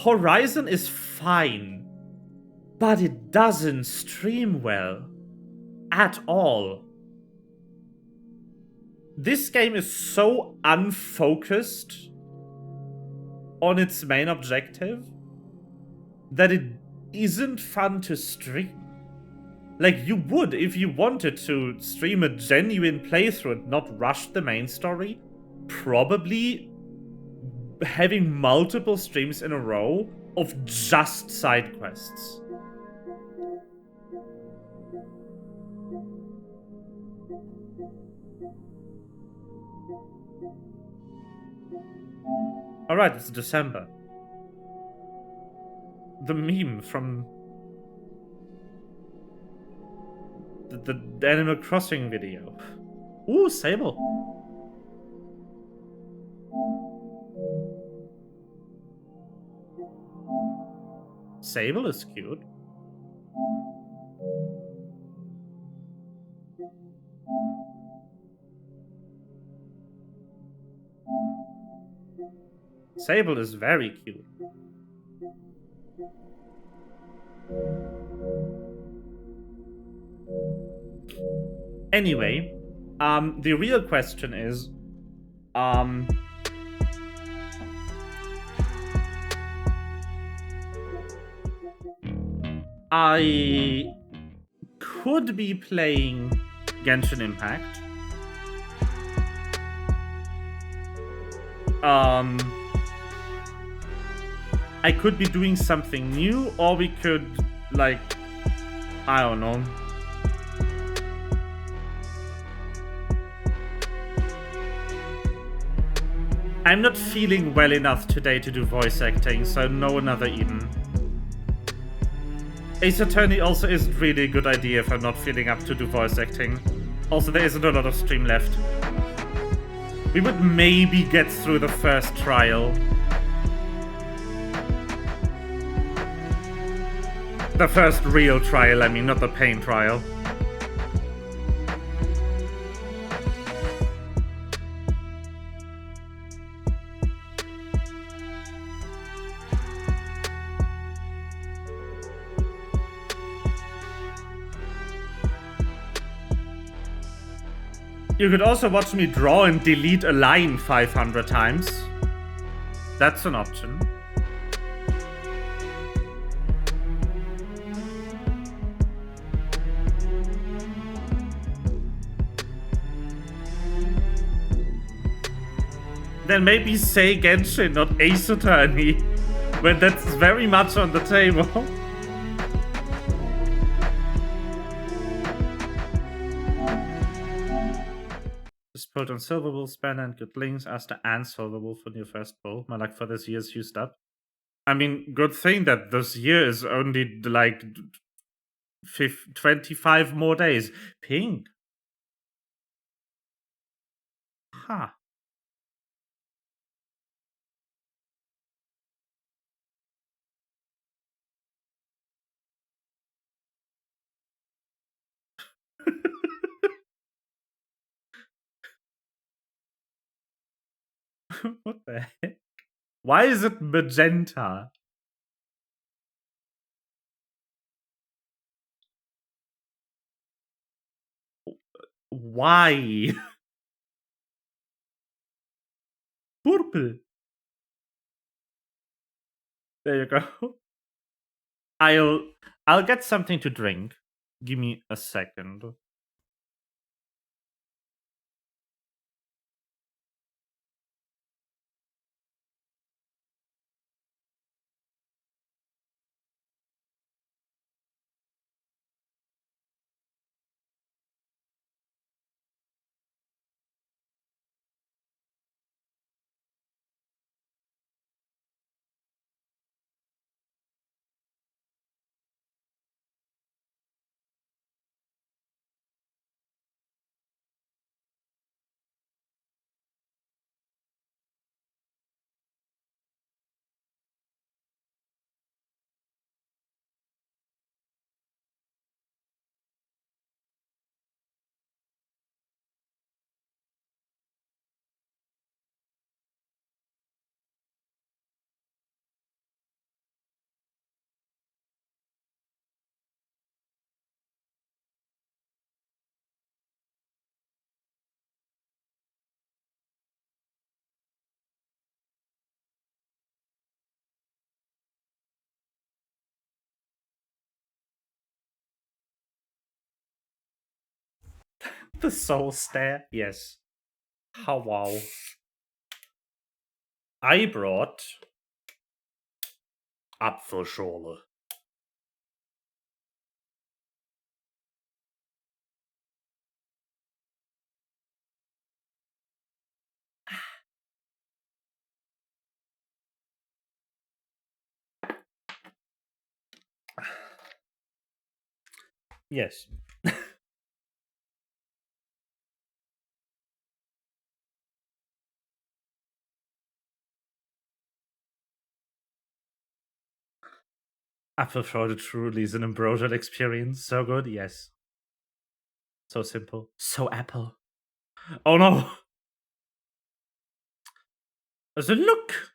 Horizon is fine, but it doesn't stream well. At all. This game is so unfocused on its main objective that it isn't fun to stream. Like, you would, if you wanted to stream a genuine playthrough and not rush the main story, probably having multiple streams in a row of just side quests. Alright, it's December. The meme from the Animal Crossing video. Ooh, Sable. Sable is cute. Sable is very cute. Anyway, the real question is, I could be playing Genshin Impact. I could be doing something new, or we could, like, I don't know. I'm not feeling well enough today to do voice acting, so no another Eden. Ace Attorney also isn't really a good idea if I'm not feeling up to do voice acting. Also, there isn't a lot of stream left. We would maybe get through the first trial. The first real trial, I mean, not the pain trial. You could also watch me draw and delete a line 500 times. That's an option. Then maybe say Genshin, not Ace Attorney, when that's very much on the table. Just pulled on Silver Wolf's banner and good links. Ask the and Silver Wolf on your first pull. My luck for this year is used up. I mean, good thing that this year is only like 25 more days. Pink. Huh. What the heck? Why is it magenta? Why? Purple. There you go. I'll get something to drink. Give me a second. The soul stare, yes. How wow. I brought Apfelschorle. Yes. Apfelschorle truly is an ambrosial experience. So good, yes. So simple. So apple. Oh no! The look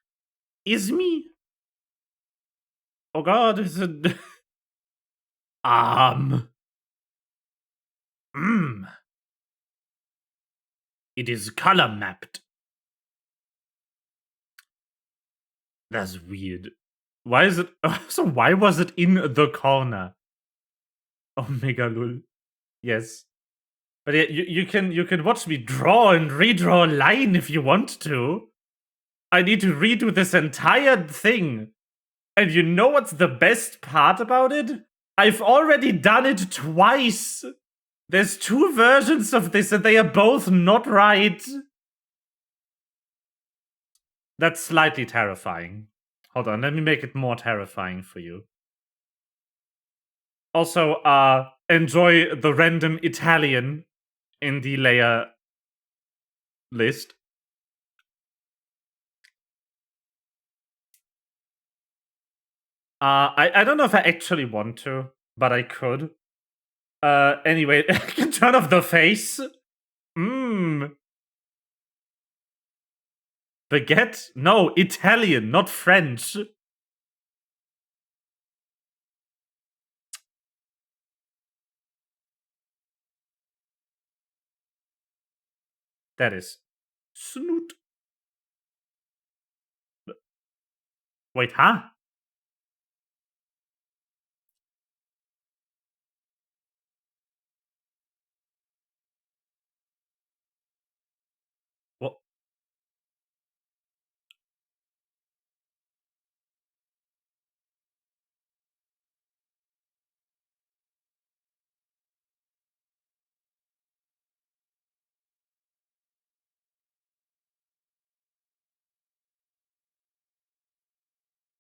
is me. Oh god, it's a... It is color mapped. That's weird. Why is it... So why was it in the corner? Omega lul. Yes. But yeah, you can watch me draw and redraw a line if you want to. I need to redo this entire thing. And you know what's the best part about it? I've already done it twice. There's 2 versions of this and they are both not right. That's slightly terrifying. Hold on, let me make it more terrifying for you. Also, enjoy the random Italian in the layer list. I don't know if I actually want to, but I could. Anyway, I can turn off the face. Baguette? No, Italian, not French. That is snoot. Wait, huh? What?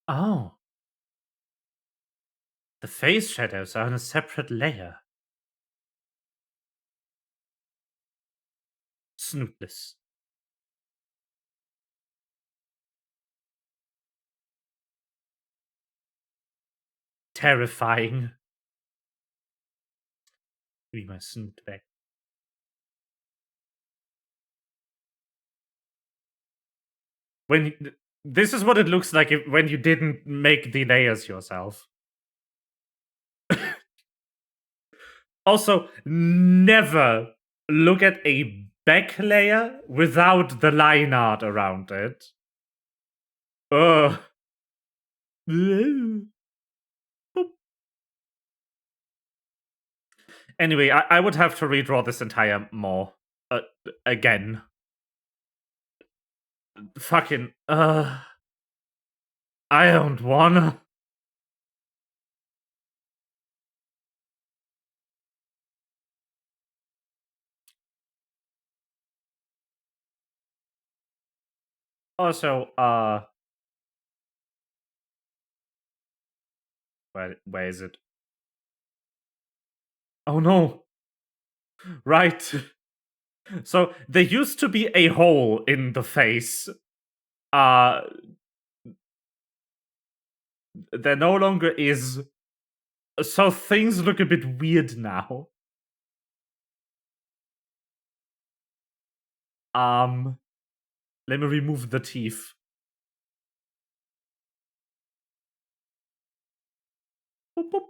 Oh. The face shadows are on a separate layer. Snootless. Terrifying. Give me my snoot back. When this is what it looks like when you didn't make the layers yourself. Also, never look at a back layer without the line art around it. Ugh. Anyway, I would have to redraw this entire more again. Fucking I don't wanna. Also, where is it? Oh no. Right. So there used to be a hole in the face. There no longer is. So things look a bit weird now. Let me remove the teeth. Boop, boop.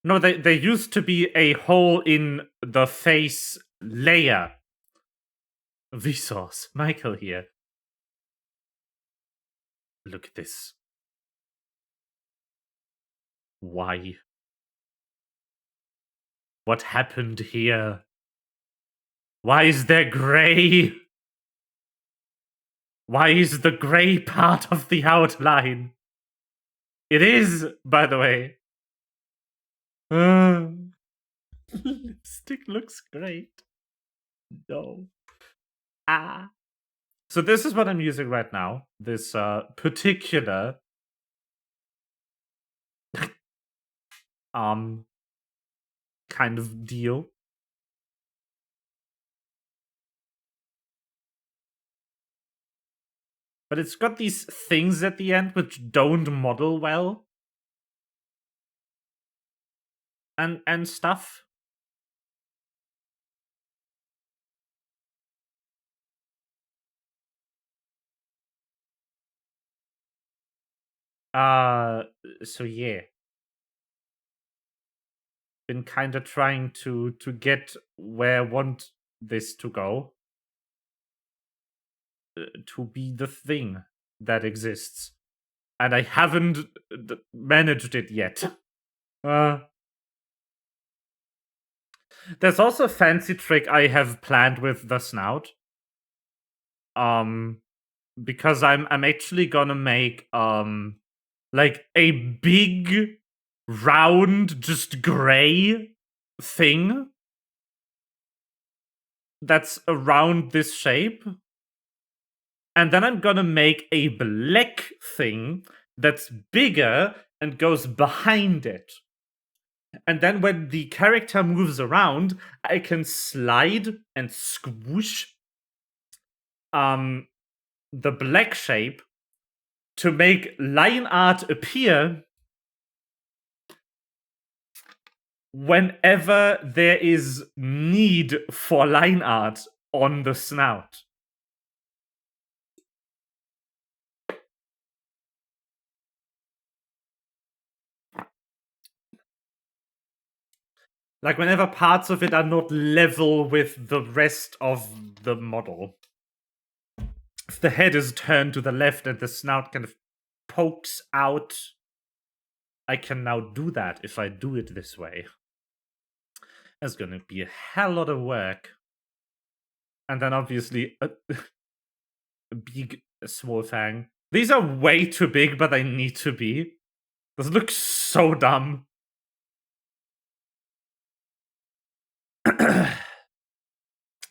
No, there used to be a hole in the face layer. Vsauce, Michael here. Look at this. Why? What happened here? Why is there gray? Why is the gray part of the outline? It is, by the way. Lipstick looks great. No. Ah. So this is what I'm using right now. This particular kind of deal. But it's got these things at the end which don't model well. And stuff. So yeah. Been kind of trying to get where I want this to go. To be the thing that exists. And I haven't managed it yet. There's also a fancy trick I have planned with the snout. Because I'm actually gonna make like a big round just gray thing that's around this shape. And then I'm gonna make a black thing that's bigger and goes behind it. And then when the character moves around, I can slide and squish the black shape to make line art appear whenever there is need for line art on the snout. Like whenever parts of it are not level with the rest of the model. If the head is turned to the left and the snout kind of pokes out, I can now do that if I do it this way. That's gonna be a hell lot of work. And then obviously a big small fang. These are way too big, but they need to be. This looks so dumb.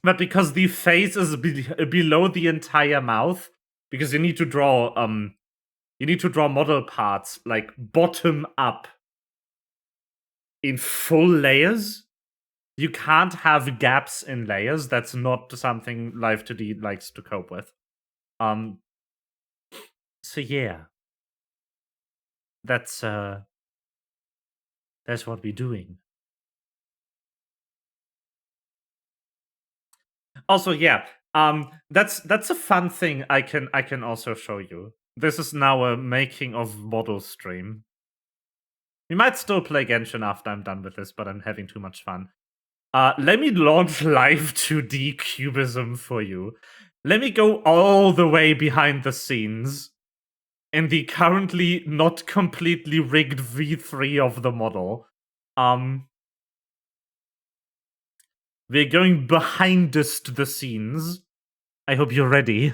But because the face is below the entire mouth, because you need to draw model parts like bottom up in full layers. You can't have gaps in layers. That's not something Live 2D likes to cope with. So yeah. That's what we're doing. Also, yeah, that's a fun thing I can also show you. This is now a making of model stream. We might still play Genshin after I'm done with this, but I'm having too much fun. Let me launch Live 2D Cubism for you. Let me go all the way behind the scenes in the currently not completely rigged V3 of the model. We're going behindest the scenes. I hope you're ready.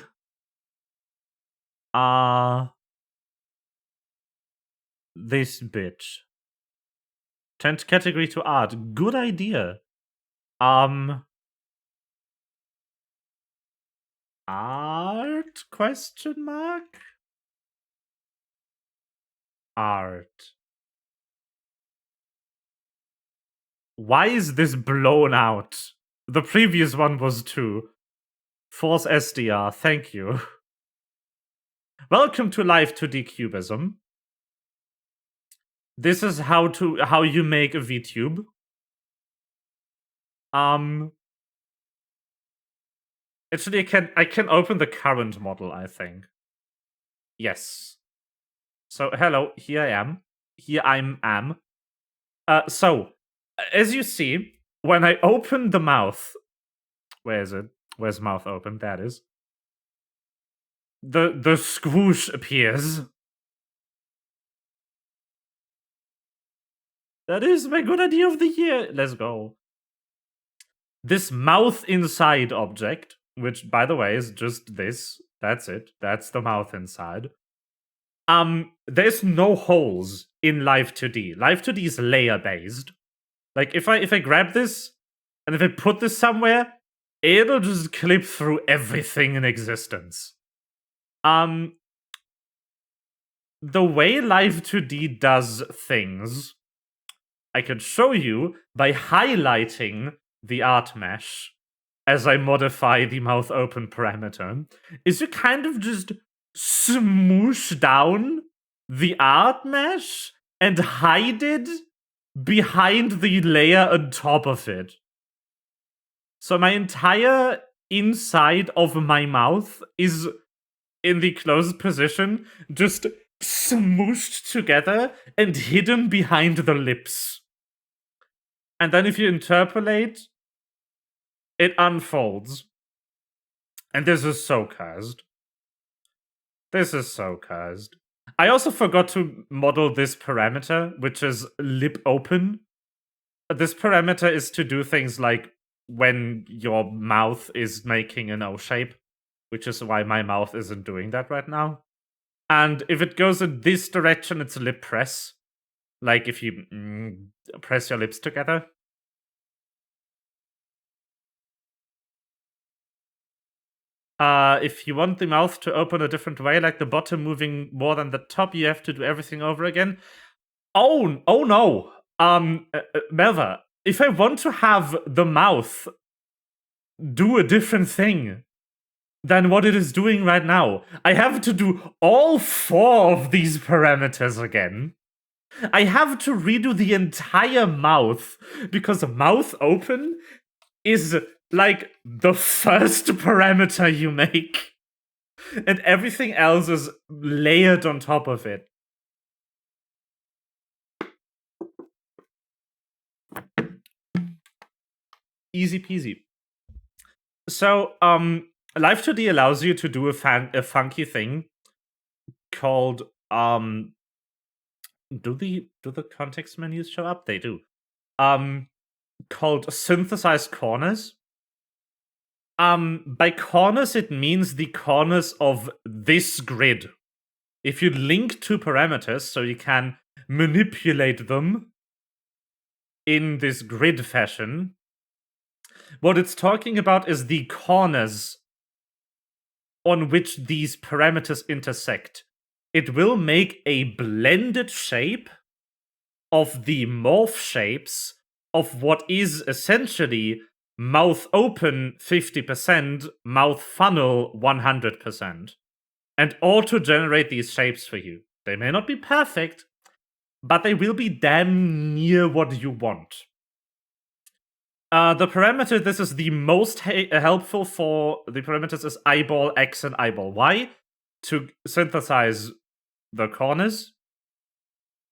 This bitch. Change category to art. Good idea. Art? Question mark? Art. Why is this blown out? The previous one was too. Force SDR, thank you. Welcome to Live 2D Cubism. This is how you make a VTube. Actually, I can open the current model, I think. Yes. So, hello, here I am. Here I am. So, as you see, when I open the mouth... Where is it? Where's mouth open? That is. The squoosh appears. That is my good idea of the year. Let's go. This mouth inside object, which by the way is just this. That's it. That's the mouth inside. There's no holes in Live 2D. Live 2D is layer based. Like if I grab this and if I put this somewhere, it'll just clip through everything in existence. The way Live 2D does things, I can show you by highlighting the art mesh as I modify the mouth open parameter, is you kind of just smoosh down the art mesh and hide it behind the layer on top of it. So my entire inside of my mouth is in the closed position, just smooshed together and hidden behind the lips. And then if you interpolate, it unfolds. And this is so cursed. This is so cursed. I also forgot to model this parameter, which is lip open. This parameter is to do things like when your mouth is making an O shape, which is why my mouth isn't doing that right now. And if it goes in this direction, it's a lip press. Like if you press your lips together. If you want the mouth to open a different way, like the bottom moving more than the top, you have to do everything over again. Oh no. Melva, if I want to have the mouth do a different thing than what it is doing right now, I have to do all 4 of these parameters again. I have to redo the entire mouth because mouth open is like the first parameter you make, and everything else is layered on top of it. Easy peasy. So, Live 2D allows you to do a funky thing called do the context menus show up? They do. Called synthesized corners. By corners, it means the corners of this grid. If you link 2 parameters, so you can manipulate them in this grid fashion, what it's talking about is the corners on which these parameters intersect. It will make a blended shape of the morph shapes of what is essentially mouth open 50%, mouth funnel 100%, and auto-generate these shapes for you. They may not be perfect, but they will be damn near what you want. The parameter this is the most helpful for the parameters is eyeball X and eyeball Y to synthesize the corners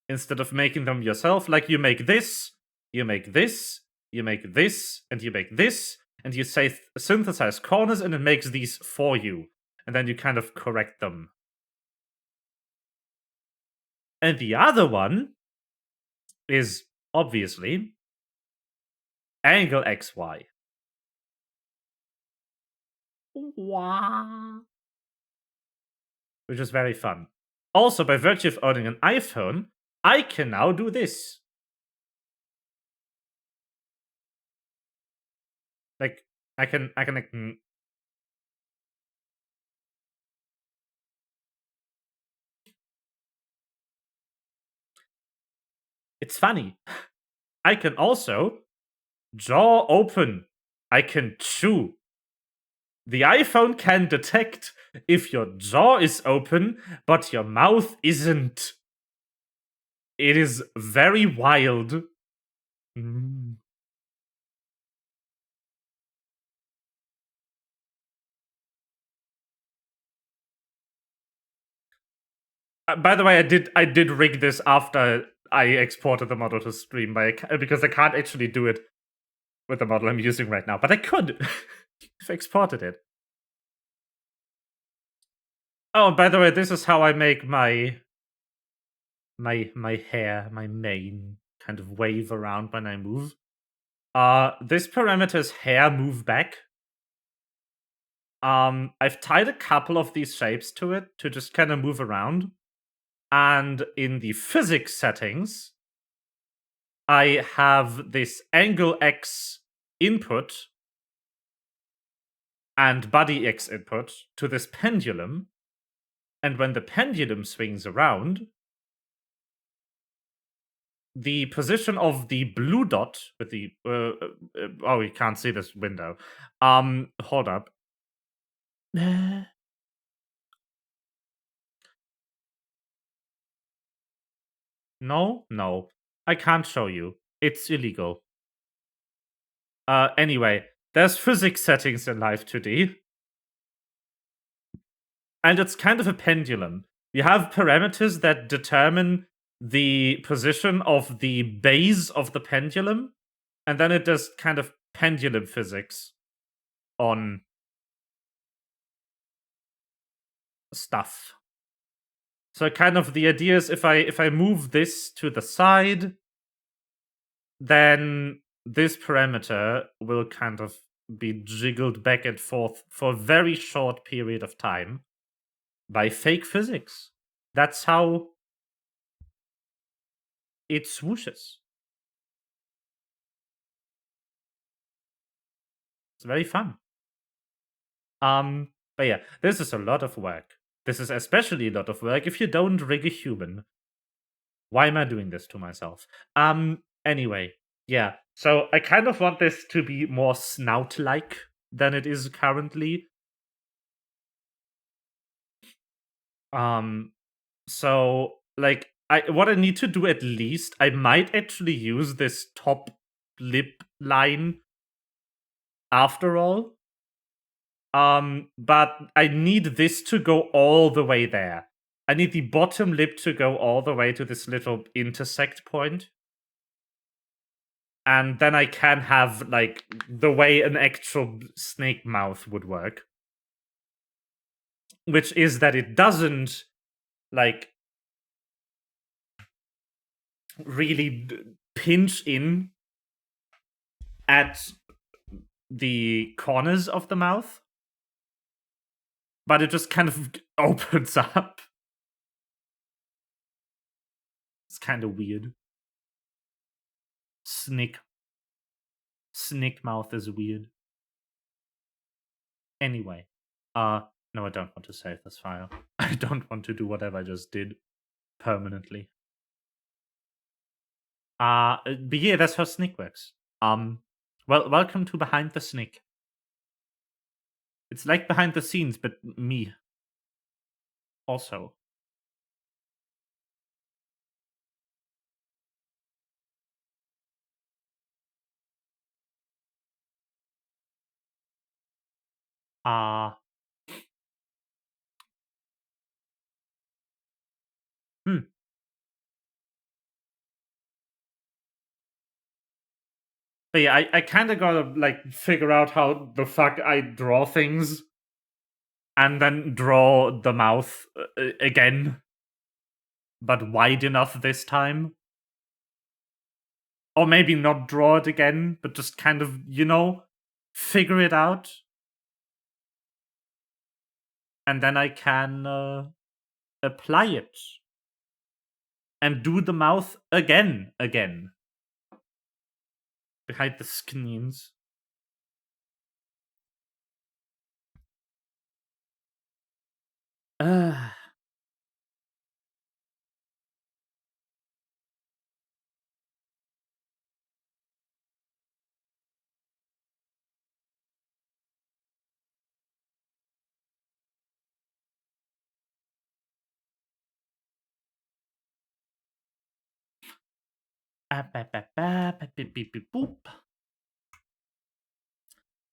instead of making them yourself. Like you make this, you make this, you make this, and you make this, and you say synthesize corners, and it makes these for you. And then you kind of correct them. And the other one is, obviously, angle XY. Wow. Which is very fun. Also, by virtue of owning an iPhone, I can now do this. Like, I can It's funny. I can also jaw open. I can chew. The iPhone can detect if your jaw is open, but your mouth isn't. It is very wild. By the way, I did rig this after I exported the model to stream because I can't actually do it with the model I'm using right now, but I could if I exported it. Oh, by the way, this is how I make my hair, my mane kind of wave around when I move. This parameter's hair move back. I've tied a couple of these shapes to it to just kind of move around. And in the physics settings, I have this angle X input and body X input to this pendulum. And when the pendulum swings around, the position of the blue dot with the oh, you can't see this window. Hold up. No, I can't show you. It's illegal. Anyway, there's physics settings in Live 2D. And it's kind of a pendulum. You have parameters that determine the position of the base of the pendulum, and then it does kind of pendulum physics on stuff. So kind of the idea is if I move this to the side, then this parameter will kind of be jiggled back and forth for a very short period of time by fake physics. That's how it swooshes. It's very fun. But yeah, this is a lot of work. This is especially a lot of work if you don't rig a human. Why am I doing this to myself? Anyway, yeah. So I kind of want this to be more snout-like than it is currently. So like what I need to do at least, I might actually use this top lip line after all. But I need this to go all the way there. I need the bottom lip to go all the way to this little intersect point. And then I can have, like, the way an actual snake mouth would work. Which is that it doesn't, like, really pinch in at the corners of the mouth. But it just kind of opens up. It's kind of weird. Snake mouth is weird. Anyway, no, I don't want to save this file. I don't want to do whatever I just did permanently. But yeah, that's how Snick works. Well, welcome to Behind the Snick. It's like behind the scenes, but me. Also. But yeah, I kind of gotta, like, figure out how the fuck I draw things. And then draw the mouth again. But wide enough this time. Or maybe not draw it again, but just kind of, you know, figure it out. And then I can apply it. And do the mouth again. Behind the screens.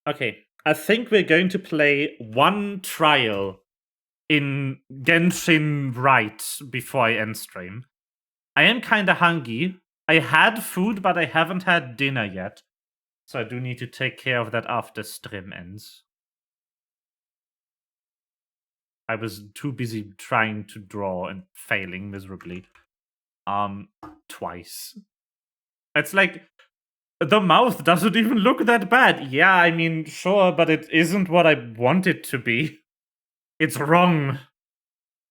Okay, I think we're going to play one trial in Genshin right before I end stream. I am kind of hungry. I had food, but I haven't had dinner yet. So I do need to take care of that after stream ends. I was too busy trying to draw and failing miserably. Twice. It's like, the mouth doesn't even look that bad. Yeah, I mean, sure, but it isn't what I want it to be. It's wrong.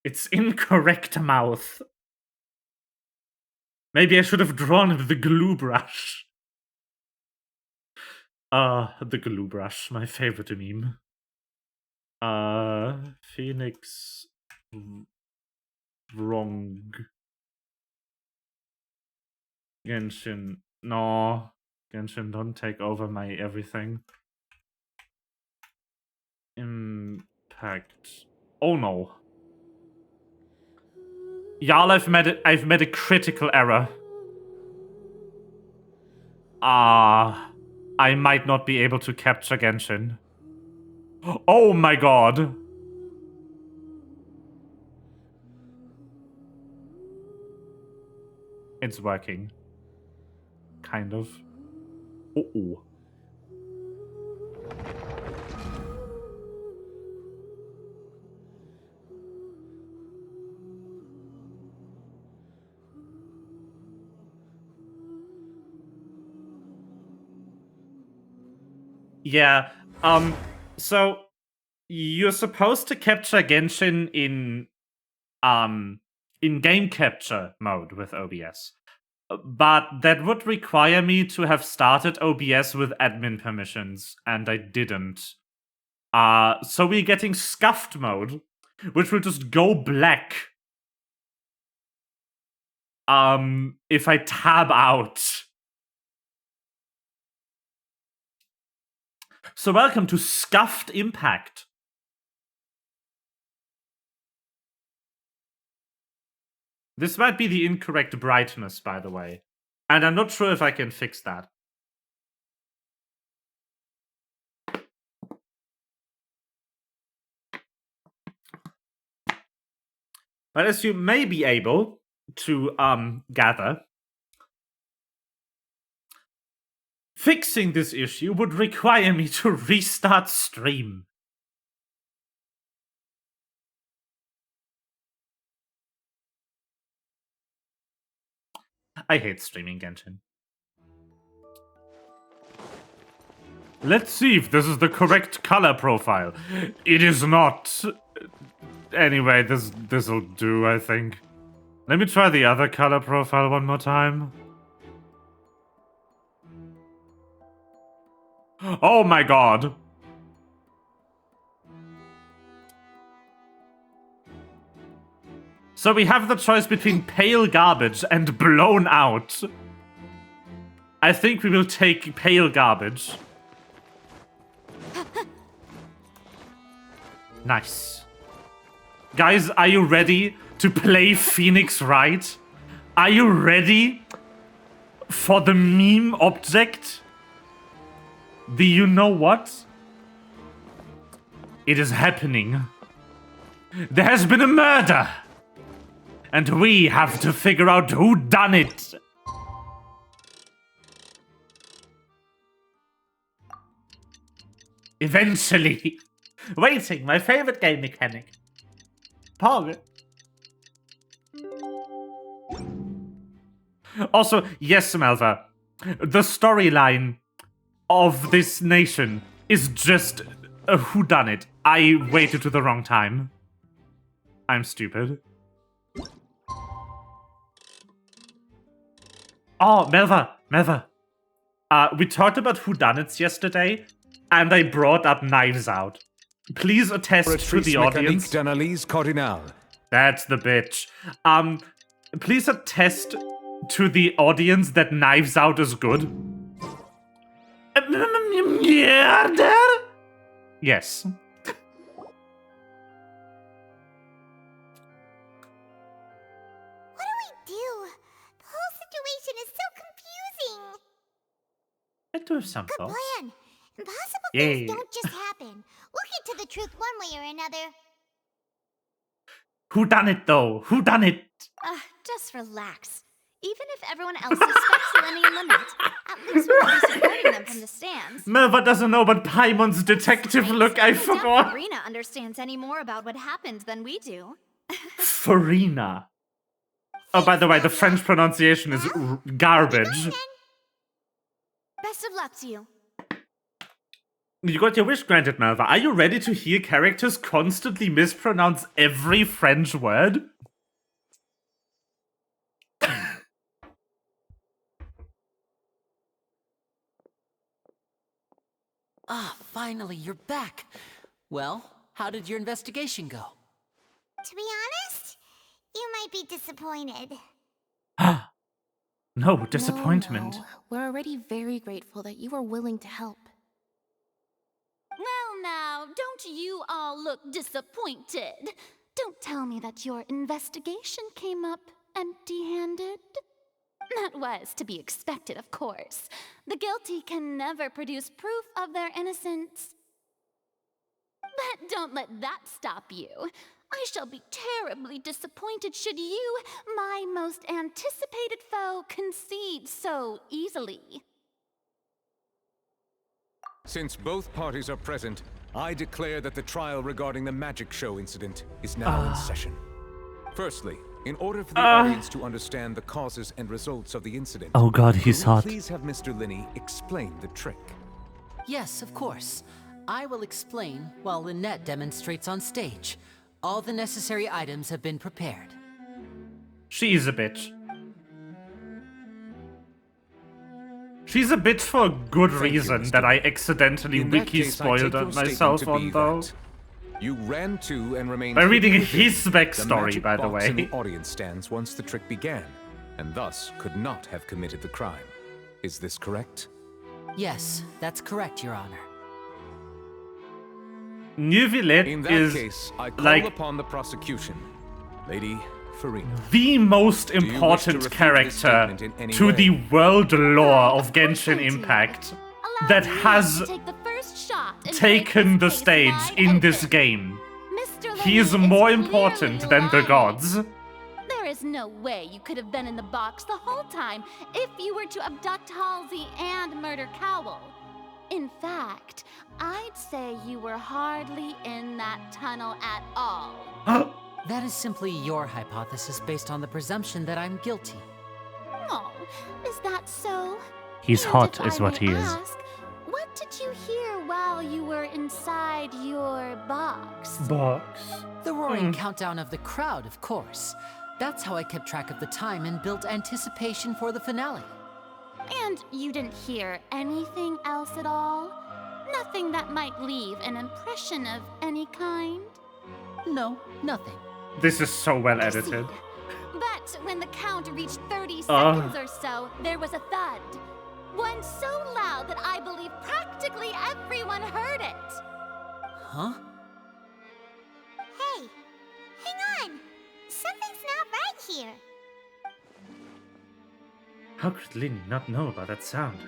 It's incorrect mouth. Maybe I should have drawn the glue brush. The glue brush, my favorite meme. Phoenix wrong. Genshin, no. Genshin, don't take over my everything. Impact. Oh no. Y'all, I've made a critical error. I might not be able to capture Genshin. Oh my god. It's working. Kind of. Uh-oh. Yeah, so you're supposed to capture Genshin in game capture mode with OBS. But that would require me to have started OBS with admin permissions, and I didn't. So we're getting scuffed mode, which will just go black. If I tab out. So welcome to Scuffed Impact. This might be the incorrect brightness, by the way. And I'm not sure if I can fix that. But as you may be able to gather, fixing this issue would require me to restart stream. I hate streaming Genshin. Let's see if this is the correct color profile. It is not. Anyway, this'll do, I think. Let me try the other color profile one more time. Oh my god. So we have the choice between pale garbage and blown out. I think we will take pale garbage. Nice. Guys, are you ready to play Phoenix right? Are you ready for the meme object? Do you know what? It is happening. There has been a murder. And we have to figure out who done it. Eventually. Waiting, my favorite game mechanic. Pog. Also, yes, Melva. The storyline of this nation is just a whodunit. I waited to the wrong time. I'm stupid. Oh, Melva. We talked about whodunits yesterday, and I brought up Knives Out. Please attest to the audience. That's the bitch. Please attest to the audience that Knives Out is good. Yes. I do have some thoughts. Plan. Impossible Yay. things don't just happen. We'll get to the truth one way or another. Who done it though? Who done it? Just relax. Even if everyone else suspects Lenny and Lynette, at least we'll be supporting them from the stands. Melva doesn't know about Paimon's detective look. I forgot. Farina understands any more about what happened than we do. Farina. Oh, by the way, the French pronunciation is garbage. Best of luck to you. You got your wish granted, Malva. Are you ready to hear characters constantly mispronounce every French word? Ah, finally, you're back. Well, how did your investigation go? To be honest, you might be disappointed. No, disappointment. No. We're already very grateful that you were willing to help. Well now, don't you all look disappointed. Don't tell me that your investigation came up empty-handed. That was to be expected, of course. The guilty can never produce proof of their innocence. But don't let that stop you. I shall be terribly disappointed should you, my most anticipated foe, concede so easily. Since both parties are present, I declare that the trial regarding the magic show incident is now in session. Firstly, in order for the audience to understand the causes and results of the incident, oh god, he's hot. Please have Mr. Linney explain the trick. Yes, of course. I will explain while Lynette demonstrates on stage. All the necessary items have been prepared. She's a bitch. She's a bitch for a good reason that I accidentally wiki-spoiled myself on, though. You ran to and remained by reading his the backstory, magic by the box in way. the audience stands once the trick began, and thus could not have committed the crime. Is this correct? Yes, that's correct, Your Honor. Neuvillette In that is case, I call like upon the prosecution, Lady Farina. the most Do you wish to important refute this character statement in any to way? the world lore of Genshin Impact that has taken the stage in this game. He is more important than the gods. There is no way you could have been in the box the whole time if you were to abduct Halsey and murder Cowell. In fact, I'd say you were hardly in that tunnel at all. That is simply your hypothesis based on the presumption that I'm guilty. Oh, is that so? He's And hot, if is I what may he is. ask, what did you hear while you were inside your box? The roaring countdown of the crowd, of course. That's how I kept track of the time and built anticipation for the finale. And you didn't hear anything else at all? Nothing that might leave an impression of any kind? No, nothing. This is so well edited. But when the count reached 30 seconds or so, there was a thud. One so loud that I believe practically everyone heard it. Huh? Hey, hang on. Something's not right here. How could Lynn not know about that sound?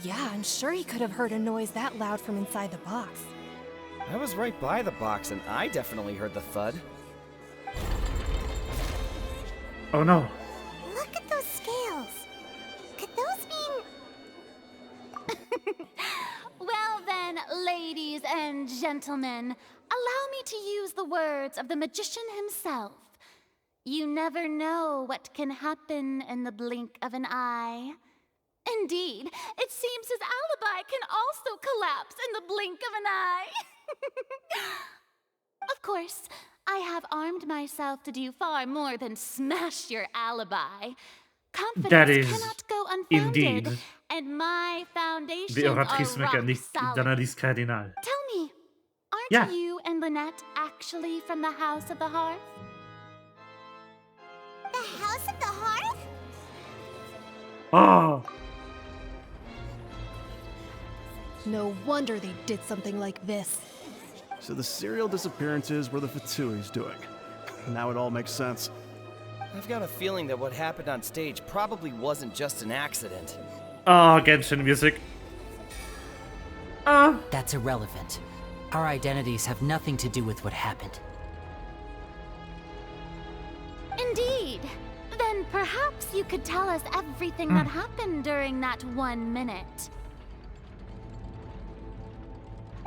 Yeah, I'm sure he could have heard a noise that loud from inside the box. I was right by the box, and I definitely heard the thud. Oh no. Look at those scales. Could those mean... Well then, ladies and gentlemen, allow me to use the words of the magician himself. You never know what can happen in the blink of an eye. Indeed, it seems his alibi can also collapse in the blink of an eye. Of course, I have armed myself to do far more than smash your alibi. Confidence That is cannot go unfounded, indeed and my foundations the oratrice are rock mécanique solid. d'analyse cardinale. Tell me, aren't Yeah. you and Lynette actually from the House of the Hearth? The House of the Hearth? Oh. No wonder they did something like this. So the serial disappearances were the Fatsui's doing. Now it all makes sense. I've got a feeling that what happened on stage probably wasn't just an accident. Oh, Genshin music. That's irrelevant. Our identities have nothing to do with what happened. Indeed. Then perhaps you could tell us everything that happened during that 1 minute.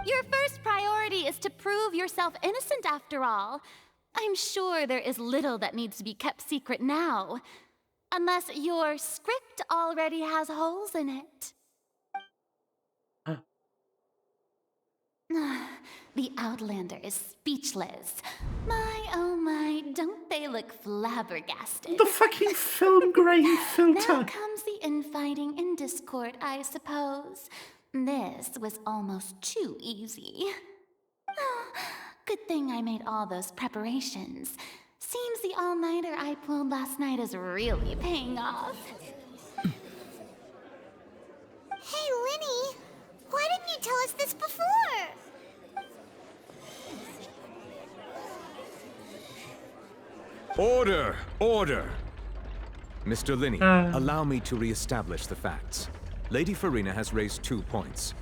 Your first priority is to prove yourself innocent after all. I'm sure there is little that needs to be kept secret now. Unless your script already has holes in it. The Outlander is speechless. My, oh my, don't they look flabbergasted? The fucking film grain filter. Now comes the infighting and discord, I suppose. This was almost too easy. Good thing I made all those preparations. Seems the all-nighter I pulled last night is really paying off. Hey, Linny! Why didn't you tell us this before? Order! Order! Mr. Linney, allow me to re-establish the facts. Lady Farina has raised 2 points.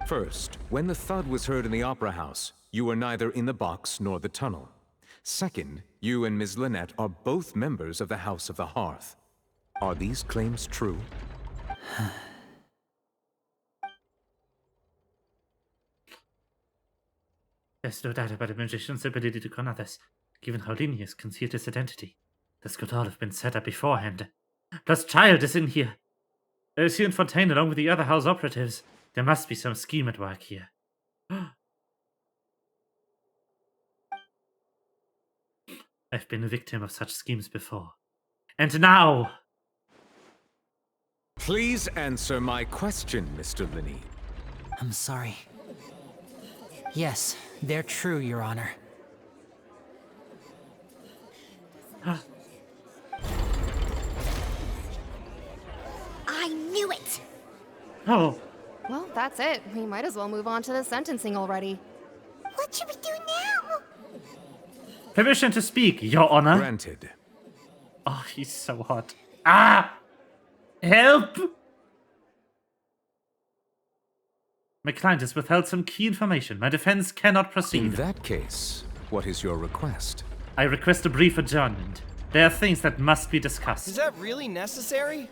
First, when the thud was heard in the Opera House, you were neither in the box nor the tunnel. Second, you and Ms. Lynette are both members of the House of the Hearth. Are these claims true? There's no doubt about a magician's ability to con others, given how Linny has concealed his identity. This could all have been set up beforehand. Plus, Child is in here. There's here in Fontaine along with the other house operatives. There must be some scheme at work here. I've been a victim of such schemes before. And now! Please answer my question, Mr. Linney. I'm sorry. Yes, they're true, Your Honor. I knew it! Oh. Well, that's it. We might as well move on to the sentencing already. What should we do now? Permission to speak, Your Honor. Granted. Oh, he's so hot. Ah! Help! My client has withheld some key information. My defense cannot proceed. In that case, what is your request? I request a brief adjournment. There are things that must be discussed. Is that really necessary?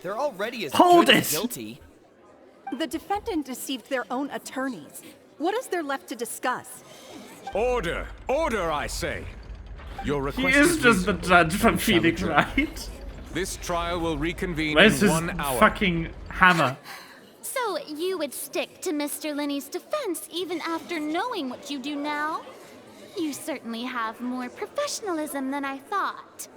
They're already as Hold good it! as guilty. The defendant deceived their own attorneys. What is there left to discuss? Order! Order, I say! Your request He is just the reasonable. judge from Phoenix, right? This trial will reconvene Where's in his 1 hour. fucking hammer? So you would stick to Mr. Linney's defense even after knowing what you do now? You certainly have more professionalism than I thought.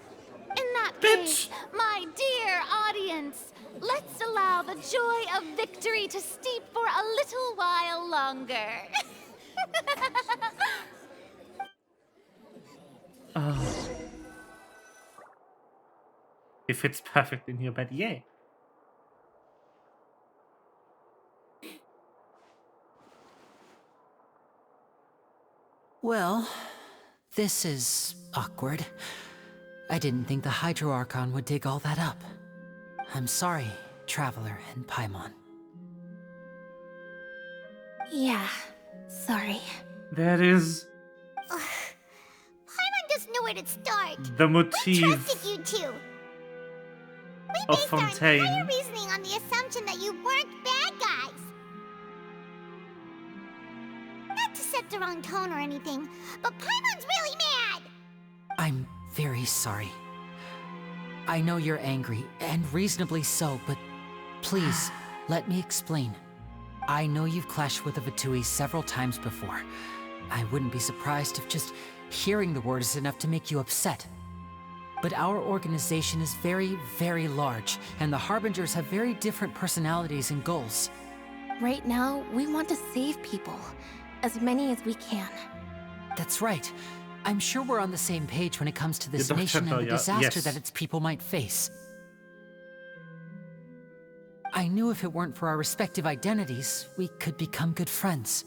In that case, my dear audience, let's allow the joy of victory to steep for a little while longer. Oh. It fits perfect in here, but yeah. Well, this is awkward. I didn't think the Hydro Archon would dig all that up. I'm sorry, Traveler and Paimon. Yeah, sorry. There is Paimon doesn't know where to start. the We motif trusted you two. We of based our Fontaine. entire reasoning on the assumption that you weren't bad guys. Not to set the wrong tone or anything, but Paimon's really mad. I'm very sorry. I know you're angry, and reasonably so, but please, let me explain. I know you've clashed with the Vitui several times before. I wouldn't be surprised if just hearing the word is enough to make you upset. But our organization is very, very large, and the Harbingers have very different personalities and goals. Right now, we want to save people. As many as we can. That's right. I'm sure we're on the same page when it comes to this Dr. nation and the Noya, disaster yes. that its people might face. I knew if it weren't for our respective identities, we could become good friends.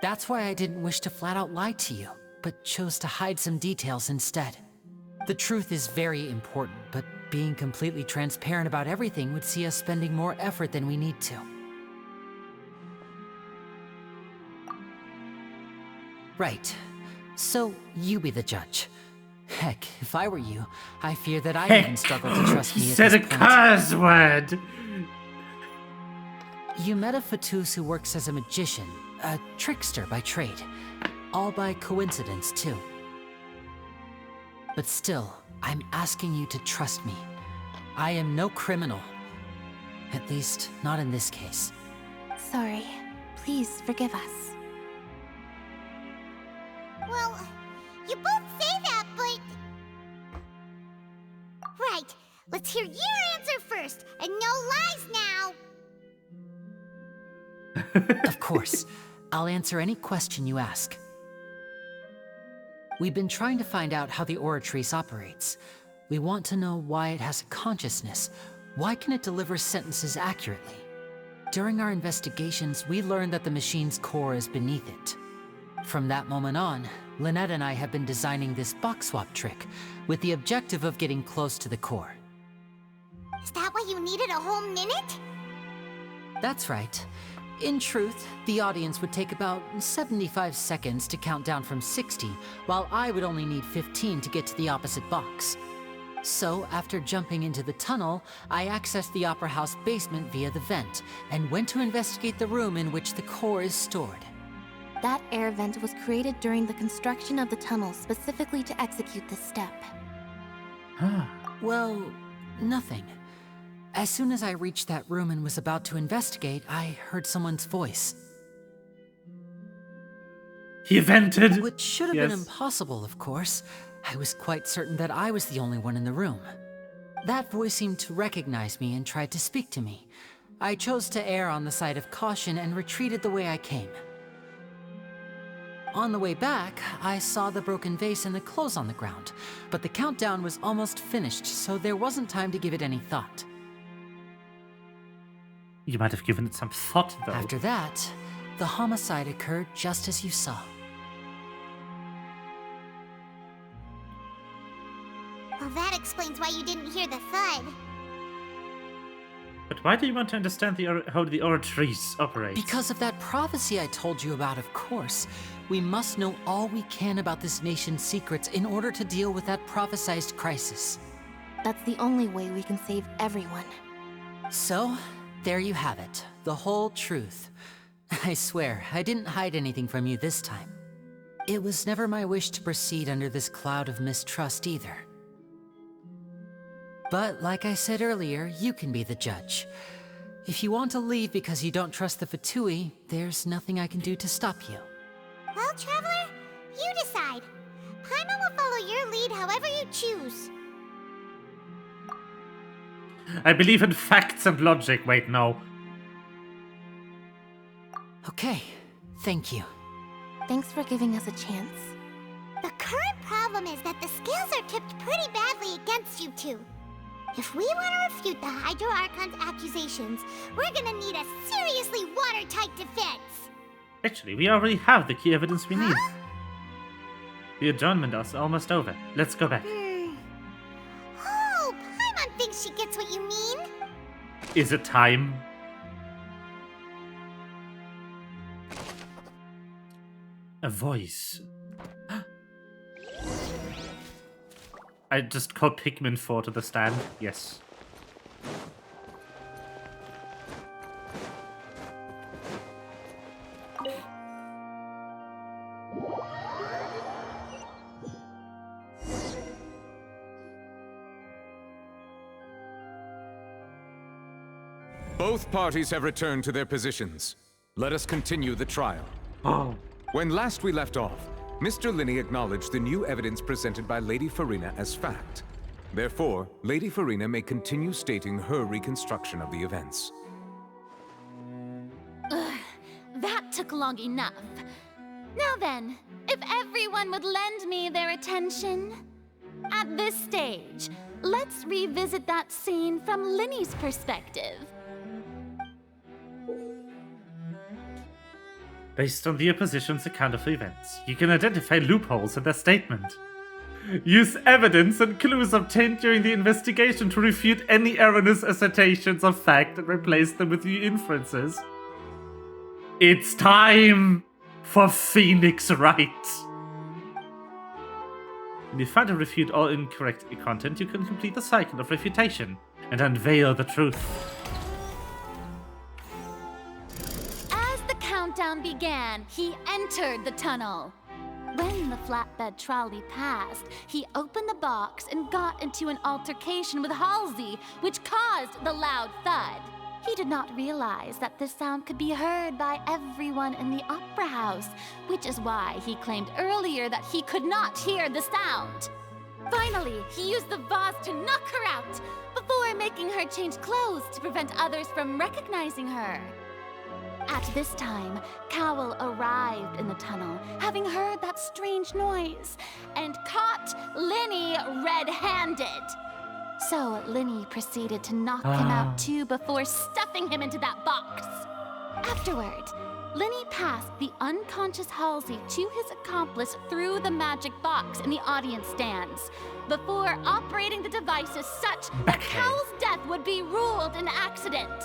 That's why I didn't wish to flat out lie to you, but chose to hide some details instead. The truth is very important, but being completely transparent about everything would see us spending more effort than we need to. Right. So, you be the judge. Heck, if I were you, I fear that I even struggle to trust me He at said this a point. curse word! You met a Fatus who works as a magician, a trickster by trade. All by coincidence, too. But still, I'm asking you to trust me. I am no criminal. At least, not in this case. Sorry. Please forgive us. Well, you both say that, but... Right. Let's hear your answer first, and no lies now! Of course. I'll answer any question you ask. We've been trying to find out how the Oratrice operates. We want to know why it has a consciousness. Why can it deliver sentences accurately? During our investigations, we learned that the machine's core is beneath it. From that moment on, Lynette and I have been designing this box swap trick with the objective of getting close to the core. Is that why you needed a whole minute? That's right. In truth, the audience would take about 75 seconds to count down from 60, while I would only need 15 to get to the opposite box. So, after jumping into the tunnel, I accessed the Opera House basement via the vent, and went to investigate the room in which the core is stored. That air vent was created during the construction of the tunnel specifically to execute this step. Well, nothing. As soon as I reached that room and was about to investigate, I heard someone's voice. He vented! Which should have been impossible, of course. I was quite certain that I was the only one in the room. That voice seemed to recognize me and tried to speak to me. I chose to err on the side of caution and retreated the way I came. On the way back, I saw the broken vase and the clothes on the ground, but the countdown was almost finished, so there wasn't time to give it any thought. You might have given it some thought, though. After that, the homicide occurred just as you saw. Well, that explains why you didn't hear the thud. But why do you want to understand how the Oratrice operates? Because of that prophecy I told you about, of course. We must know all we can about this nation's secrets in order to deal with that prophesized crisis. That's the only way we can save everyone. So, there you have it. The whole truth. I swear, I didn't hide anything from you this time. It was never my wish to proceed under this cloud of mistrust either. But, like I said earlier, you can be the judge. If you want to leave because you don't trust the Fatui, there's nothing I can do to stop you. Well, Traveler, you decide. Paimon will follow your lead however you choose. I believe in facts and logic. Wait, no. Okay, thank you. Thanks for giving us a chance. The current problem is that the scales are tipped pretty badly against you two. If we want to refute the Hydro Archon's accusations, we're gonna need a seriously watertight defense. Actually, we already have the key evidence we need. The adjournment is almost over. Let's go back. Oh, Paimon thinks she gets what you mean. Is it time? A voice. I just called Pikmin 4 to the stand. Yes. Both parties have returned to their positions. Let us continue the trial. Oh. When last we left off, Mr. Linney acknowledged the new evidence presented by Lady Farina as fact. Therefore, Lady Farina may continue stating her reconstruction of the events. That took long enough. Now then, if everyone would lend me their attention. At this stage, let's revisit that scene from Linney's perspective. Based on the opposition's account of events, you can identify loopholes in their statement. Use evidence and clues obtained during the investigation to refute any erroneous assertions of fact and replace them with new inferences. It's time for Phoenix Wright. When you find and refute all incorrect content, you can complete the cycle of refutation and unveil the truth. As the countdown began, he entered the tunnel. when the flatbed trolley passed, he opened the box and got into an altercation with Halsey, which caused the loud thud. He did not realize that this sound could be heard by everyone in the opera house, which is why he claimed earlier that he could not hear the sound. Finally, he used the vase to knock her out, before making her change clothes to prevent others from recognizing her. At this time, Cowell arrived in the tunnel, having heard that strange noise, and caught Linny red-handed. So Linny proceeded to knock him out too before stuffing him into that box. Afterward, Linny passed the unconscious Halsey to his accomplice through the magic box in the audience stands, before operating the devices such that Cowell's death would be ruled an accident.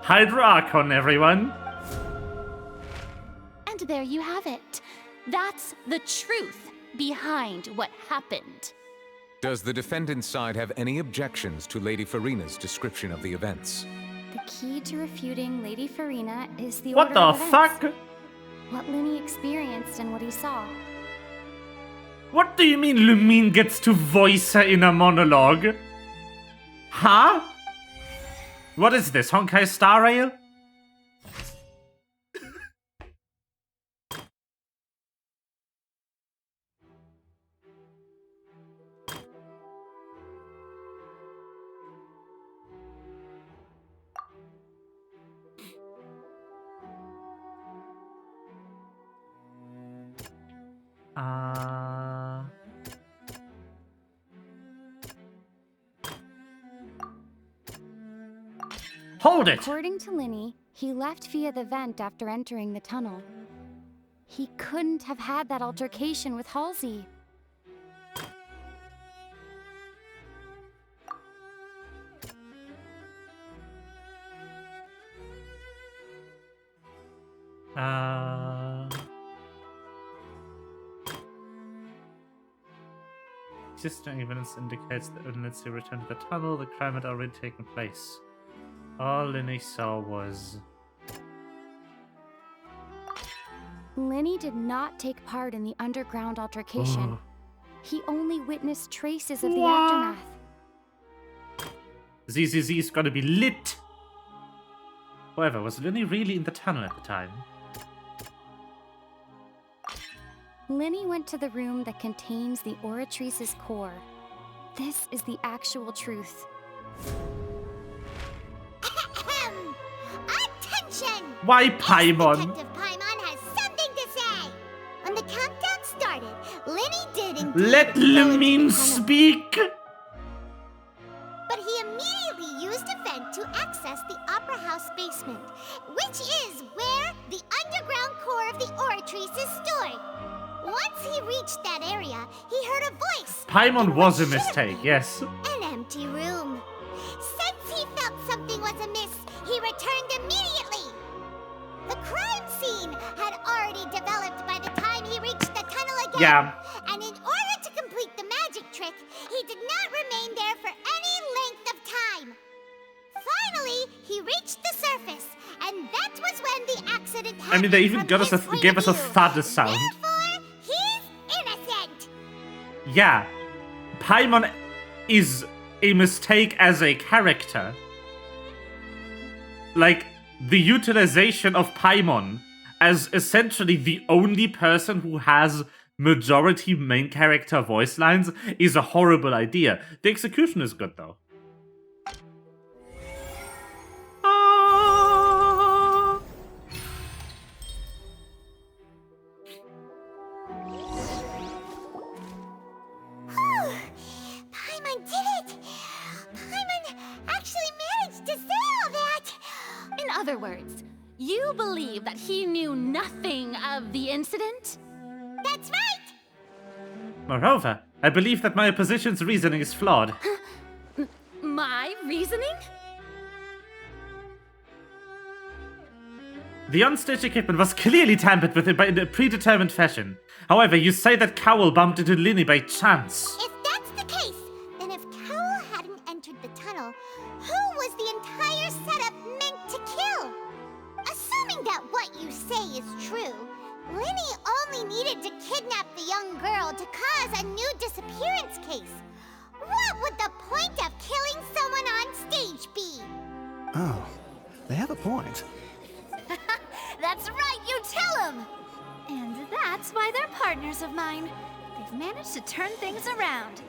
Hydra Archon, everyone. And there you have it. That's the truth behind what happened. Does the defendant's side have any objections to Lady Farina's description of the events? The key to refuting Lady Farina is the What order the of events. fuck? What Linny experienced and what he saw. What do you mean Lumine gets to voice her in a monologue? Huh? What is this, Honkai Star Rail? Hold it! According to Linny, he left via the vent after entering the tunnel. He couldn't have had that altercation with Halsey. Existing evidence indicates that when Lindsay returned to the tunnel, the crime had already taken place. All Linny saw was... Linny did not take part in the underground altercation. He only witnessed traces of the aftermath. ZZZ is gonna be lit! However, was Linny really in the tunnel at the time? Linny went to the room that contains the Oratrice's core. This is the actual truth. Attention! Why Paimon? Detective Paimon has something to say. When the countdown started, Linny did indeed Let Lumine speak! But he immediately used a vent to access the Opera House basement, which is where the underground core of the Oratrice is stored. Once he reached that area, he heard a voice. Paimon was a mistake, yes. An empty room. Since he felt something was amiss, he returned immediately. The crime scene had already developed by the time he reached the tunnel again. Yeah. And in order to complete the magic trick, he did not remain there for any length of time. Finally, he reached the surface, and that was when the accident happened. I mean, they even gave us a thud sound. Therefore, he's innocent. Yeah. Paimon is a mistake as a character. Like, the utilization of Paimon as essentially the only person who has majority main character voice lines is a horrible idea. The execution is good, though. Paimon did it! Paimon actually managed to say all that! In other words, you believe that he knew nothing of the incident? That's right! Moreover, I believe that my opposition's reasoning is flawed. My reasoning? The on-stage equipment was clearly tampered with in a predetermined fashion. However, you say that Cowell bumped into Linny by chance. If that's the case, then if Cowell hadn't entered the tunnel, who was the entire setup meant to kill? Assuming that what you say is true, Linny only needed to kidnap the young girl to cause a new disappearance case. What would the point of killing someone on stage be? Oh, they have a point. That's right, you tell them! And that's why they're partners of mine. They've managed to turn things around.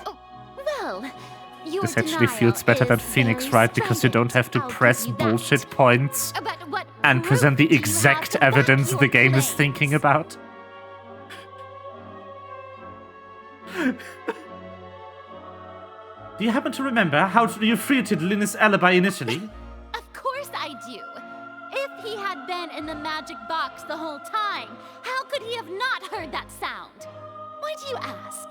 Oh, well, your This actually feels better than Phoenix, right? Because you don't have to press bullshit points and present the exact evidence the game is thinking about. Do you happen to remember how you refuted Linus' alibi initially? Of course I do. If he had been in the magic box the whole time, how could he have not heard that sound? Why do you ask?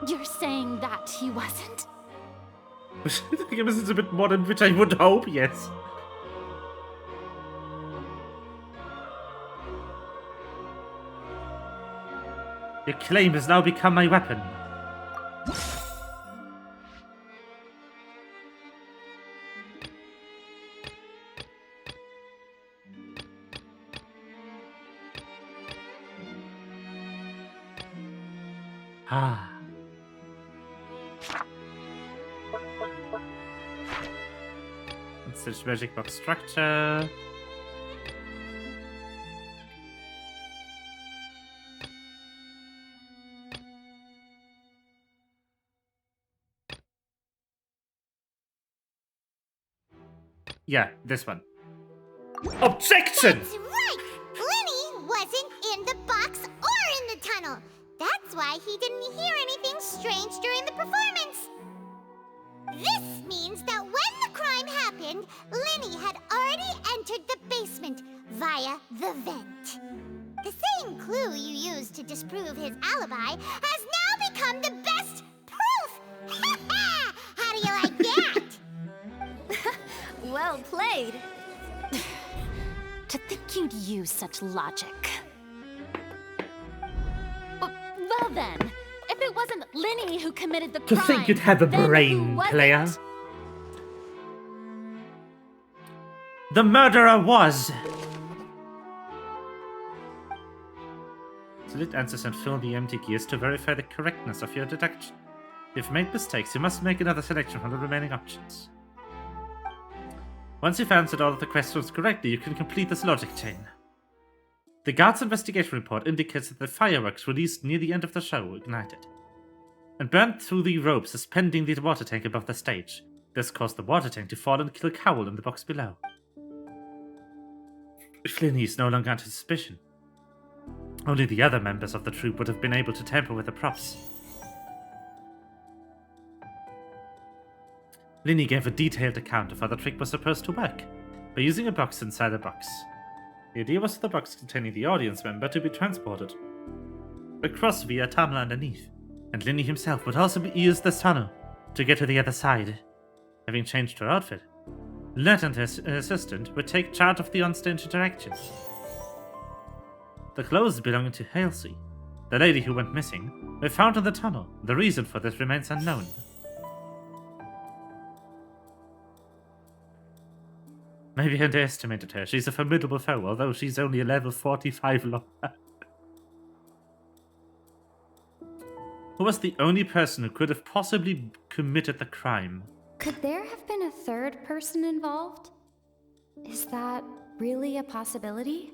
You're saying that he wasn't? The game is a bit modern, which I would hope, yes. Your claim has now become my weapon. Ah. Search magic box structure. Yeah, this one. Objection! That's right! Lenny wasn't in the box or in the tunnel. That's why he didn't hear anything strange during the performance. This means that when the crime happened, Lenny had already entered the basement via the vent. The same clue you used to disprove his alibi has now become the best proof! Ha ha! How do you like that? Well played. To think you'd use such logic. Well then, if it wasn't Lenny who committed the To crime, think you'd have a then brain, who was player. it? The murderer was. Select answers and fill the empty gears to verify the correctness of your deduction. If you've made mistakes, you must make another selection from the remaining options. Once you've answered all of the questions correctly, you can complete this logic chain. The guard's investigation report indicates that the fireworks released near the end of the show ignited and burned through the rope suspending the water tank above the stage. This caused the water tank to fall and kill Cowell in the box below. Flinny is no longer under suspicion. Only the other members of the troupe would have been able to tamper with the props. Linny gave a detailed account of how the trick was supposed to work, by using a box inside a box. The idea was for the box containing the audience member to be transported across via a tunnel underneath, and Linny himself would also use this tunnel to get to the other side. Having changed her outfit, Lynette and her assistant would take charge of the onstage interactions. The clothes belonging to Halsey, the lady who went missing, were found in the tunnel. The reason for this remains unknown. Maybe I underestimated her. She's a formidable foe, although she's only a level 45 long. Who was the only person who could have possibly committed the crime? Could there have been a third person involved? Is that really a possibility?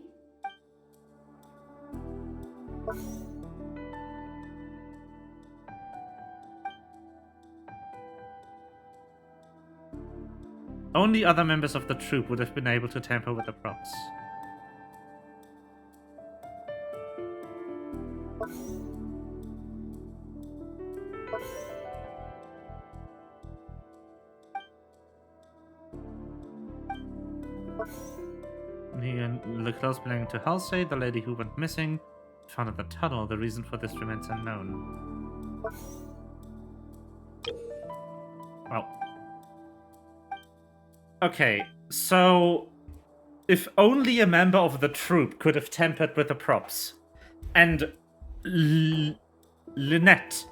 Only other members of the troupe would have been able to tamper with the props. The clothes belonging to Halsey, the lady who went missing, found in the tunnel. The reason for this remains unknown. Well. Okay, so if only a member of the troupe could have tampered with the props, and Lynette,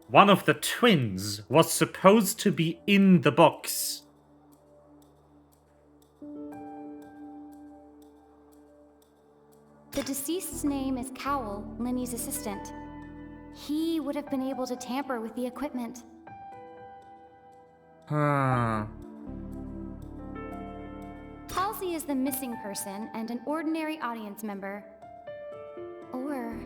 one of the twins, was supposed to be in the box. The deceased's name is Cowell, Linny's assistant. He would have been able to tamper with the equipment. Huh. Halsey is the missing person and an ordinary audience member. Or...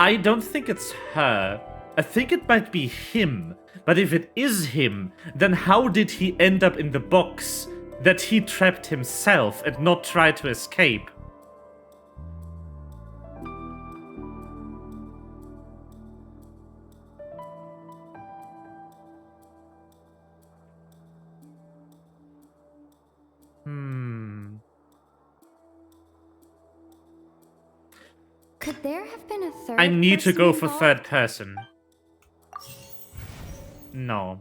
I don't think it's her. I think it might be him. But if it is him, then how did he end up in the box that he trapped himself and not try to escape? Could there have been a third I need to person go for involved? third person. No.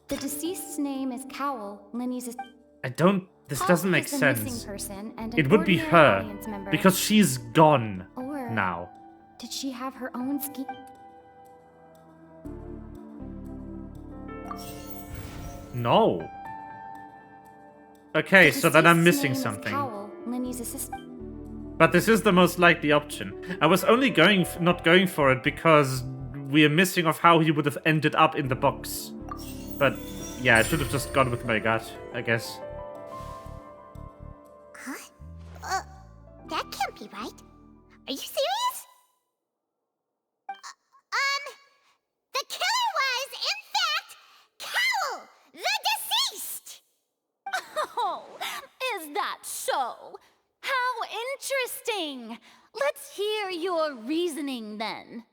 The deceased's name is Cowell, Linny's I don't... This Halsey doesn't make is the missing sense. person and an It would be ordinary her. audience member. Because she's gone Or now. did she have her own scheme? No. Okay, so then I'm missing something. Cowell, Linny's assistant. But this is the most likely option. I was only not going for it because we are missing of how he would have ended up in the box. But yeah, I should have just gone with my gut, I guess. Huh? That can't be right. Are you serious? The killer was, in fact, Cowell, the deceased! Oh, is that so? How interesting! Let's hear your reasoning then.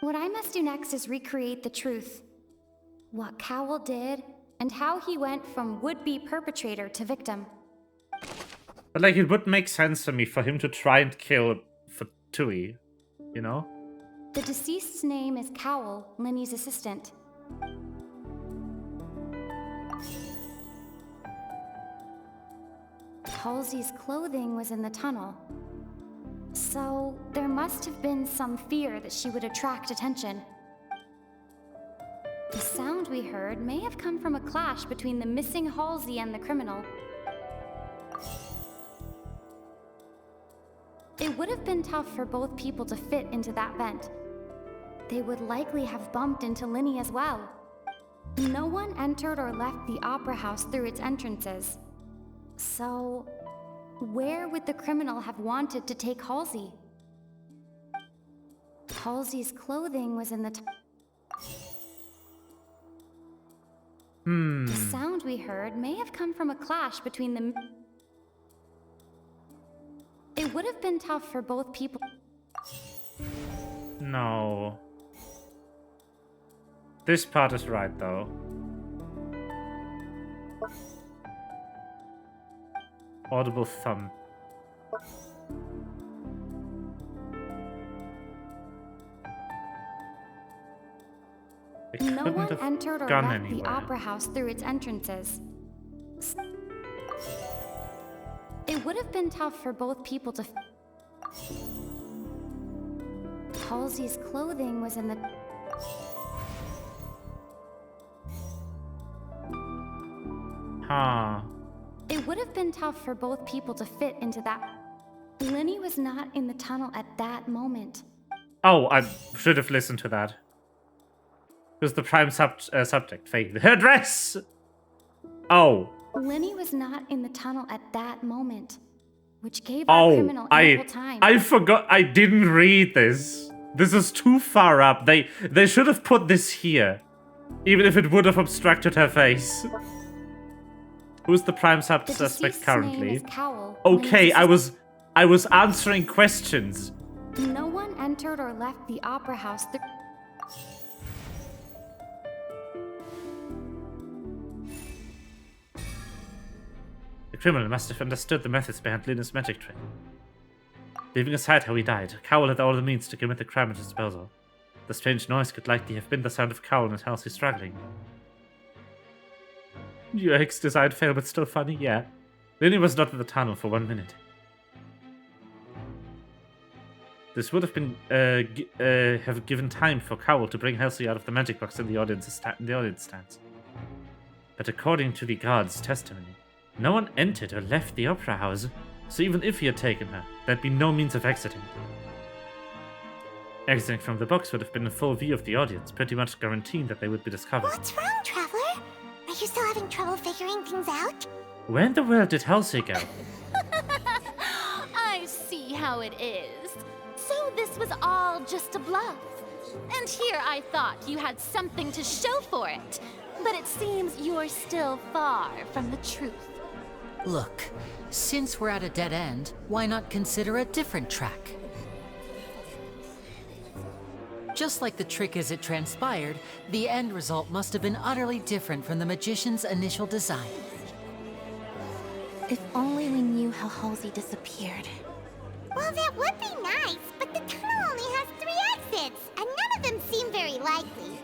What I must do next is recreate the truth. What Cowell did, and how he went from would-be perpetrator to victim. But like, it would make sense for me for him to try and kill Fatui, you know? The deceased's name is Cowell, Linny's assistant. Halsey's clothing was in the tunnel. So, there must have been some fear that she would attract attention. The sound we heard may have come from a clash between the missing Halsey and the criminal. It would have been tough for both people to fit into that vent. They would likely have bumped into Linny as well. No one entered or left the opera house through its entrances. So, where would the criminal have wanted to take Halsey? Halsey's clothing was in the The sound we heard may have come from a clash between them. It would have been tough for both people. No. This part is right, though. Audible thump. No one entered or gone left the anywhere. opera house through its entrances. It would have been tough for both people to. Halsey's clothing was in the. Huh. It would have been tough for both people to fit into that. Linny was not in the tunnel at that moment. Oh, I should have listened to that. It was the prime subject. Fake. Her dress! Oh. Linny was not in the tunnel at that moment, which gave our criminal ample time. I forgot. I didn't read this. This is too far up. They should have put this here, even if it would have obstructed her face. Who's the prime suspect currently? Cowell, Okay, I was answering questions. No one entered or left the opera house. The criminal must have understood the methods behind Linus' magic trick. Leaving aside how he died, Cowell had all the means to commit the crime at his disposal. The strange noise could likely have been the sound of Cowell and Halsey struggling. Yikes, design fail, but still funny, yeah. Linny was not in the tunnel for 1 minute. This would have been have given time for Cowell to bring Halsey out of the magic box in the audience stands. But according to the guard's testimony, No one entered or left the opera house, so even if he had taken her, there'd be no means of exiting. Exiting from the box would have been in full view of the audience, pretty much guaranteeing that they would be discovered. What's wrong, Traveler? Are you still having trouble figuring things out? Where in the world did Halsey go? I see how it is. So this was all just a bluff. And here I thought you had something to show for it. But it seems you're still far from the truth. Look, since we're at a dead end, why not consider a different track? Just like the trick as it transpired, the end result must have been utterly different from the magician's initial design. If only we knew how Halsey disappeared. Well, that would be nice, but the tunnel only has 3 exits, and none of them seem very likely.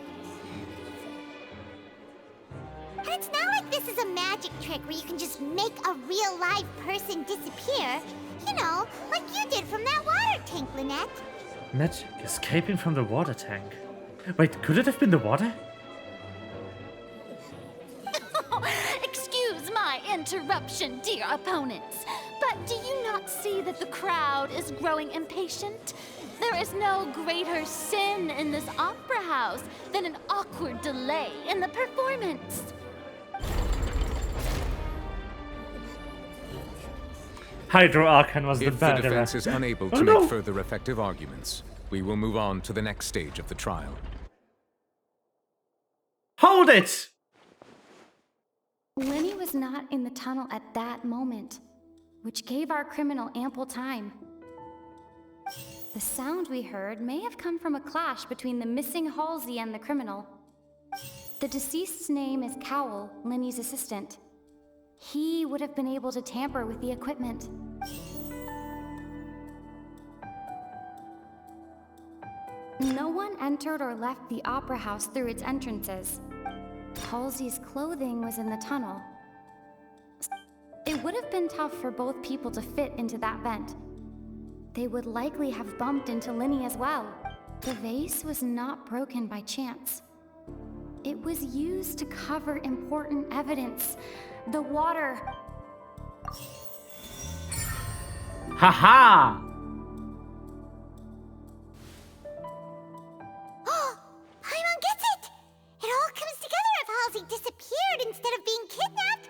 And it's not like this is a magic trick where you can just make a real live person disappear. You know, like you did from that water tank, Lynette. Magic escaping from the water tank. Wait, could it have been the water? Excuse my interruption, dear opponents. But do you not see that the crowd is growing impatient? There is no greater sin in this opera house than an awkward delay in the performance. Hydro Archon was the If the murderer. defense is unable to make further effective arguments, we will move on to the next stage of the trial. Hold it! Lenny was not in the tunnel at that moment, which gave our criminal ample time. The sound we heard may have come from a clash between the missing Halsey and the criminal. The deceased's name is Cowell, Lenny's assistant. He would have been able to tamper with the equipment. No one entered or left the opera house through its entrances. Halsey's clothing was in the tunnel. It would have been tough for both people to fit into that vent. They would likely have bumped into Lenny as well. The vase was not broken by chance. It was used to cover important evidence. The water. Haha! Oh, Paimon gets it! It all comes together if Halsey disappeared instead of being kidnapped.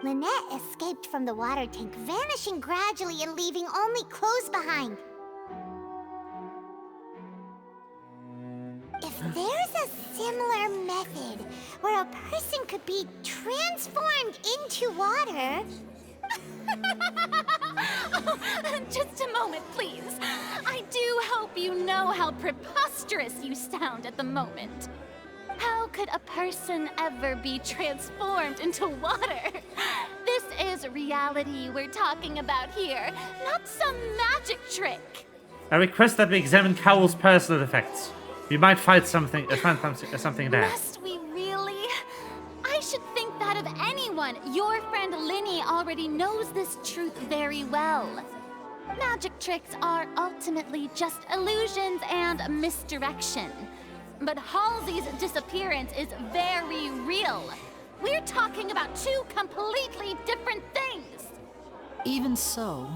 Lynette escaped from the water tank, vanishing gradually and leaving only clothes behind. If there's a similar method where a person could be transformed into water... Just a moment, please. I do hope you know how preposterous you sound at the moment. How could a person ever be transformed into water? This is reality we're talking about here, not some magic trick. I request that we examine Cowell's personal effects. We might find something there. Must we really? I should think that of anyone. Your friend Linny already knows this truth very well. Magic tricks are ultimately just illusions and misdirection. But Halsey's disappearance is very real. We're talking about 2 completely different things. Even so,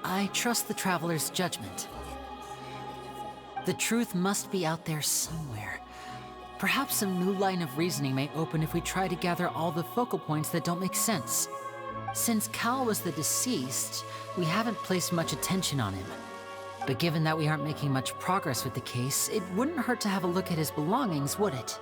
I trust the Traveler's judgment. The truth must be out there somewhere. Perhaps some new line of reasoning may open if we try to gather all the focal points that don't make sense. Since Cal was the deceased, we haven't placed much attention on him. But given that we aren't making much progress with the case, it wouldn't hurt to have a look at his belongings, would it?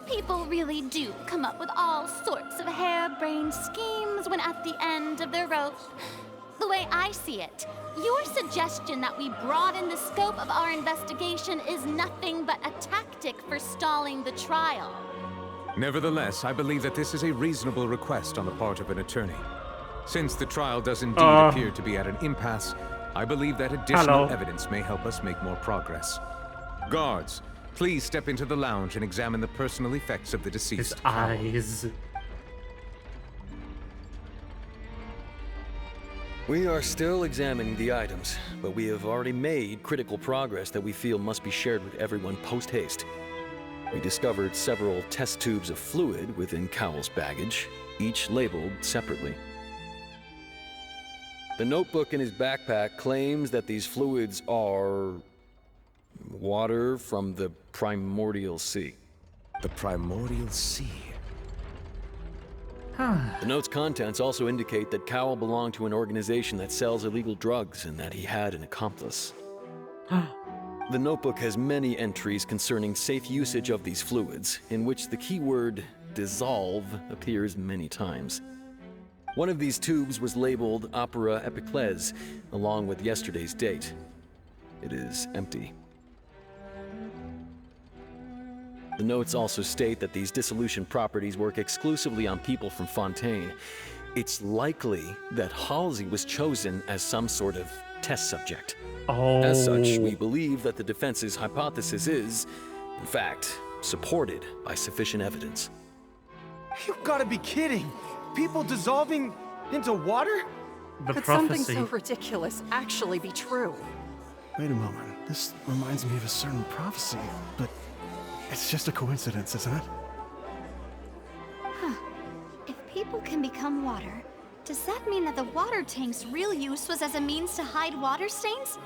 People really do come up with all sorts of harebrained schemes when at the end of their rope. The way I see it, your suggestion that we broaden the scope of our investigation is nothing but a tactic for stalling the trial. Nevertheless, I believe that this is a reasonable request on the part of an attorney. Since the trial does indeed appear to be at an impasse, I believe that additional evidence may help us make more progress. Guards, please step into the lounge and examine the personal effects of the deceased. His eyes. We are still examining the items, but we have already made critical progress that we feel must be shared with everyone post-haste. We discovered several test tubes of fluid within Cowell's baggage, each labeled separately. The notebook in his backpack claims that these fluids are water from the primordial sea. The primordial sea? The note's contents also indicate that Cowell belonged to an organization that sells illegal drugs and that he had an accomplice. The notebook has many entries concerning safe usage of these fluids, in which the keyword dissolve appears many times. One of these tubes was labeled Opera Epiclese, along with yesterday's date. It is empty. The notes also state that these dissolution properties work exclusively on people from Fontaine. It's likely that Halsey was chosen as some sort of test subject. As such, we believe that the defense's hypothesis is, in fact, supported by sufficient evidence. You've got to be kidding! People dissolving into water? Could something so ridiculous actually be true? Wait a moment. This reminds me of a certain prophecy, but it's just a coincidence, isn't it? Huh. If people can become water, does that mean that the water tank's real use was as a means to hide water stains?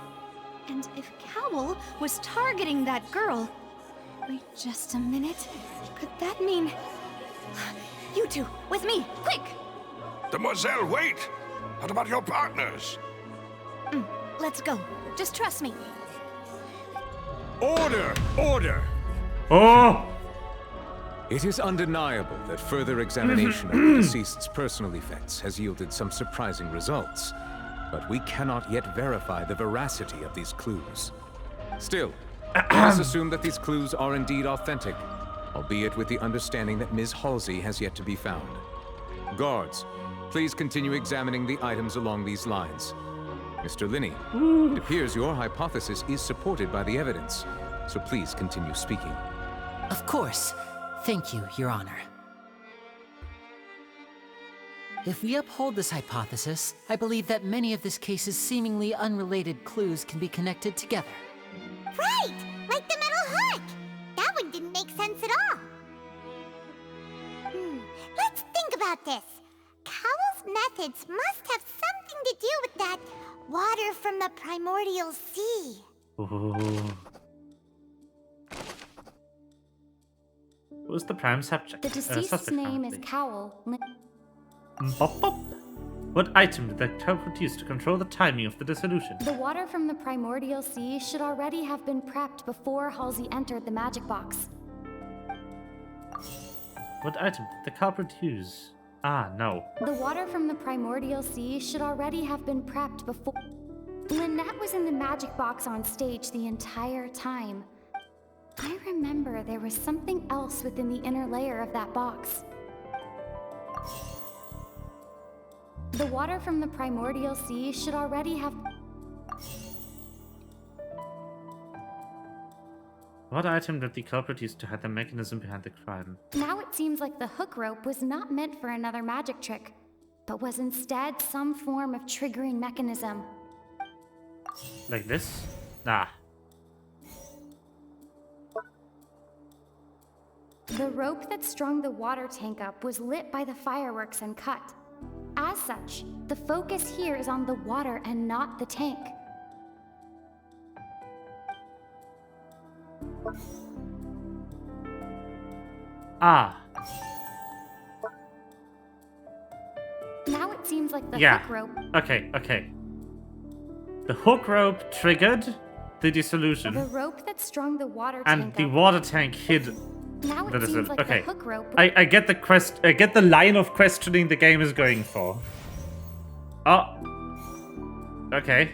And if Cowell was targeting that girl... Wait just a minute. Could that mean... You two, with me, quick! Demoiselle, wait! What about your partners? Let's go. Just trust me. Order! Order! Oh! It is undeniable that further examination of the deceased's personal effects has yielded some surprising results, but we cannot yet verify the veracity of these clues. Still, let us assume that these clues are indeed authentic, albeit with the understanding that Ms. Halsey has yet to be found. Guards, please continue examining the items along these lines. Mr. Linney, it appears your hypothesis is supported by the evidence, so please continue speaking. Of course. Thank you, Your Honor. If we uphold this hypothesis, I believe that many of this case's seemingly unrelated clues can be connected together. Right! Like the metal hook! That one didn't make sense at all. Let's think about this. Cowell's methods must have something to do with that water from the primordial sea. Who's the prime subject? The deceased's name is Cowell. Bop, bop. What item did that culprit use to control the timing of the dissolution? The water from the primordial sea should already have been prepped before Halsey entered the magic box. What item did the culprit use? Ah, no. The water from the primordial sea should already have been prepped before... Lynette was in the magic box on stage the entire time. I remember there was something else within the inner layer of that box. The water from the primordial sea should already have... What item did the culprit use to hide the mechanism behind the crime? Now it seems like the hook rope was not meant for another magic trick, but was instead some form of triggering mechanism. Like this? Nah. The rope that strung the water tank up was lit by the fireworks and cut. As such, the focus here is on the water and not the tank. Ah. Now it seems like the Yeah. hook rope... Okay. The hook rope triggered the dissolution. The rope that strung the water and tank the up... water tank hid Now the it seems dissolution. like Okay. the hook rope... I get the I get the line of questioning the game is going for. Oh. Okay.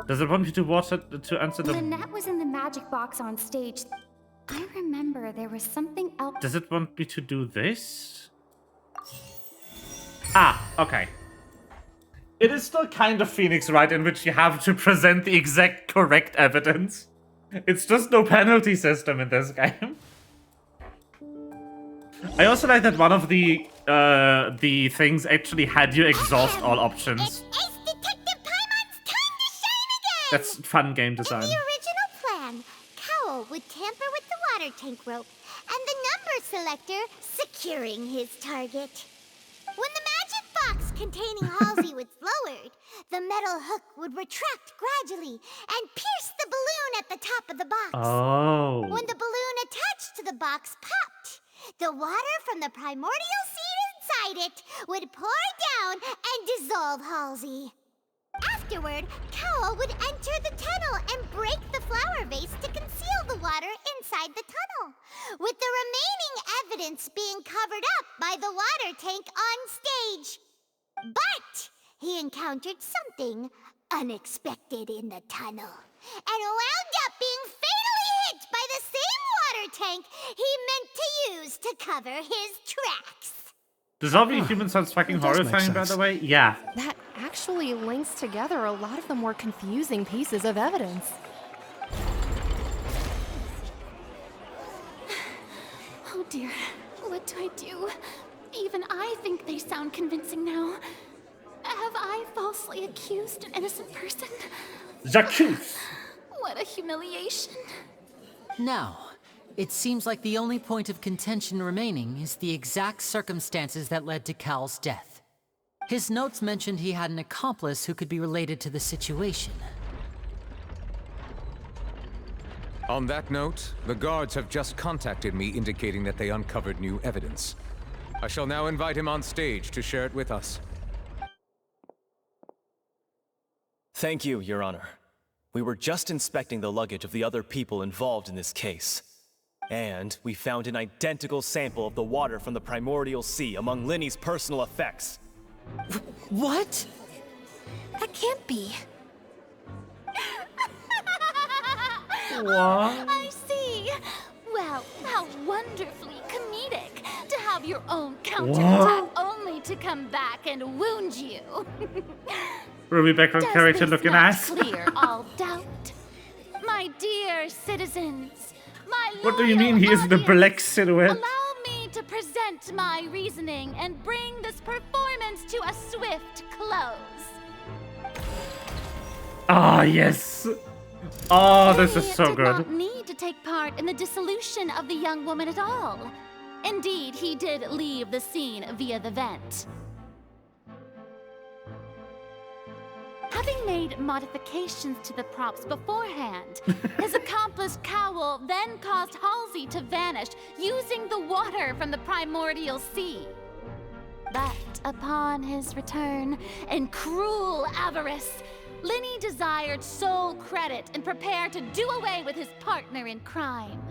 Does it want me to answer the... Lynette was in the magic box on stage. I remember there was something else... Does it want me to do this? Ah, okay. It is still kind of Phoenix Wright in which you have to present the exact correct evidence. It's just no penalty system in this game. I also like that one of the things actually had you exhaust all options. That's fun game design. In the original plan, Cowell would tamper with the water tank rope selector securing his target. When the magic box containing Halsey was lowered, the metal hook would retract gradually and pierce the balloon at the top of the box. Oh. When the balloon attached to the box popped, the water from the primordial seed inside it would pour down and dissolve Halsey. Afterward, Cowl would enter the tunnel and break the flower vase to conceal the water inside the tunnel, with the remaining evidence being covered up by the water tank on stage. But he encountered something unexpected in the tunnel, and wound up being fatally hit by the same water tank he meant to use to cover his tracks. Dissolving humans sounds fucking horrifying, by the way. Yeah. That actually links together a lot of the more confusing pieces of evidence. Oh dear, what do I do? Even I think they sound convincing now. Have I falsely accused an innocent person? J'accuse! What a humiliation. Now, it seems like the only point of contention remaining is the exact circumstances that led to Cal's death. His notes mentioned he had an accomplice who could be related to the situation. On that note, the guards have just contacted me indicating that they uncovered new evidence. I shall now invite him on stage to share it with us. Thank you, Your Honor. We were just inspecting the luggage of the other people involved in this case. And we found an identical sample of the water from the primordial sea among Linny's personal effects. What? That can't be. What? I see. Well, how wonderfully comedic to have your own counterattack only to come back and wound you. Ruby background character looking ass. Clear all doubt, my dear citizens. My What do you mean he is the black silhouette? Allow me to present my reasoning and bring this performance to a swift close. Ah, yes. Oh, this is so did good. not need to take part in the dissolution of the young woman at all. Indeed, he did leave the scene via the vent. Having made modifications to the props beforehand, his accomplice Cowl then caused Halsey to vanish using the water from the primordial sea. But upon his return, in cruel avarice, Linny desired sole credit and prepared to do away with his partner in crime.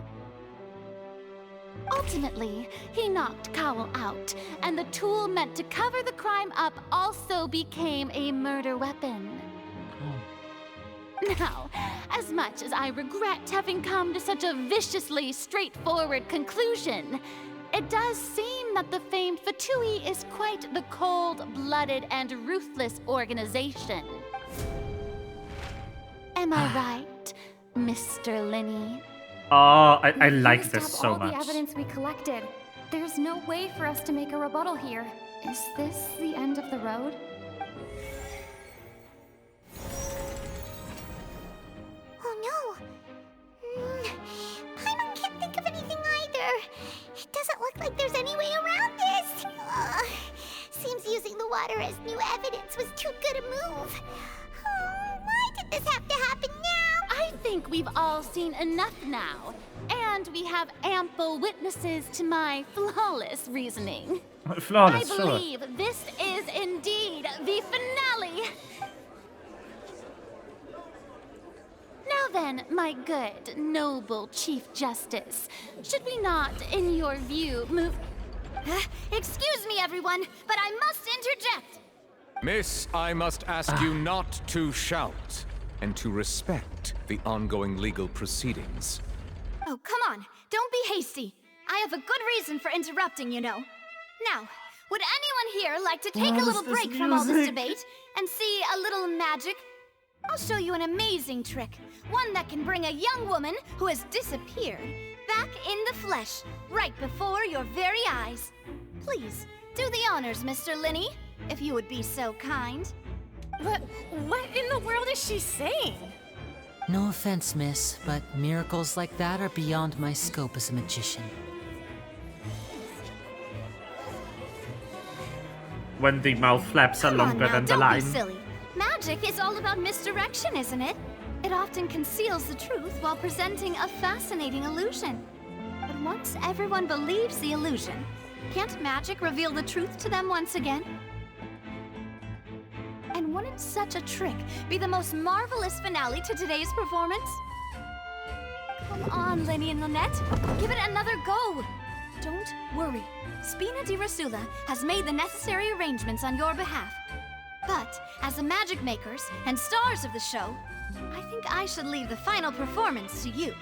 Ultimately, he knocked Cowl out, and the tool meant to cover the crime up also became a murder weapon. Now, as much as I regret having come to such a viciously straightforward conclusion, it does seem that the famed Fatui is quite the cold-blooded and ruthless organization. Am I right, Mr. Linny? Oh, I like this so all much. the evidence we collected. There's no way for us to make a rebuttal here. Is this the end of the road? Oh no! Paimon can't think of anything either. It doesn't look like there's any way around this. Seems using the water as new evidence was too good a move. Why did this have to happen now? I think we've all seen enough now, and we have ample witnesses to my flawless reasoning. Flawless, I believe this is indeed the finale. Now then, my good, noble Chief Justice, should we not, in your view, move... Excuse me, everyone, but I must interject. Miss, I must ask you not to shout, and to respect the ongoing legal proceedings. Oh, come on. Don't be hasty. I have a good reason for interrupting, you know. Now, would anyone here like to take a little break from all this debate and see a little magic? I'll show you an amazing trick. One that can bring a young woman who has disappeared back in the flesh, right before your very eyes. Please, do the honors, Mr. Linny, if you would be so kind. What in the world is she saying? No offense, miss, but miracles like that are beyond my scope as a magician. when the mouth flaps are Come on longer now, than the don't line. be silly. Magic is all about misdirection, isn't it? It often conceals the truth while presenting a fascinating illusion. But once everyone believes the illusion, can't magic reveal the truth to them once again? And wouldn't such a trick be the most marvelous finale to today's performance? Come on, Linny and Lynette. Give it another go. Don't worry. Spina di Rasula has made the necessary arrangements on your behalf. But, as the magic makers and stars of the show, I think I should leave the final performance to you.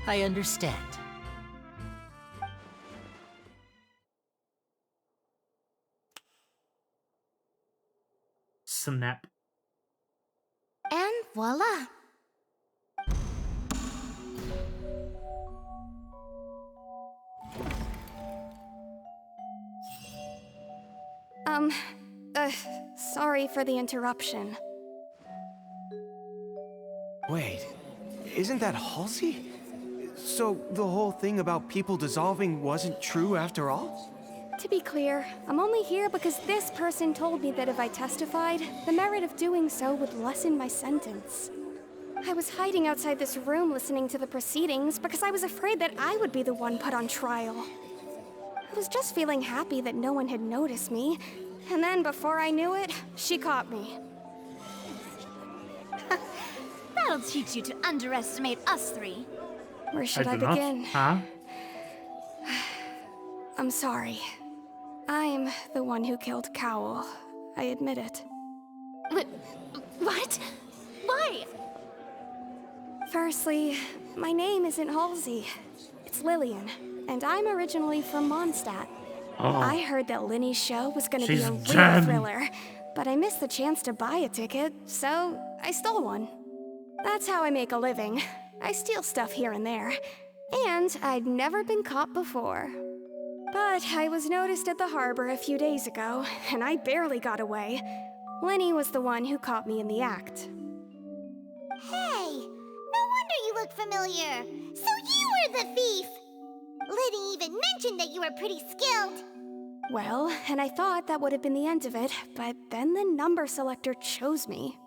I understand. Snap. And voila. Sorry for the interruption. Wait, isn't that Halsey? So the whole thing about people dissolving wasn't true after all? To be clear, I'm only here because this person told me that if I testified, the merit of doing so would lessen my sentence. I was hiding outside this room listening to the proceedings because I was afraid that I would be the one put on trial. I was just feeling happy that no one had noticed me, and then before I knew it, she caught me. That'll teach you to underestimate us three. Where should I do not. begin? Huh? I'm sorry. I'm the one who killed Cowell. I admit it. What? Why? Firstly, my name isn't Halsey. It's Lillian, and I'm originally from Mondstadt. Oh. I heard that Linny's show was gonna be She's a real German. thriller, but I missed the chance to buy a ticket, so I stole one. That's how I make a living. I steal stuff here and there. And I'd never been caught before. But I was noticed at the harbor a few days ago, and I barely got away. Linny was the one who caught me in the act. Hey, no wonder you look familiar. So you were the thief. Liddy even mentioned that you were pretty skilled. Well, and I thought that would have been the end of it, but then the number selector chose me.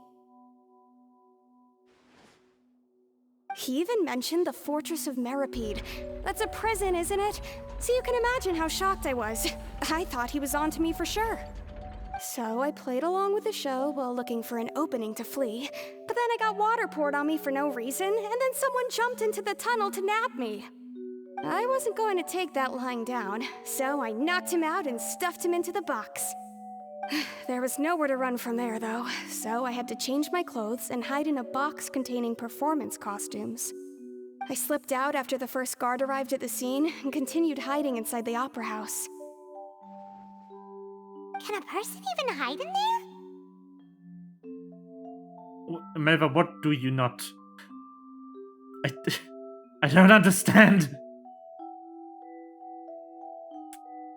He even mentioned the Fortress of Meripede. That's a prison, isn't it? So you can imagine how shocked I was. I thought he was on to me for sure. So I played along with the show while looking for an opening to flee, but then I got water poured on me for no reason, and then someone jumped into the tunnel to nab me. I wasn't going to take that lying down, so I knocked him out and stuffed him into the box. There was nowhere to run from there, though, so I had to change my clothes and hide in a box containing performance costumes. I slipped out after the first guard arrived at the scene and continued hiding inside the opera house. Can a person even hide in there? Melva, what do you not... I don't understand.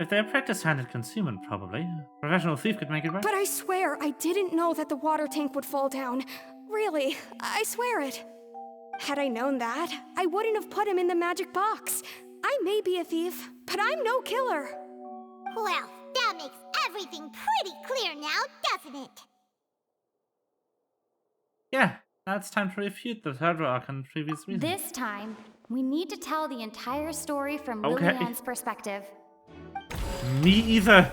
If they're practice-handed concealment, probably. A professional thief could make it right. But I swear, I didn't know that the water tank would fall down. Really, I swear it. Had I known that, I wouldn't have put him in the magic box. I may be a thief, but I'm no killer. Well, that makes everything pretty clear now, doesn't it? Yeah, now it's time to refute the third arc and previous reasons. This time, we need to tell the entire story from Okay. Lillian's perspective. Me either.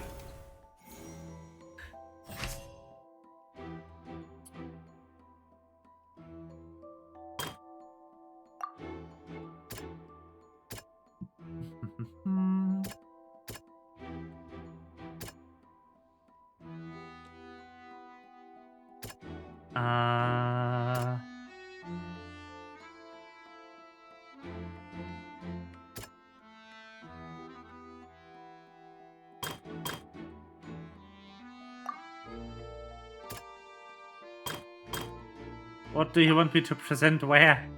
What do you want me to present where?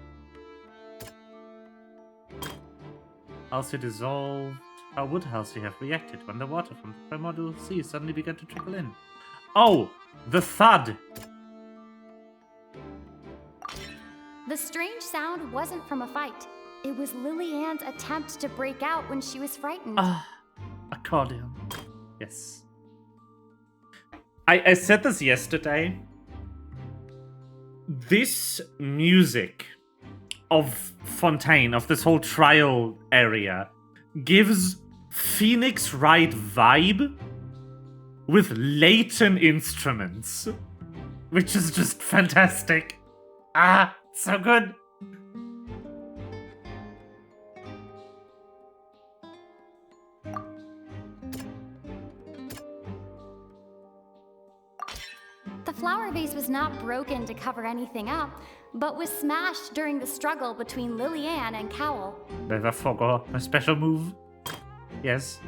Halsey dissolved. How would Halsey have reacted when the water from the primordial sea suddenly began to trickle in? Oh, the thud! The strange sound wasn't from a fight. It was Lillian's attempt to break out when she was frightened. Accordion. Yes. I said this yesterday. This music of Fontaine, of this whole trial area, gives Phoenix Wright vibe with Leighton instruments, which is just fantastic. Ah, so good. The flower vase was not broken to cover anything up, but was smashed during the struggle between Lillian and Cowell. Never forgot a special move. Yes.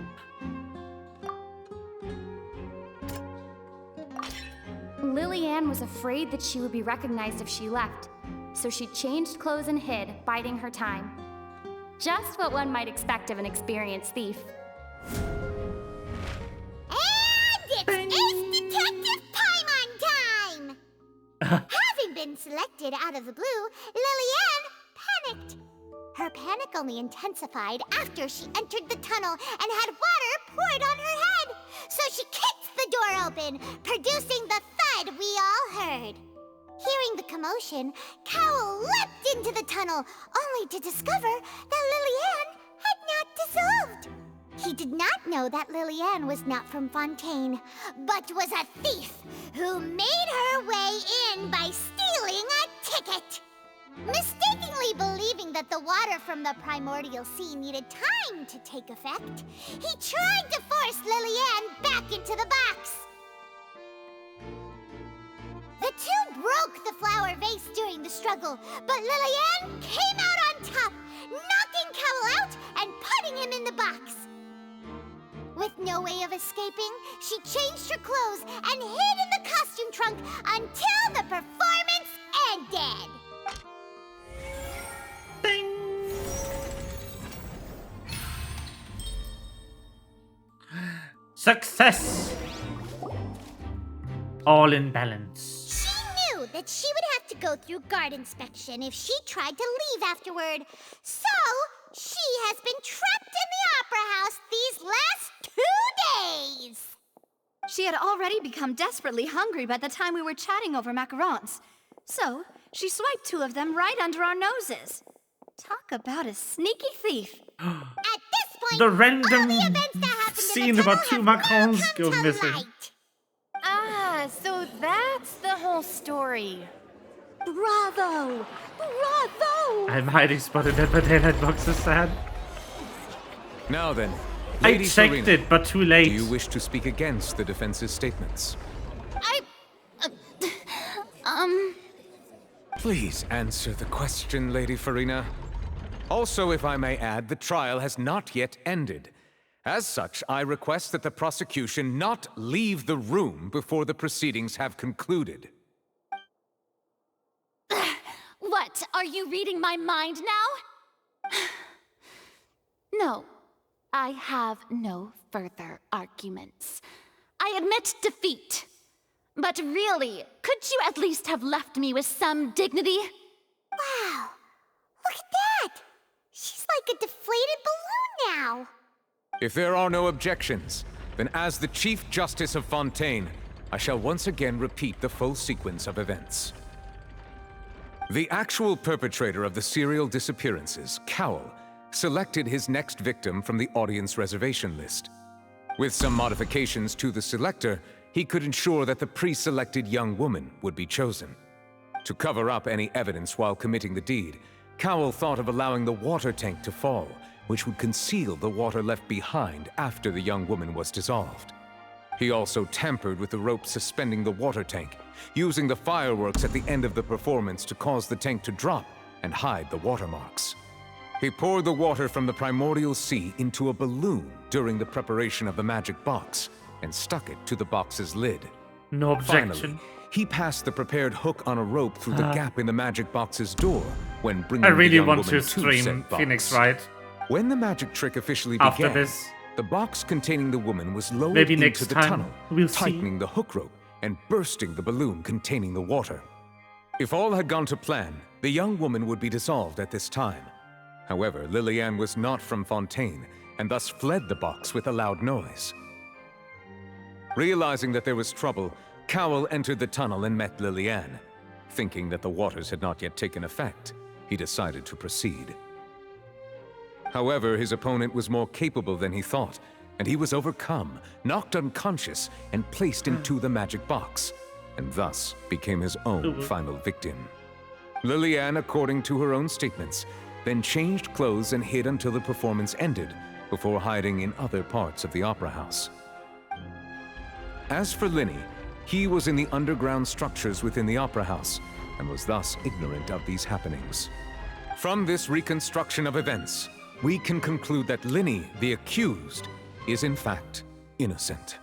Lillian was afraid that she would be recognized if she left, so she changed clothes and hid, biding her time. Just what one might expect of an experienced thief. And it's Detective Paimon time! Having been selected out of the blue, Lillian panicked. Her panic only intensified after she entered the tunnel and had water poured on her head. So she kicked the door open, producing the thud we all heard. Hearing the commotion, Cowell leapt into the tunnel, only to discover that Lillian had not dissolved. He did not know that Lillian was not from Fontaine, but was a thief who made her way in by stealing a ticket. Mistakenly believing that the water from the primordial sea needed time to take effect, he tried to force Lillian back into the box. The two broke the flower vase during the struggle, but Lillian came out on top, knocking Cowell out and putting him in the box. With no way of escaping, she changed her clothes and hid in the costume trunk until the performance ended. Ding! Success! All in balance. She knew that she would have to go through guard inspection if she tried to leave afterward. So, she has been trapped in the Opera House these last 2 days. She had already become desperately hungry by the time we were chatting over macarons. So, she swiped 2 of them right under our noses. Talk about a sneaky thief. At this point, The random all the events that happened scene in the about tunnel 2 have now macarons come go to missing. light. Ah, so that's the whole story. Bravo! Bravo! I'm hiding spotted at the daylight box is sad. Now then, I Lady checked Serena, it, but too late. do you wish to speak against the defense's statements? Please answer the question, Lady Farina. Also, if I may add, the trial has not yet ended. As such, I request that the prosecution not leave the room before the proceedings have concluded. What? Are you reading my mind now? No, I have no further arguments. I admit defeat. But really, could you at least have left me with some dignity? Wow, look at that! She's like a deflated balloon now. If there are no objections, then as the Chief Justice of Fontaine, I shall once again repeat the full sequence of events. The actual perpetrator of the serial disappearances, Cowell, selected his next victim from the audience reservation list. With some modifications to the selector, he could ensure that the pre-selected young woman would be chosen. To cover up any evidence while committing the deed, Cowell thought of allowing the water tank to fall, which would conceal the water left behind after the young woman was dissolved. He also tampered with the rope suspending the water tank, using the fireworks at the end of the performance to cause the tank to drop and hide the watermarks. He poured the water from the primordial sea into a balloon during the preparation of the magic box and stuck it to the box's lid. No objection. Finally, he passed the prepared hook on a rope through the gap in the magic box's door when bringing I really the young want woman to to stream said box. Phoenix Wright. When the magic trick officially After began, this. the box containing the woman was lowered Maybe into next the time tunnel, we'll see. tightening the hook rope and bursting the balloon containing the water. If all had gone to plan, the young woman would be dissolved at this time. However, Lillian was not from Fontaine, and thus fled the box with a loud noise. Realizing that there was trouble, Cowell entered the tunnel and met Lillian. Thinking that the waters had not yet taken effect, he decided to proceed. However, his opponent was more capable than he thought, and he was overcome, knocked unconscious, and placed into the magic box, and thus became his own final victim. Lillian, according to her own statements, then changed clothes and hid until the performance ended, before hiding in other parts of the opera house. As for Linny, he was in the underground structures within the opera house, and was thus ignorant of these happenings. From this reconstruction of events, we can conclude that Linny, the accused, is in fact innocent.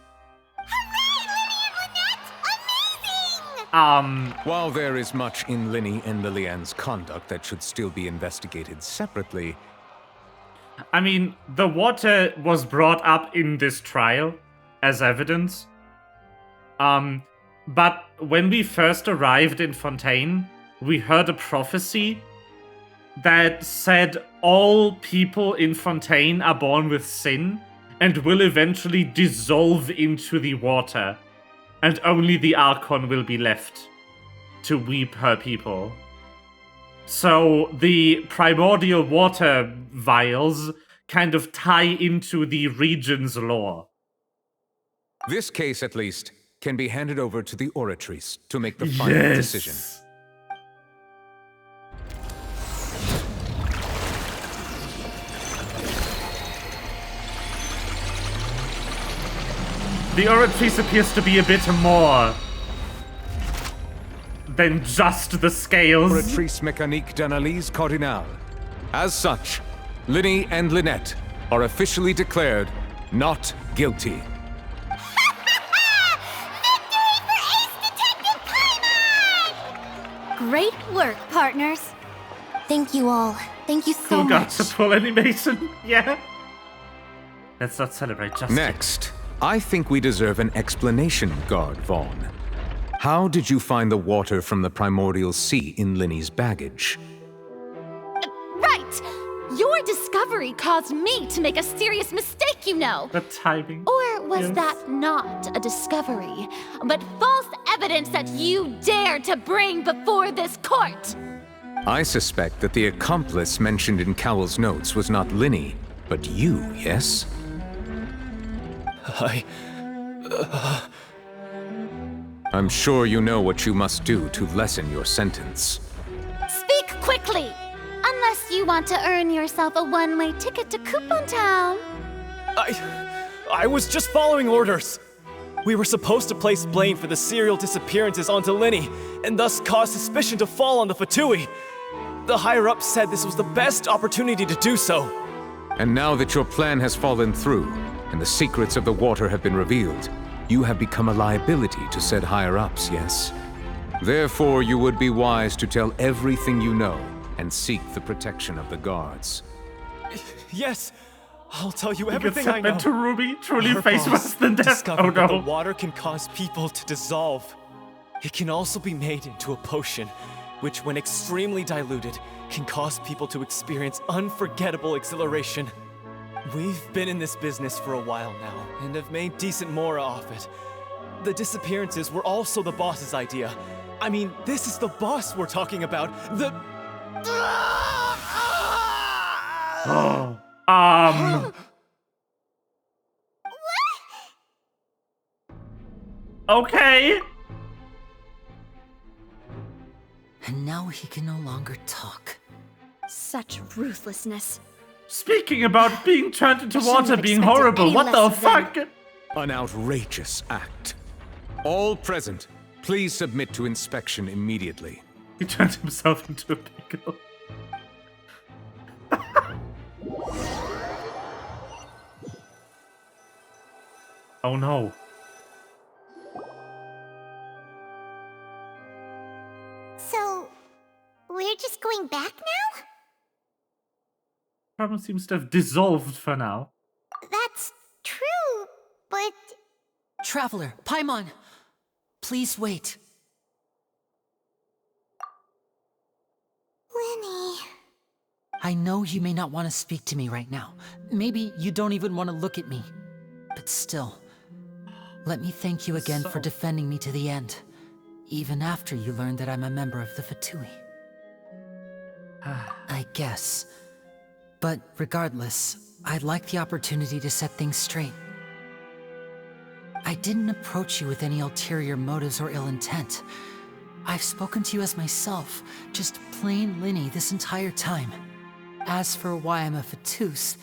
While there is much in Linny and Lillian's conduct that should still be investigated separately, I mean, the water was brought up in this trial as evidence. But when we first arrived in Fontaine, we heard a prophecy that said all people in Fontaine are born with sin and will eventually dissolve into the water, and only the Archon will be left to weep her people. So the primordial water vials kind of tie into the region's lore. this case at least can be handed over to the Oratrice to make the final decision. The Oratrice appears to be a bit more than just the scales. Oratrice mécanique d'analyse cardinale. As such, Linny and Lynette are officially declared not guilty. Great work, partners. Thank you all. Thank you so Cool got much. to pull animation. Yeah. Let's not celebrate justice. Next, I think we deserve an explanation, Guard Vaughn. How did you find the water from the primordial sea in Linny's baggage? Right! Your discovery caused me to make a serious mistake, you know. The timing. Or was that not a discovery, but false evidence that you dared to bring before this court? I suspect that the accomplice mentioned in Cowell's notes was not Linny, but you, yes? I'm sure you know what you must do to lessen your sentence. Speak quickly! Unless you want to earn yourself a one-way ticket to Coupon Town. I was just following orders. We were supposed to place blame for the serial disappearances onto Linny, and thus cause suspicion to fall on the Fatui. The higher-ups said this was the best opportunity to do so. And now that your plan has fallen through, and the secrets of the water have been revealed, you have become a liability to said higher-ups, yes? Therefore, you would be wise to tell everything you know, and seek the protection of the guards. Yes, I'll tell you He everything gets I know. sent to Ruby, truly Our face boss worse than death. discovered Oh that the no. water can cause people to dissolve. It can also be made into a potion, which when extremely diluted, can cause people to experience unforgettable exhilaration. We've been in this business for a while now, and have made decent mora off it. The disappearances were also the boss's idea. I mean, this is the boss we're talking about. The... Okay. And now he can no longer talk. Such ruthlessness. Speaking about being turned into I shouldn't water have being expected horrible, any what the less of them. fuck? An outrageous act. All present, please submit to inspection immediately. He turned himself into a pickle. Oh no. So, we're just going back now? Problem seems to have dissolved for now. That's true, but... Traveler, Paimon, please wait. Linny... I know you may not want to speak to me right now. Maybe you don't even want to look at me. But still, let me thank you again for defending me to the end, even after you learned that I'm a member of the Fatui. I guess. But regardless, I'd like the opportunity to set things straight. I didn't approach you with any ulterior motives or ill intent. I've spoken to you as myself, just plain Linny this entire time. As for why I'm a Fatus,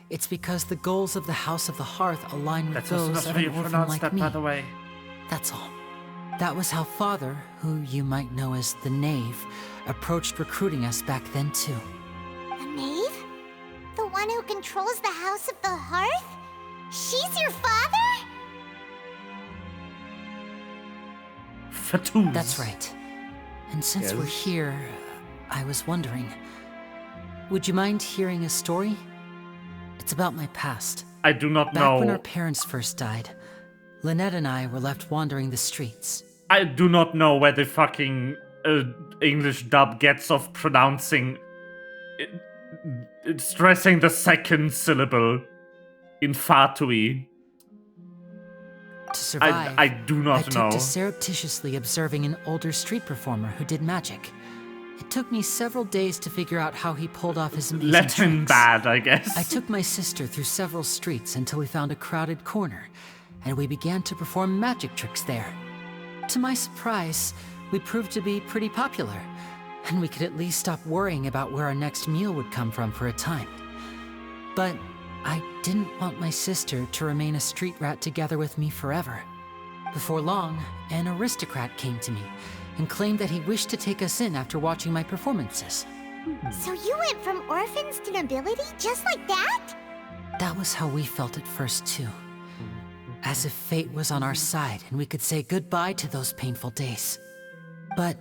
it's because the goals of the House of the Hearth align with those of an orphan like me. By the way. That's all. That was how Father, who you might know as the Knave, approached recruiting us back then too. The Knave? The one who controls the House of the Hearth? She's your father? Fatus. That's right. And since we're here, I was wondering, would you mind hearing a story? It's about my past. I do not know. Back when our parents first died, Lynette and I were left wandering the streets. I do not know where the fucking English dub gets of pronouncing, stressing the second syllable in Fatui. To survive, I do not know. I took to surreptitiously observing an older street performer who did magic. It took me several days to figure out how he pulled off his amazing Let him tricks. bad, I guess. I took my sister through several streets until we found a crowded corner, and we began to perform magic tricks there. To my surprise, we proved to be pretty popular, and we could at least stop worrying about where our next meal would come from for a time. But I didn't want my sister to remain a street rat together with me forever. Before long, an aristocrat came to me and claimed that he wished to take us in after watching my performances. So you went from orphans to nobility just like that? That was how we felt at first too. As if fate was on our side and we could say goodbye to those painful days. But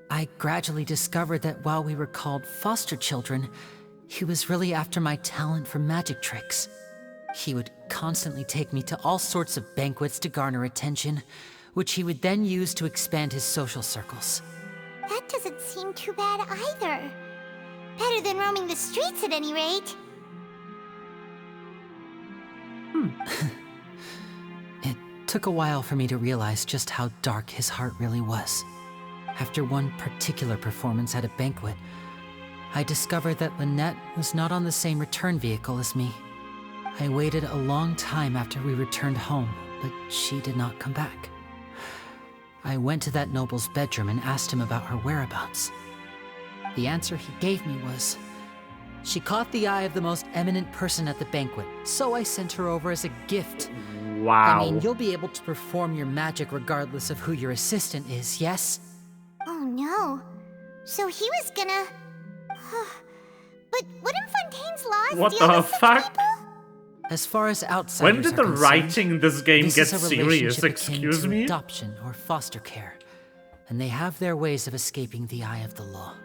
I gradually discovered that while we were called foster children, he was really after my talent for magic tricks. He would constantly take me to all sorts of banquets to garner attention, which he would then use to expand his social circles. That doesn't seem too bad either. Better than roaming the streets at any rate. It took a while for me to realize just how dark his heart really was. After one particular performance at a banquet, I discovered that Lynette was not on the same return vehicle as me. I waited a long time after we returned home, but she did not come back. I went to that noble's bedroom and asked him about her whereabouts. The answer he gave me was, she caught the eye of the most eminent person at the banquet, so I sent her over as a gift. Wow. I mean, you'll be able to perform your magic regardless of who your assistant is, yes? Oh no. So he was gonna... But wouldn't Fontaine's laws What deal the with such fuck? people? As far as outsiders When did the are concerned, writing in this game this get is a serious? relationship akin Excuse to me? adoption or foster care, and they have their ways of escaping the eye of the law.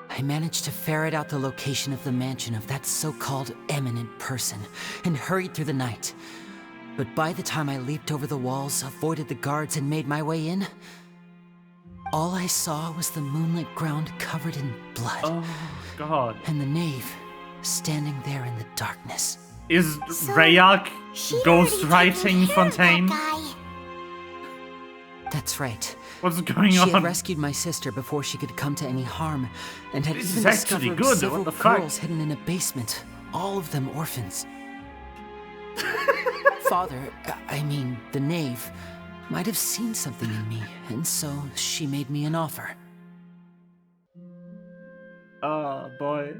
I managed to ferret out the location of the mansion of that so-called eminent person and hurried through the night. But by the time I leaped over the walls, avoided the guards, and made my way in, all I saw was the moonlit ground covered in blood. Oh, God. And the knave standing there in the darkness. Is Rayak ghostwriting Fontaine? That's right. What's going She on? had rescued my sister before she could come to any harm, and had This even is actually discovered good. several What the fuck? girls hidden in a basement, all of them orphans. Father, I mean, the knave, might have seen something in me, and so she made me an offer. Oh, boy.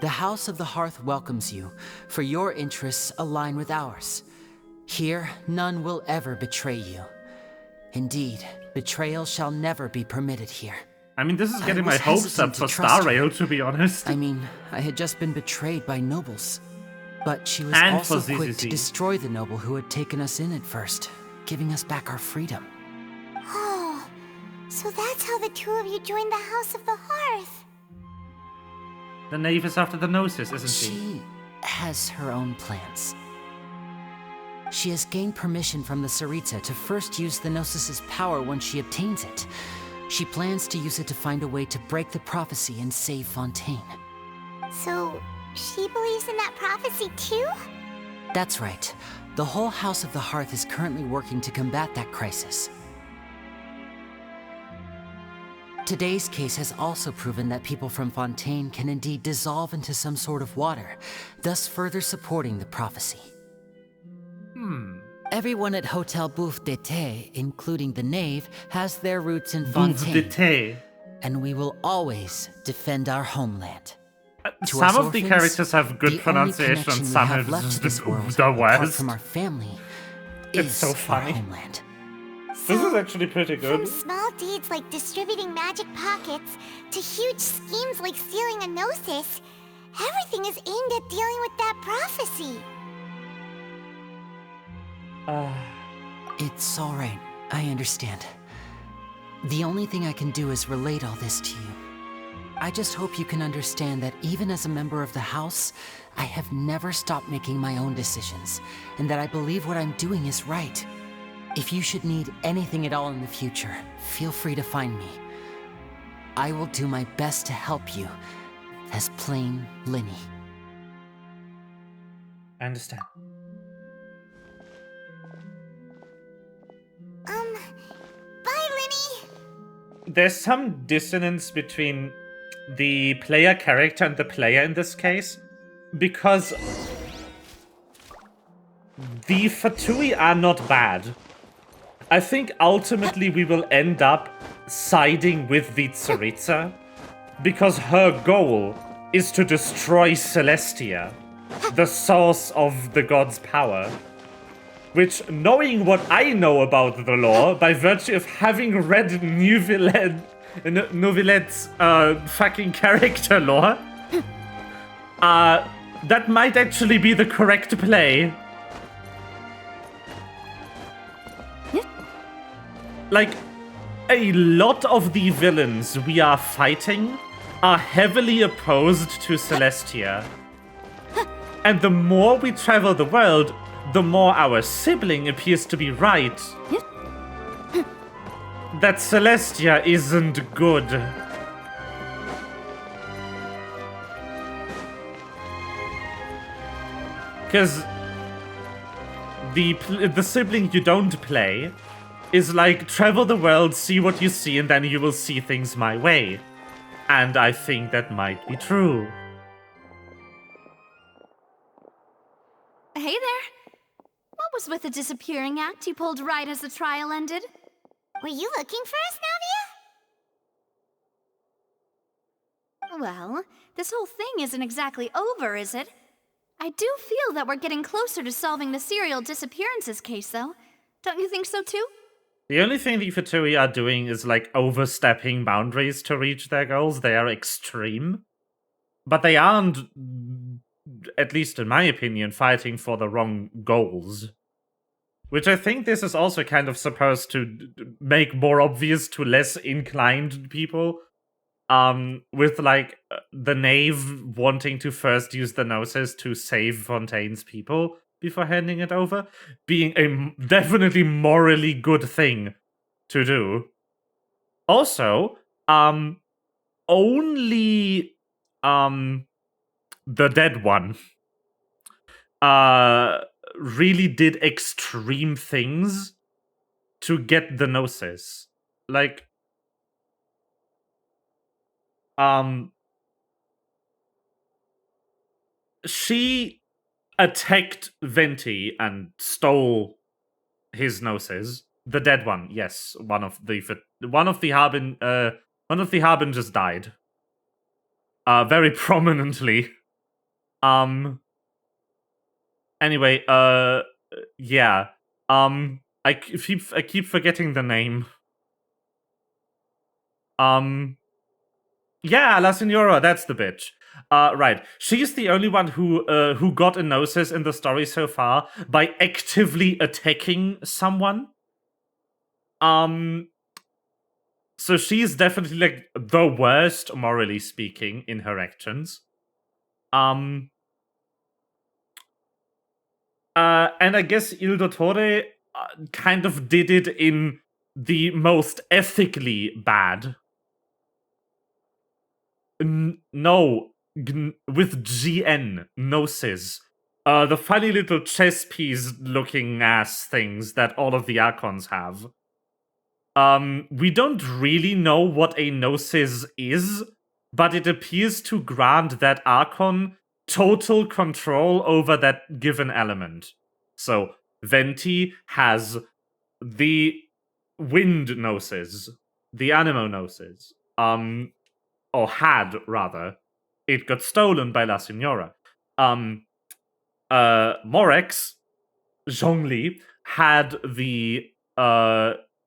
The House of the Hearth welcomes you, for your interests align with ours. Here, none will ever betray you. Indeed, betrayal shall never be permitted here. I mean, this is getting my was hopes up hesitant for to trust Star her. Rail, to be honest. I mean, I had just been betrayed by nobles. But she was And also for quick to ZZZ. destroy the noble who had taken us in at first, giving us back our freedom. Oh, so that's how the two of you joined the House of the Hearth. The knave is after the Gnosis, isn't she? She has her own plans. She has gained permission from the Tsaritsa to first use the Gnosis' power once she obtains it. She plans to use it to find a way to break the prophecy and save Fontaine. So, she believes in that prophecy too? That's right. The whole House of the Hearth is currently working to combat that crisis. Today's case has also proven that people from Fontaine can indeed dissolve into some sort of water, thus further supporting the prophecy. Everyone at Hotel Bouffe d'été, including the Knave, has their roots in Fontaine. And we will always defend our homeland. To Some us of the orphans, characters have good the pronunciation, only and some connection we have have left just to this world, the apart worst. from our family, It's is so our funny. homeland. This is actually pretty From good. small deeds like distributing magic pockets to huge schemes like stealing a Gnosis, everything is aimed at dealing with that prophecy. It's all right. I understand. The only thing I can do is relate all this to you. I just hope you can understand that even as a member of the House, I have never stopped making my own decisions, and that I believe what I'm doing is right. If you should need anything at all in the future, feel free to find me. I will do my best to help you, as plain Linny. I understand. Bye, Linny! There's some dissonance between the player character and the player in this case, because the Fatui are not bad. I think ultimately we will end up siding with the Tsaritsa, because her goal is to destroy Celestia, the source of the god's power. Which, knowing what I know about the lore, by virtue of having read Nouvillette's fucking character lore, that might actually be the correct play. Like, a lot of the villains we are fighting are heavily opposed to Celestia. And the more we travel the world, the more our sibling appears to be right. That Celestia isn't good. Because the sibling you don't play is like, travel the world, see what you see, and then you will see things my way. And I think that might be true. Hey there. What was with the disappearing act you pulled right as the trial ended? Were you looking for us, Navia? Well, this whole thing isn't exactly over, is it? I do feel that we're getting closer to solving the serial disappearances case, though. Don't you think so, too? The only thing the Fatui are doing is, like, overstepping boundaries to reach their goals. They are extreme. But they aren't, at least in my opinion, fighting for the wrong goals. Which I think this is also kind of supposed to make more obvious to less inclined people. With, like, the Knave wanting to first use the Gnosis to save Fontaine's people before handing it over, being a definitely morally good thing to do. Also, only, the dead one, really did extreme things to get the Gnosis. Like, she attacked Venti and stole his Gnosis. The dead one, yes, one of the Harbingers died. Very prominently. Anyway, yeah. I keep forgetting the name. Yeah, La Signora, that's the bitch. Right. She's the only one who got a Gnosis in the story so far by actively attacking someone. So she's definitely, like, the worst, morally speaking, in her actions. And I guess Il Dottore kind of did it in the most ethically bad. No, with GN, Gnosis. The funny little chess piece looking ass things that all of the Archons have. We don't really know what a Gnosis is, but it appears to grant that Archon total control over that given element. So, Venti has the Wind Gnosis, the Animo Gnosis, or had, rather. It got stolen by La Signora. Morex, Zhongli, had the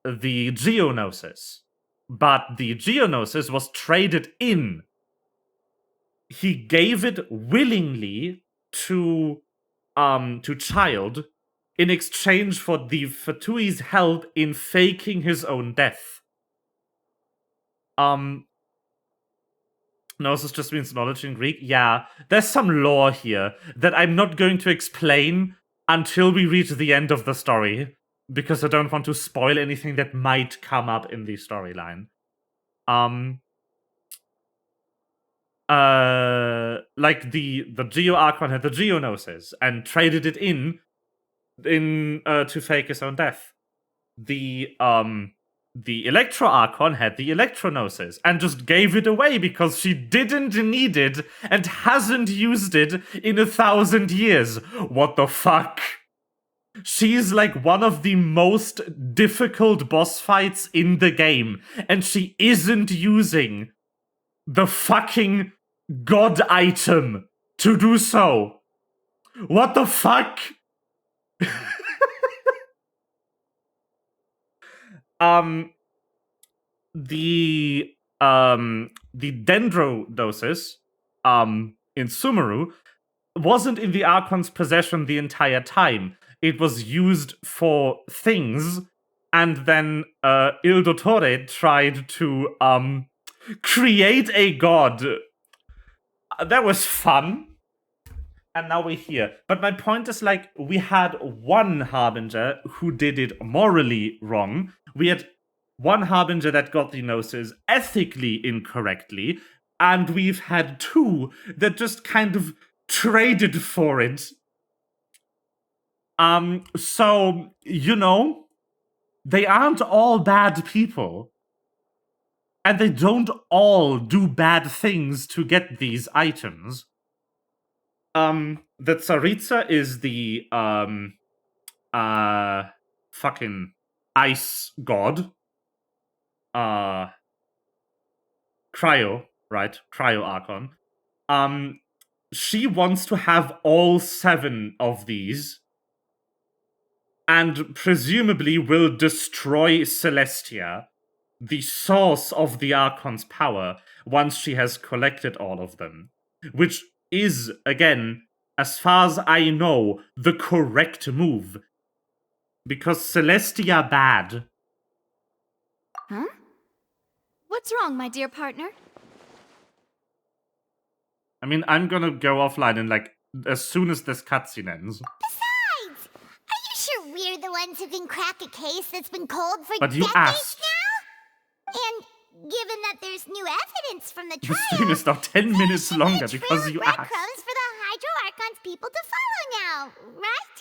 Geonosis, but the Geonosis was traded in. He gave it willingly to Child in exchange for the Fatui's help in faking his own death. Gnosis just means knowledge in Greek. Yeah, there's some lore here that I'm not going to explain until we reach the end of the story, because I don't want to spoil anything that might come up in the storyline. Like the Geo Archon had the Geonosis and traded it in to fake his own death. The Electro Archon had the Electronosis and just gave it away because she didn't need it and hasn't used it in 1,000 years. What the fuck? She's like one of the most difficult boss fights in the game, and she isn't using the fucking god item to do so. What the fuck? The Dendrodosis in Sumeru wasn't in the Archon's possession the entire time. It was used for things, and then Il Dottore tried to create a god. That was fun. And now we're here. But my point is, like, we had one Harbinger who did it morally wrong. We had one Harbinger that got the Gnosis ethically incorrectly. And we've had two that just kind of traded for it. So, you know, they aren't all bad people. And they don't all do bad things to get these items. The Tsaritsa is the fucking ice god. Cryo, right? Cryo Archon. She wants to have all 7 of these, and presumably will destroy Celestia, the source of the Archon's power, once she has collected all of them. Which is, again, as far as I know, the correct move. Because Celestia bad. Huh? What's wrong, my dear partner? I mean, I'm gonna go offline and, like, as soon as this cutscene ends. Besides, are you sure we're the ones who can crack a case that's been cold for But you decades asked. now? And given that there's new evidence from the The trial, stream is now 10 minutes longer because you asked. breadcrumbs for the Hydro Archon's people to follow now, right?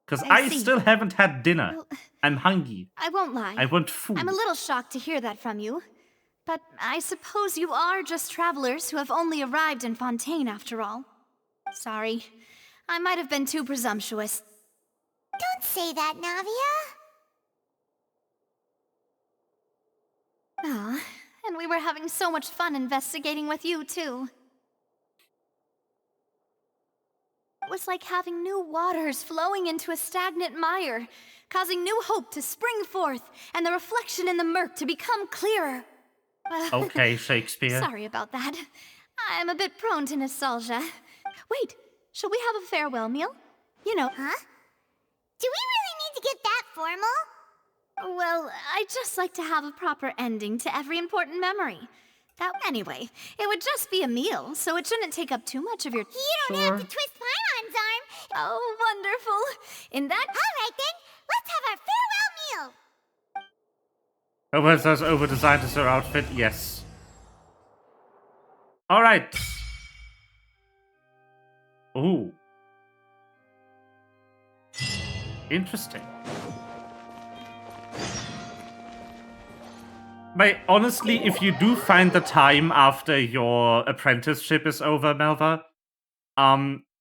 Because I I see. still haven't had dinner. Well, I'm hungry. I won't lie. I want food. I'm a little shocked to hear that from you. But I suppose you are just travelers who have only arrived in Fontaine after all. Sorry. I might have been too presumptuous. Don't say that, Navia. Ah, and we were having so much fun investigating with you, too. It was like having new waters flowing into a stagnant mire, causing new hope to spring forth, and the reflection in the murk to become clearer. Okay, Shakespeare. Sorry about that. I'm a bit prone to nostalgia. Wait, shall we have a farewell meal? You know. Huh? Do we really need to get that formal? Well, I just like to have a proper ending to every important memory. Anyway, it would just be a meal, so it shouldn't take up too much of your... You don't have to twist Paimon's arm. Oh, wonderful. In that... All right, then. Let's have our farewell meal. Oh, was as over-designed as her outfit? Yes. Alright. Ooh. Interesting. But honestly, if you do find the time after your apprenticeship is over, Melva,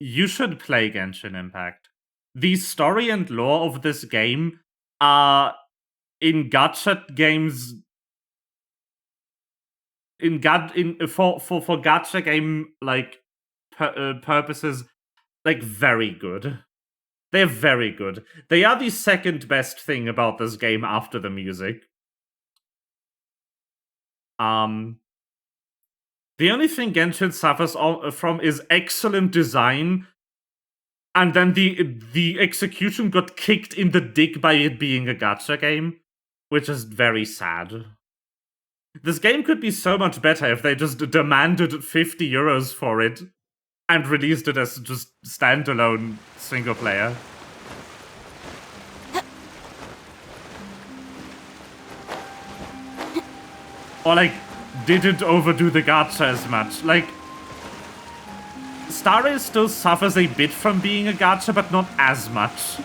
you should play Genshin Impact. The story and lore of this game are in gacha games for gacha game like purposes, like very good. They're very good. They are the second best thing about this game after the music. The only thing Genshin suffers from is excellent design, and then the execution got kicked in the dick by it being a gacha game, which is very sad. This game could be so much better if they just demanded 50 euros for it and released it as just standalone single player. Or like, didn't overdo the gacha as much. Like, Star Rail still suffers a bit from being a gacha, but not as much.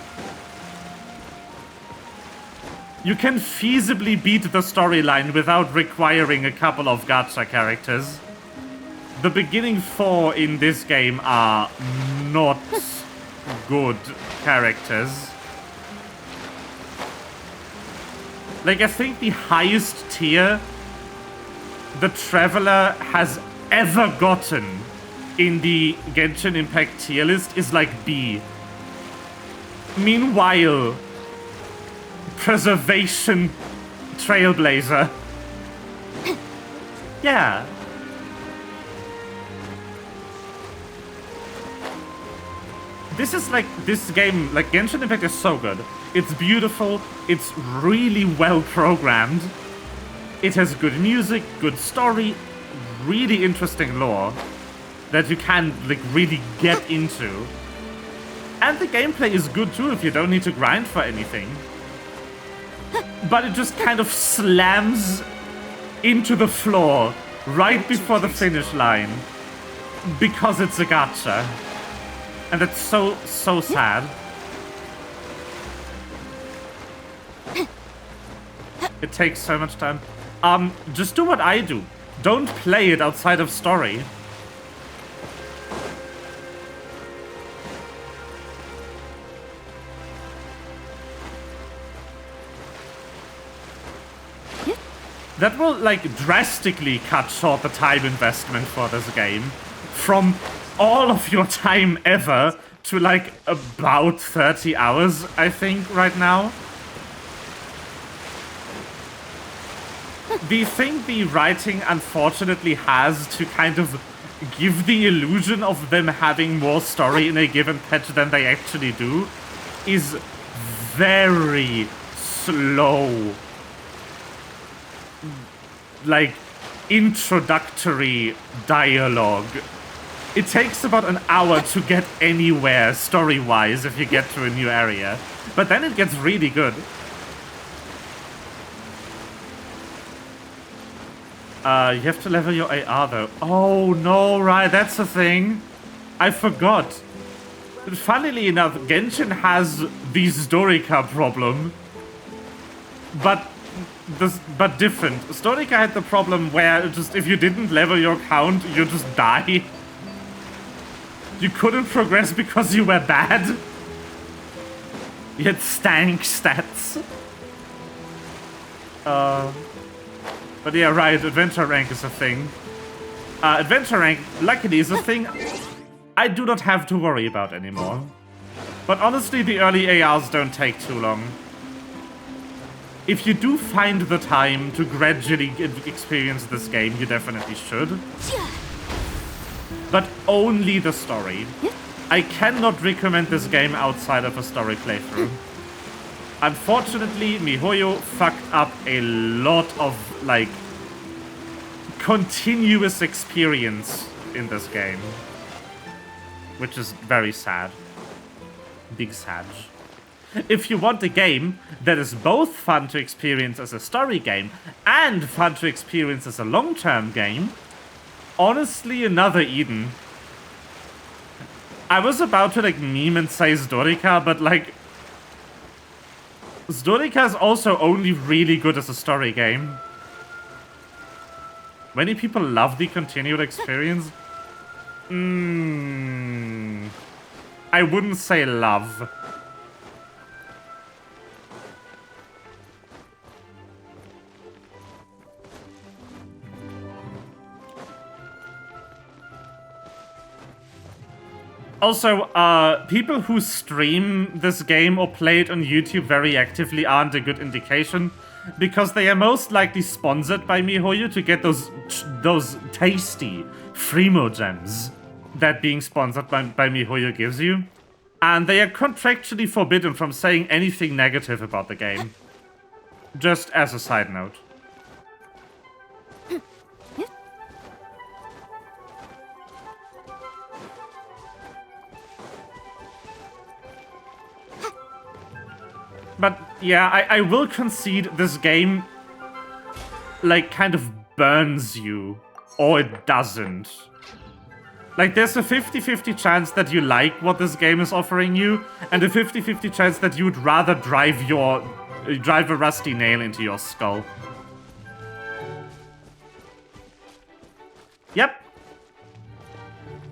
You can feasibly beat the storyline without requiring a couple of gacha characters. The beginning 4 in this game are not good characters. Like, I think the highest tier the Traveler has ever gotten in the Genshin Impact tier list is like B. Meanwhile, Preservation Trailblazer. Yeah. This game, like, Genshin Impact is so good. It's beautiful, it's really well programmed. It has good music, good story, really interesting lore that you can, like, really get into. And the gameplay is good too if you don't need to grind for anything. But it just kind of slams into the floor right before the finish line because it's a gacha. And it's so sad. It takes so much time. Just do what I do. Don't play it outside of story. That will, like, drastically cut short the time investment for this game. From all of your time ever to, like, about 30 hours, I think, right now. The thing the writing unfortunately has to kind of give the illusion of them having more story in a given patch than they actually do is very slow. Like, introductory dialogue. It takes about an hour to get anywhere story-wise if you get to a new area. But then it gets really good. You have to level your AR though. Oh no, right, that's a thing. I forgot. But funnily enough, Genshin has the Storica problem. But different. Storica had the problem where just if you didn't level your count, you just die. You couldn't progress because you were bad. You had stank stats. But yeah, right, adventure rank is a thing. Adventure rank, luckily, is a thing I do not have to worry about anymore. But honestly, the early ARs don't take too long. If you do find the time to gradually experience this game, you definitely should. But only the story. I cannot recommend this game outside of a story playthrough. Unfortunately, MiHoYo fucked up a lot of, like, continuous experience in this game. Which is very sad. Big sad. If you want a game that is both fun to experience as a story game and fun to experience as a long-term game, honestly, another Eden. I was about to like meme and say Zdorika, but like Zdorika is also only really good as a story game. Many people love the continued experience. I wouldn't say love. Also, people who stream this game or play it on YouTube very actively aren't a good indication, because they are most likely sponsored by MiHoYo to get those tasty Fremo gems that being sponsored by MiHoYo gives you. And they are contractually forbidden from saying anything negative about the game. Just as a side note. But yeah, I will concede this game, like, kind of burns you, or it doesn't. Like, there's a 50-50 chance that you like what this game is offering you, and a 50-50 chance that you'd rather drive a rusty nail into your skull. Yep.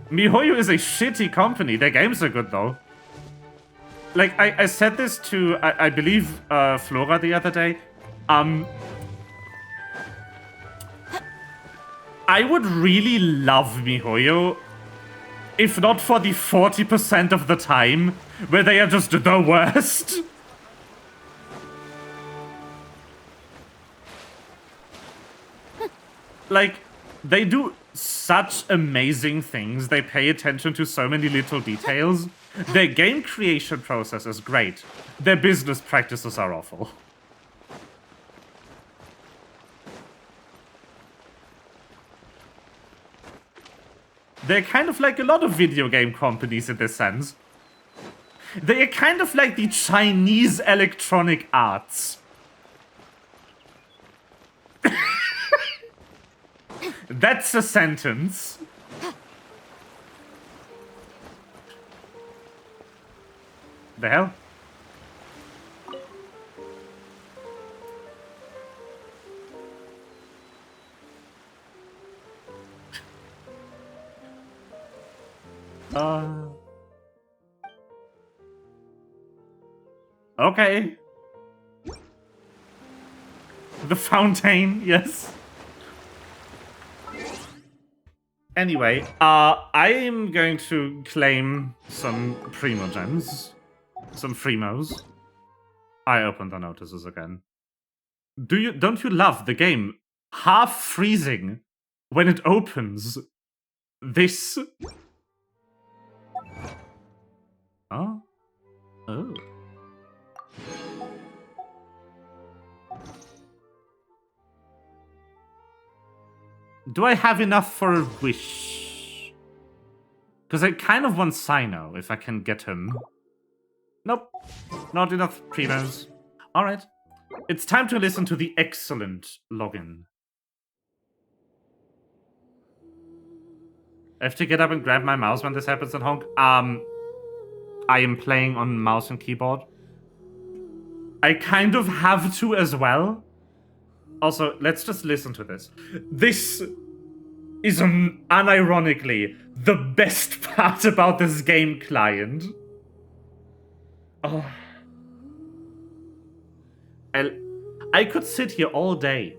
MiHoYo is a shitty company. Their games are good, though. Like, I said this to, I believe, Flora the other day. I would really love MiHoYo if not for the 40% of the time where they are just the worst. Like, they do such amazing things. They pay attention to so many little details. Their game creation process is great. Their business practices are awful. They're kind of like a lot of video game companies in this sense. They are kind of like the Chinese Electronic Arts. That's a sentence. The hell? Okay. The fountain, yes. Anyway, I am going to claim some Primogems. Some Fremos. I opened the notices again. Don't you love the game half freezing when it opens? This. Oh. Oh. Do I have enough for a wish? Because I kind of want Sino, if I can get him. Nope. Not enough primos. Alright. It's time to listen to the excellent login. I have to get up and grab my mouse when this happens at Honk. I am playing on mouse and keyboard. I kind of have to as well. Also, let's just listen to this. This is unironically the best part about this game client. Oh. I could sit here all day.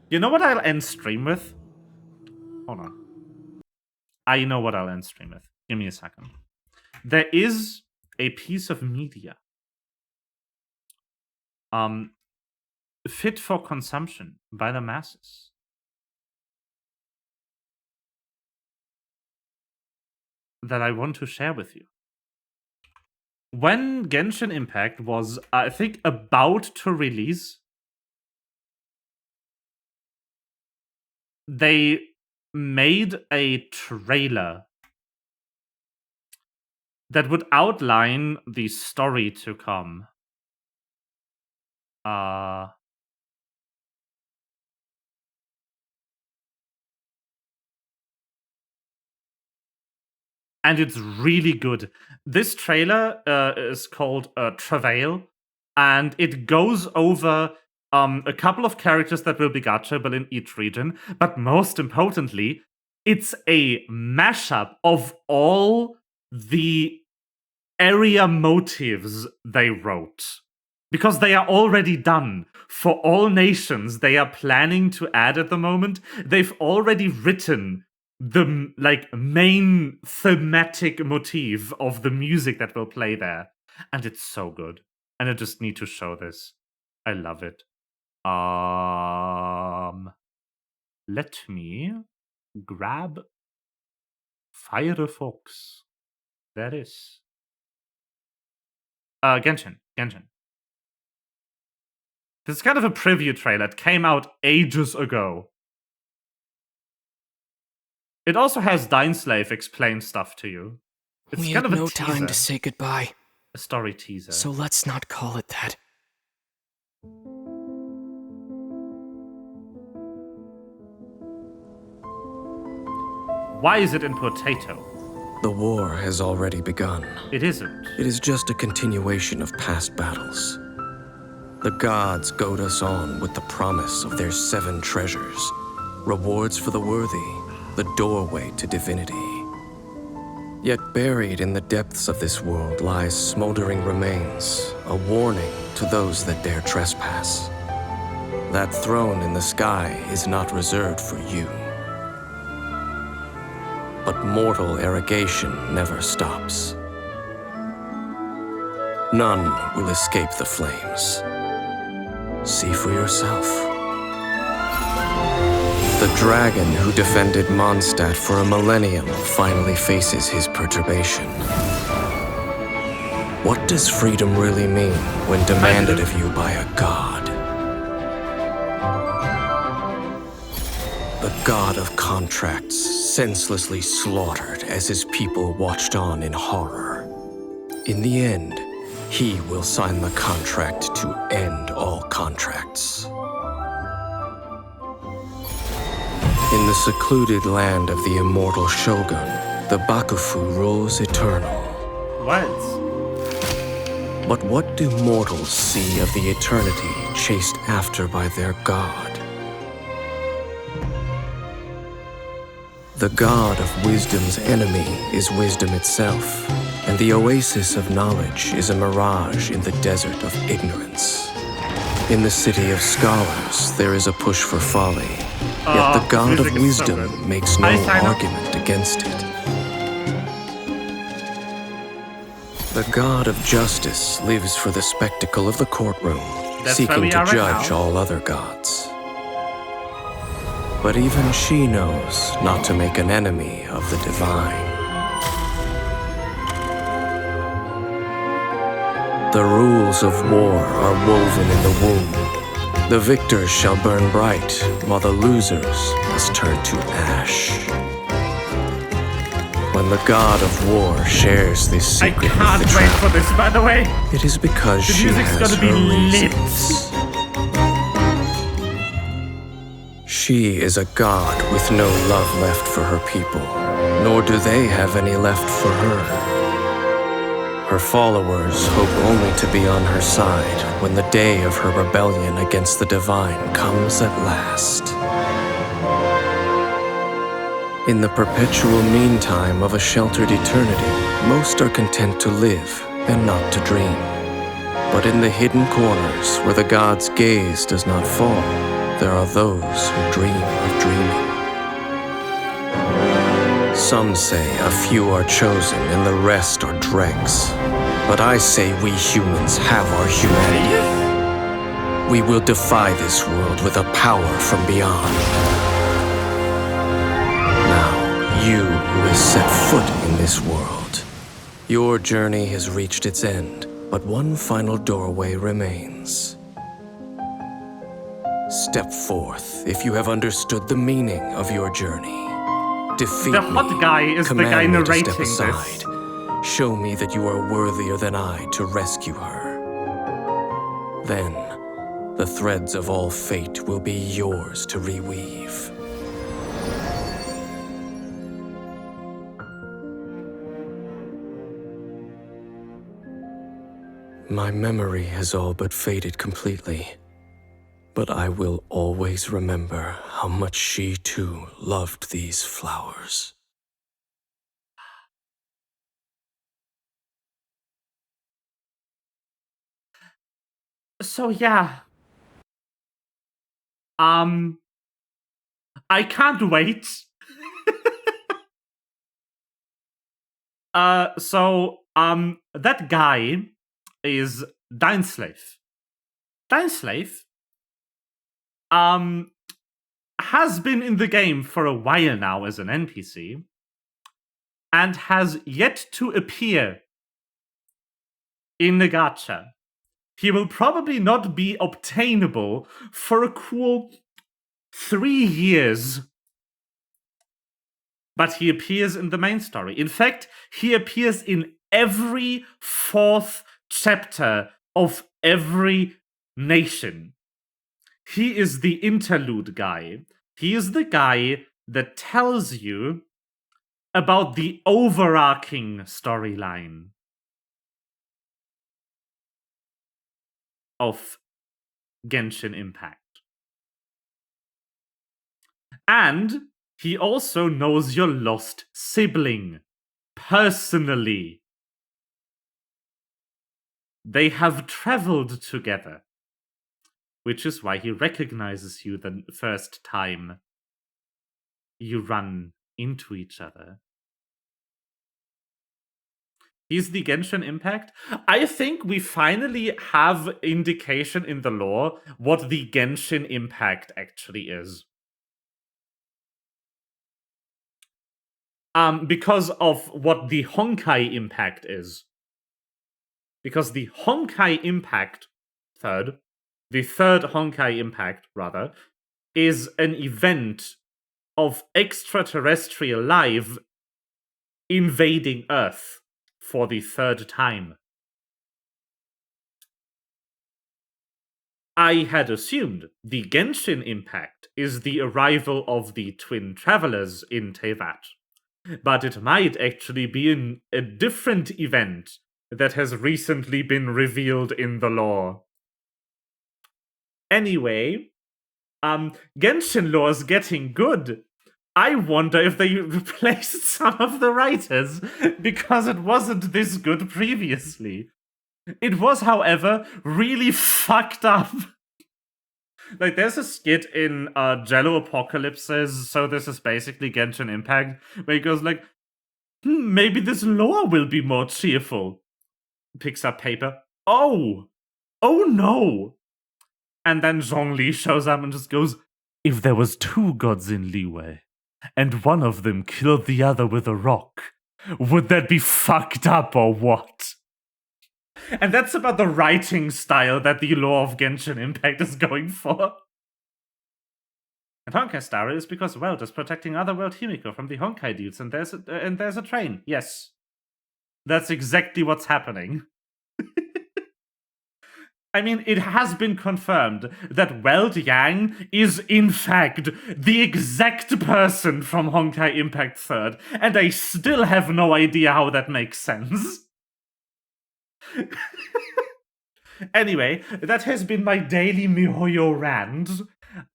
You know what I'll end stream with? Hold on. I know what I'll end stream with. Give me a second. There is a piece of media fit for consumption by the masses. That I want to share with you. When Genshin Impact was, I think, about to release, they made a trailer that would outline the story to come. and it's really good. This trailer is called Travail, and it goes over a couple of characters that will be gachaable in each region, but most importantly, it's a mashup of all the area motives they wrote. Because they are already done. For all nations they are planning to add at the moment, they've already written the main thematic motif of the music that will play there. And it's so good. And I just need to show this. I love it. Let me grab Firefox. There is. Genshin. This is kind of a preview trailer. It came out ages ago. It also has Dineslave explain stuff to you. It's We kind had of a no teaser. time to say goodbye. A story teaser. So let's not call it that. Why is it in potato? The war has already begun. It isn't. It is just a continuation of past battles. The gods goad us on with the promise of their 7 treasures, rewards for the worthy, the doorway to divinity. Yet buried in the depths of this world lies smoldering remains, a warning to those that dare trespass. That throne in the sky is not reserved for you. But mortal arrogation never stops. None will escape the flames. See for yourself. The dragon who defended Mondstadt for a millennium finally faces his perturbation. What does freedom really mean when demanded of you by a god? The god of contracts, senselessly slaughtered as his people watched on in horror. In the end, he will sign the contract to end all contracts. In the secluded land of the immortal Shogun, the Bakufu rules eternal. What? But what do mortals see of the eternity chased after by their god? The god of wisdom's enemy is wisdom itself, and the oasis of knowledge is a mirage in the desert of ignorance. In the city of scholars, there is a push for folly, yet the god of wisdom makes no argument against it. The god of justice lives for the spectacle of the courtroom, seeking to judge all other gods. But even she knows not to make an enemy of the divine. The rules of war are woven in the womb. The victors shall burn bright, while the losers must turn to ash. When the god of war shares this secret with the I can't wait for this, by the way. It is because the she music's has gonna be her lit. reasons. She is a god with no love left for her people, nor do they have any left for her. Her followers hope only to be on her side when the day of her rebellion against the divine comes at last. In the perpetual meantime of a sheltered eternity, most are content to live and not to dream. But in the hidden corners where the god's gaze does not fall, there are those who dream of dreaming. Some say a few are chosen and the rest are dregs. But I say we humans have our humanity. We will defy this world with a power from beyond. Now, you who has set foot in this world, your journey has reached its end, but one final doorway remains. Step forth if you have understood the meaning of your journey. Defeat the hot guy is the guy narrating this. Show me that you are worthier than I to rescue her. Then, the threads of all fate will be yours to reweave. My memory has all but faded completely, but I will always remember how much she too loved these flowers. So yeah. I can't wait. That guy is Dineslave. Dineslave has been in the game for a while now as an NPC and has yet to appear in the gacha. He will probably not be obtainable for a cool 3 years. But he appears in the main story. In fact, he appears in every 4th chapter of every nation. He is the interlude guy. He is the guy that tells you about the overarching storyline of Genshin Impact. And he also knows your lost sibling personally. They have traveled together, which is why he recognizes you the first time you run into each other. He's the Genshin Impact. I think we finally have indication in the lore what the Genshin Impact actually is. Because of what the Honkai Impact is. Because the Honkai Impact, the third Honkai Impact, rather, is an event of extraterrestrial life invading Earth for the 3rd time. I had assumed the Genshin Impact is the arrival of the twin travelers in Tevat, but it might actually be a different event that has recently been revealed in the lore. Anyway, Genshin lore is getting good. I wonder if they replaced some of the writers because it wasn't this good previously. It was, however, really fucked up. Like, there's a skit in Jello Apocalypses, so this is basically Genshin Impact, where he goes like, maybe this lore will be more cheerful. Picks up paper. Oh no! And then Zhongli shows up and just goes, if there was 2 gods in Liyue, and one of them killed the other with a rock, would that be fucked up or what? And that's about the writing style that the lore of Genshin Impact is going for. And Honkai Star is because Welt is protecting Otherworld Himiko from the Honkai dudes, and there's a train. Yes. That's exactly what's happening. I mean, it has been confirmed that Weld Yang is, in fact, the exact person from Honkai Impact 3rd, and I still have no idea how that makes sense. Anyway, that has been my daily MiHoYo rant.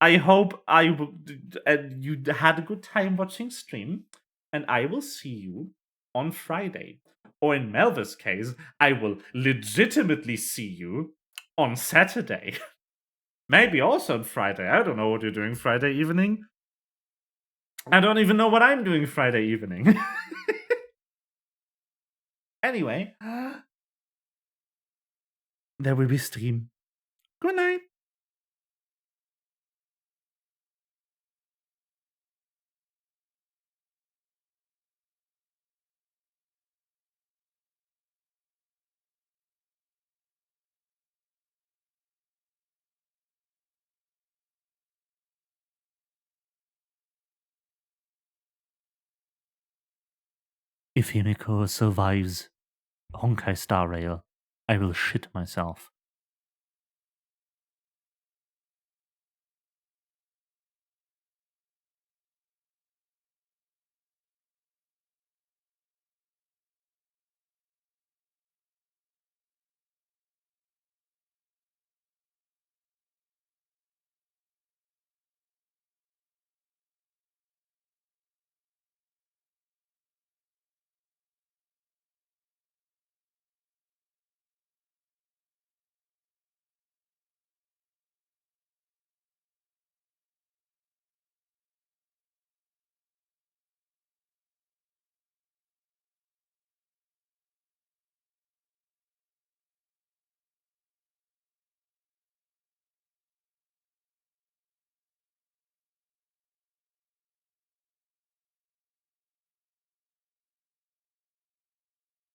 I hope you had a good time watching stream, and I will see you on Friday. Or in Melva's case, I will legitimately see you on Saturday. Maybe also on Friday. I don't know what you're doing Friday evening. I don't even know what I'm doing Friday evening. Anyway, there will be stream. Good night. If Himiko survives Honkai Star Rail, I will shit myself.